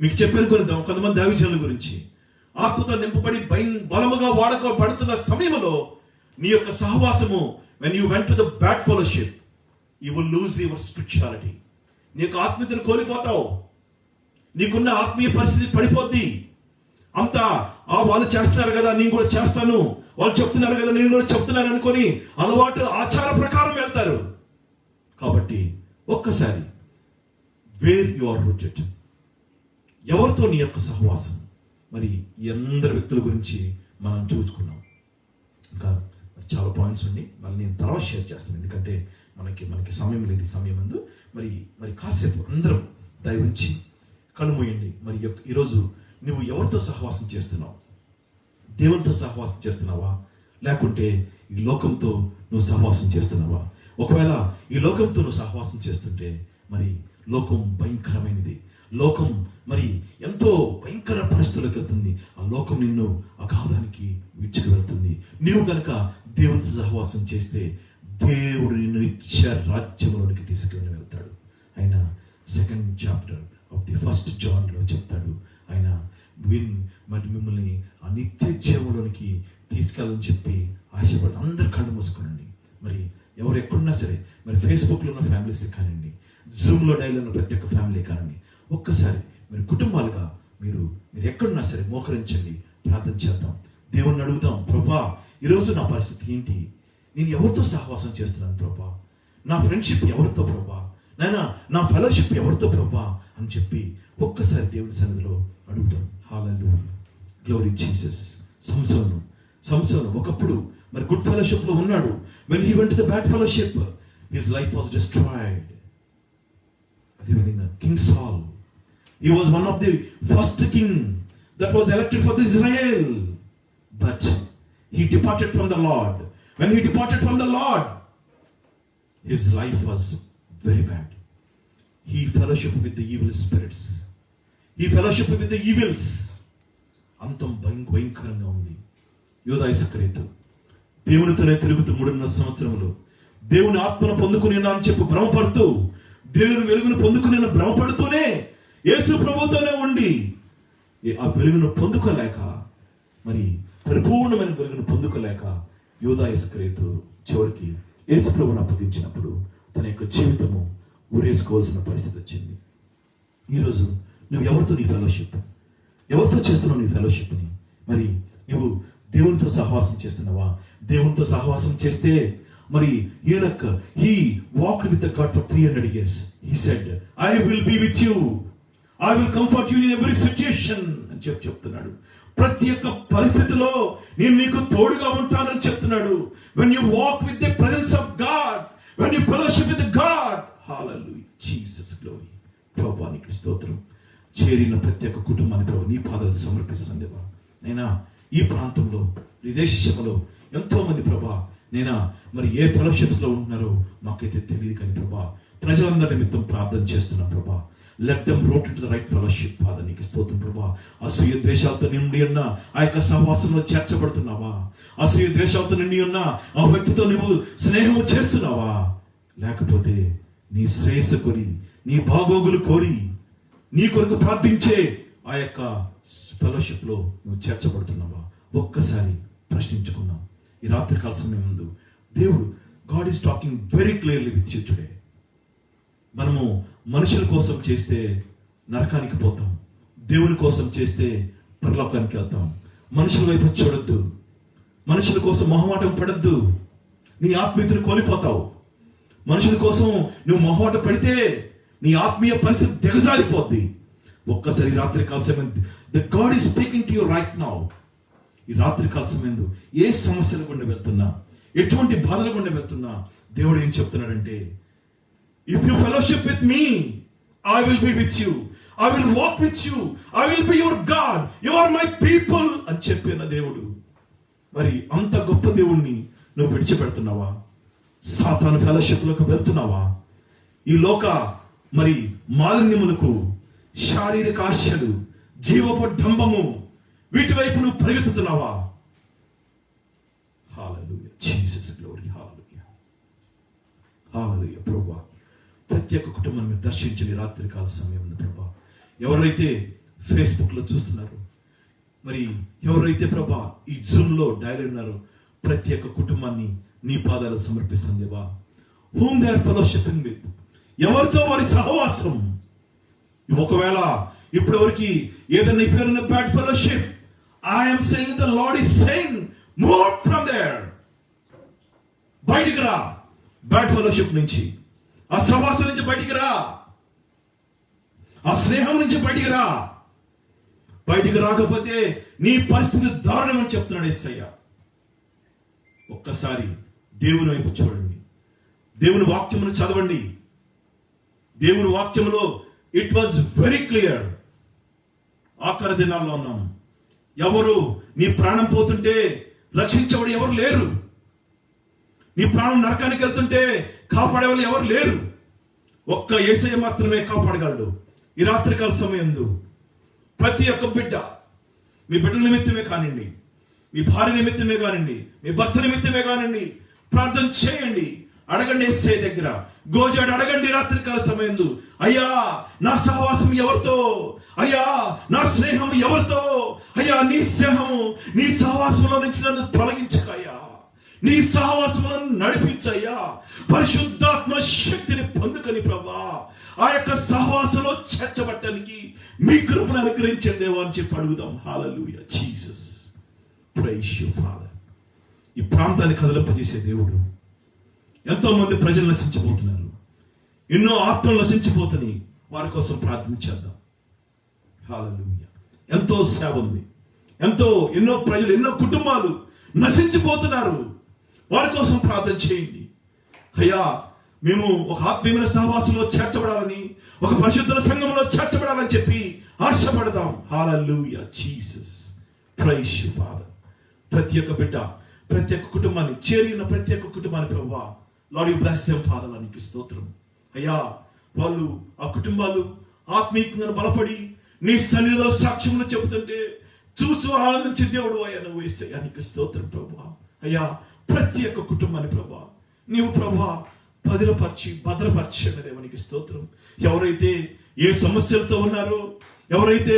మీకు చెప్పాను కొంతమంది దైవజనుల గురించి, ఆత్మతో నింపబడి బలముగా వాడకబడుతున్న సమయంలో నీ యొక్క సహవాసము, when you went to the bad fellowship, you will lose your spirituality. నీ యొక్క ఆత్మీయతను కోల్పోతావు, నీకున్న ఆత్మీయ పరిస్థితి పడిపోద్ది. అంతా వాళ్ళు చేస్తున్నారు కదా నేను కూడా చేస్తాను, వాళ్ళు చెప్తున్నారు కదా నేను కూడా చెప్తున్నాను అనుకొని అలవాటు ఆచార ప్రకారం వెళ్తారు. కాబట్టి ఒక్కసారి వేర్ యు ఆర్ రూటెడ్, ఎవరితో నీ యొక్క సహవాసం. మరి అందరి వ్యక్తుల గురించి మనం చూసుకున్నాం. ఇంకా చాలా పాయింట్స్ ఉన్నాయి, మళ్ళీ నేను తర్వాత షేర్ చేస్తాను. ఎందుకంటే మనకి సమయం లేదు. ఈ సమయం అందు మరి కాసేపు అందరం దయవుంచి కళ్ళు మూయండి. మరి ఈరోజు నువ్వు ఎవరితో సహవాసం చేస్తున్నావు? దేవునితో సహవాసం చేస్తున్నావా, లేకుంటే ఈ లోకంతో నువ్వు సహవాసం చేస్తున్నావా? ఒకవేళ ఈ లోకంతో నువ్వు సహవాసం చేస్తుంటే మరి లోకం భయంకరమైనది. లోకం మరి ఎంతో భయంకర పరిస్థితులకు వెళ్తుంది. ఆ లోకం నిన్ను అగాధానికి విడిచికి వెళ్తుంది. నీవు కనుక దేవునితో సహవాసం చేస్తే దేవుడు నిన్ను నిత్య రాజ్యంలోనికి తీసుకుని వెళ్తాడు. ఆయన 2nd chapter of the 1st Johnలో చెప్తాడు. ఆయన మరి మిమ్మల్ని ఆ నిత్య జీవంలోనికి తీసుకెళ్ళని చెప్పి ఆశపడతాడు. అందరు కళ్ళు మూసుకోనండి. మరి ఎవరు ఎక్కడున్నా సరే, మరి ఫేస్బుక్లో ఉన్న ఫ్యామిలీస్ కానివ్వండి, జూమ్లో డైలో ఉన్న ప్రతి ఒక్క ఫ్యామిలీ కానివ్వండి, ఒక్కసారి మీరు కుటుంబాలుగా మీరు ఎక్కడున్నా సరే మోకరించండి, ప్రార్థన చేద్దాం, దేవుణ్ణి అడుగుదాం. ప్రభా, ఈరోజు నా పరిస్థితి ఏంటి? నేను ఎవరితో సహవాసం చేస్తున్నాను ప్రభా? నా ఫ్రెండ్షిప్ ఎవరితో ప్రభా? నా ఫెలోషిప్ ఎవరితో ప్రభా అని చెప్పి ఒక్కసారి దేవుని సన్నిధిలో అడుగుతాం. హల్లెలూయా, గ్లోరీ జీసస్. సంసోను ఒకప్పుడు మరి గుడ్ ఫెలోషిప్ లో ఉన్నాడు. When he went to the bad fellowship, his life was destroyed. అదేవిధంగా కింగ్ సాల్, he was one of the first king that was elected for Israel, but he departed from the Lord. When he departed from the Lord, his life was very bad. He fellowshiped with the evil spirits, he fellowshiped with the evils. అంతం భయంకరంగా ఉంది. యూదా ఇస్కరియోతు దేవునితోనే తిరుగుతూ 3.5 సంవత్సరములు దేవుని ఆత్మను పొందుకునేనా అని చెప్పి భ్రమపడుతూ, దేవుని వెలుగును పొందుకునేనా భ్రమపడుతూనే యేసు ప్రభుతోనే ఉండి ఆ వెలుగును పొందుకోలేక, మరి పరిపూర్ణమైన వెలుగును పొందుకోలేక యూదా ఇస్కరియోతు చివరికి యేసు ప్రభువును అప్పగించినప్పుడు తన యొక్క జీవితము ఊరేసుకోవాల్సిన పరిస్థితి వచ్చింది. ఈరోజు నువ్వు ఎవరితో నీ ఫెలోషిప్, ఎవరితో చేస్తున్నావు నీ ఫెలోషిప్ని? మరి నువ్వు దేవునితో సహవాసం చేస్తున్నావా? దేవునితో సహవాసం చేస్తే మరి ఈనక్ he walked with the God for 300 years. He said, I will be with you, I will comfort you in every situation అని చెప్తున్నాడు. ప్రతి ఒక్క పరిస్థితిలో నేను నీకు తోడుగా ఉంటానని చెప్తున్నాడు. When you walk with the presence of God, when you fellowship with God, hallelujah, Jesus glory. ప్రభువానికి స్తోత్రం. చేరిన ప్రతి ఒక్క కుటుంబాన్ని ప్రభు నీ పాదాలకు సమర్పిస్తున్నాను దేవా. నైనా ఈ ప్రాంతంలో, ఈ దేశంలో ఎంతో మంది ప్రభా నేనా మరి ఏ ఫెలోషిప్స్ లో ఉంటున్నారో మాకైతే తెలియదు, కానీ ప్రభా ప్రజలందరి నిమిత్తం ప్రార్థన చేస్తున్నా ప్రభా. Let them route to the right fellowship Father. నీకు స్తోత్రం ప్రభా. అసూయ ద్వేషాలతో నిండి ఉన్న ఆ యొక్క సహవాసంలో చేర్చబడుతున్నావా? అసూయ ద్వేషాలతో నిండి ఉన్న ఆ వ్యక్తితో నువ్వు స్నేహం చేస్తున్నావా? లేకపోతే నీ శ్రేయస్సు కోరి, నీ బాగోగులు కోరి, నీ కొరకు ప్రార్థించే ఆ యొక్క ఫెలోషిప్ లో నువ్వు చేర్చబడుతున్నావా? ఒక్కసారి ప్రశ్నించుకుందాం. ఈ రాత్రికాల సమయం ముందు దేవుడు God is talking very clearly with you today. మనము మనుషుల కోసం చేస్తే నరకానికి పోతాం, దేవుని కోసం చేస్తే పరలోకానికి వెళ్తాం. మనుషుల వైపు చూడొద్దు, మనుషుల కోసం మొహమాటం పడద్దు, నీ ఆత్మీయతను కోల్పోతావు. మనుషుల కోసం నువ్వు మొహమాట పడితే నీ ఆత్మీయ పరిస్థితి దిగజారిపోద్ది. ఒక్కసారి రాత్రి కాల సమయం the god is speaking to you right now. ఈ రాత్రి కాల సమయం ఏ సమస్యల గుండా వెళ్తున్నా, ఎటువంటి బాధల గుండా వెళ్తున్నా దేవుడు ఏం చెప్తున్నాడంటే, if you fellowship with me, I will be with you, I will walk with you, I will be your God, you are my people అని చెప్పిన దేవుడు. మరి అంత గొప్ప దేవుణ్ణి నువ్వు విడిచిపెడుతున్నావా? సాతాను ఫెలోషిప్ లోకి వెళ్తున్నావా? ఈ లోక మరి మాలిన్యములకు, శారీరక ఆశలు, జీవపు డంబము, వీటి వైపు నువ్వు పరిగెత్తుతున్నావా? హల్లెలూయా, జీసస్ గ్లోరీ, హల్లెలూయా, హల్లెలూయా. ప్రభువా ప్రతి ఒక్క కుటుంబాన్ని మీరు దర్శించండి రాత్రి కాల సమయం ఉంది ప్రభా. ఎవరైతే ఫేస్బుక్ లో చూస్తున్నారు, మరి ఎవరైతే ప్రభా ఈ జూమ్ లో డయల్ ఉన్నారో, ప్రతి ఒక్క కుటుంబాన్ని నీ పాదాలు సమర్పిస్తాను దేవా. whom they are fellowshipping with, ఎవరితో వారి సహవాసం. ఒకవేళ ఇప్పటి వరకు ఏదైనా if you are in a bad fellowship, I am saying the Lord is saying move from there. బయటికి రా బ్యాడ్ ఫెలోషిప్ నుంచి, ఆ సహవాసం నుంచి బయటికి రా, ఆ స్నేహం నుంచి బయటికి రా. బయటికి రాకపోతే నీ పరిస్థితి దారుణం అని చెప్తున్నాడు యేసయ్య. ఒక్కసారి దేవుని వైపు చూడండి, దేవుని వాక్యమును చదవండి. దేవుని వాక్యములో ఇట్ వాజ్ వెరీ క్లియర్. ఆఖరి దినాల్లో ఉన్నాం. ఎవరు నీ ప్రాణం పోతుంటే రక్షించబడి ఎవరు లేరు. నీ ప్రాణం నరకానికి వెళ్తుంటే కాపాడే వాళ్ళు ఎవరు లేరు. ఒక్క యేసయ్య మాత్రమే కాపాడగలడు. ఈ రాత్రికాల సమయంలో ప్రతి ఒక్క బిడ్డ, మీ బిడ్డ నిమిత్తమే కానివ్వండి, మీ భార్య నిమిత్తమే కానివ్వండి, మీ భర్త నిమిత్తమే కానివ్వండి, ప్రార్థన చేయండి. అడగండి యేసయ్య దగ్గర, గోజాడు అడగండి రాత్రికాల సమయంలో, అయ్యా నా సహవాసం ఎవరితో, అయ్యా నా స్నేహం ఎవరితో, అయ్యా నీ స్నేహము, నీ సహవాసంలో నుంచి నన్ను తొలగించకయ్యా, నీ సహవాసంలో నడిపించయ్యా, పరిశుద్ధాత్మ శక్తిని పొందుకొని ప్రభా ఆ యొక్క సహవాసంలో చేర్చబట్టడానికి మీ కృపను అనుగ్రహించండి దేవా అని చెప్పి అడుగుదాం. హల్లెలూయా, జీసస్, ప్రైజ్ యు ఫాదర్. ఈ ప్రాంతాన్ని కదలింపజేసే దేవుడు. ఎంతో మంది ప్రజలు నశించిపోతున్నారు, ఎన్నో ఆత్మలు నశించిపోతున్నాయి. వారి కోసం ప్రార్థించేద్దాం. హల్లెలూయా. ఎంతో సేవ ఉంది, ఎన్నో ప్రజలు, ఎన్నో కుటుంబాలు నశించిపోతున్నారు. వారి కోసం ప్రార్థన చేయండి. అయ్యా మేము ఒక ఆత్మీయమైన సహవాసంలో చేర్చబడాలని, ఒక పరిశుద్ధ సంఘంలో చేర్చబడాలని చెప్పి ఆశపడదాం. హల్లెలూయా, జీసస్, ప్రైజ్ యు ఫాదర్. ప్రతి ఒక్క బిడ్డ, ప్రతి ఒక్క కుటుంబాన్ని, చేరిన ప్రతి ఒక్క కుటుంబాన్ని ప్రభువా, lord you bless them father. నీకు స్తోత్రం అయ్యా. వాళ్ళు ఆ కుటుంబాలు ఆత్మీయంగా బలపడి నీ సన్నిధిలో సాక్ష్యములు చెబుతుంటే చూచు ఆనందించే దేవుడు అయ్యా నువ్వు యేసయ్యా, నీకు స్తోత్రం ప్రభువా. అయ్యా ప్రతి ఒక్క కుటుంబాన్ని ప్రభువా నీవు ప్రభువా భద్రపరిచే దేవునికి స్తోత్రం. ఎవరైతే ఏ సమస్యలతో ఉన్నారో, ఎవరైతే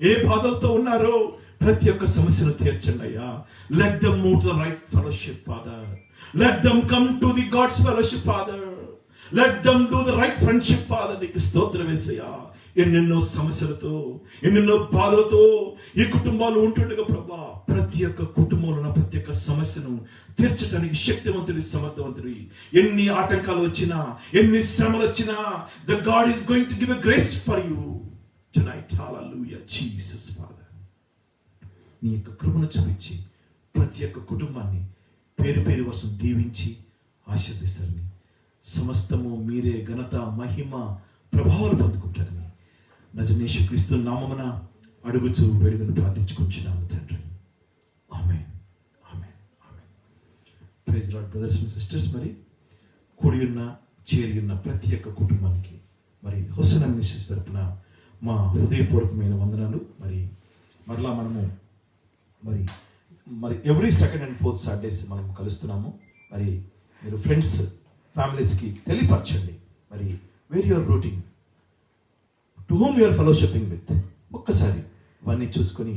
ఏ బాధలతో ఉన్నారో ప్రతి ఒక్క సమస్యను తీర్చండి అయ్యా. Let them move to the right fellowship Father. Let them come to the God's fellowship Father. Let them do the right friendship Father. నీకు స్తోత్రం యేసయ్యా. ఎన్నెన్నో సమస్యలతో, ఎన్నెన్నో బాధలతో ఈ కుటుంబాలు ఉంటుండగా ప్రభా ప్రతి ఒక్క కుటుంబంలో ఉన్న ప్రతి ఒక్క సమస్యను తీర్చడానికి శక్తివంతుడి, సమర్థవంతుడి. ఎన్ని ఆటంకాలు వచ్చినా, ఎన్ని శ్రమలు వచ్చినా, the god is going to give a grace for you tonight. Hallelujah Jesus father. నీ యొక్క కృపను చూపించి ప్రతి ఒక్క కుటుంబాన్ని పేరు పేరు వరుస దీవించి ఆశీర్దిస్తారని, సమస్తము మీరే ఘనత, మహిమ, ప్రభావాలు పొందుకుంటారని నజరేయుడైన యేసుక్రీస్తు నామమున అడుగుచు వేడుకను ప్రార్థించుకుంటున్నాము తండ్రి. Amen, amen, amen. Praise lord brothers and sisters. మరి కూడి ఉన్న, చేరి ఉన్న ప్రతి ఒక్క కుటుంబానికి మరి హోసన్నా మినిస్ట్రీస్ తరపున మా హృదయపూర్వకమైన వందనాలు. మరలా మనము మరి every second and fourth Saturdays మనం కలుస్తున్నాము. మరి మీరు ఫ్రెండ్స్, ఫ్యామిలీస్కి తెలియపరచండి మరి where your routing, to home you are fellowshipping with. ఒక్కసారి ఇవన్నీ చూసుకొని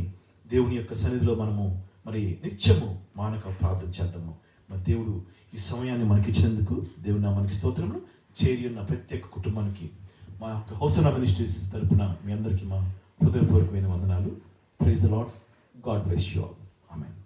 దేవుని యొక్క సన్నిధిలో మనము మరి నిత్యము మానక ప్రార్థన చేద్దాము. మరి దేవుడు ఈ సమయాన్ని మనకి ఇచ్చినందుకు దేవుని మనకి స్తోత్రములు. చేరి ఉన్న ప్రత్యేక కుటుంబానికి మా యొక్క హోసన్నా మినిస్ట్రీస్ తరపున మీ అందరికీ మా హృదయపూర్వకమైన వందనాలు. Praise the Lord. God bless you all. Amen.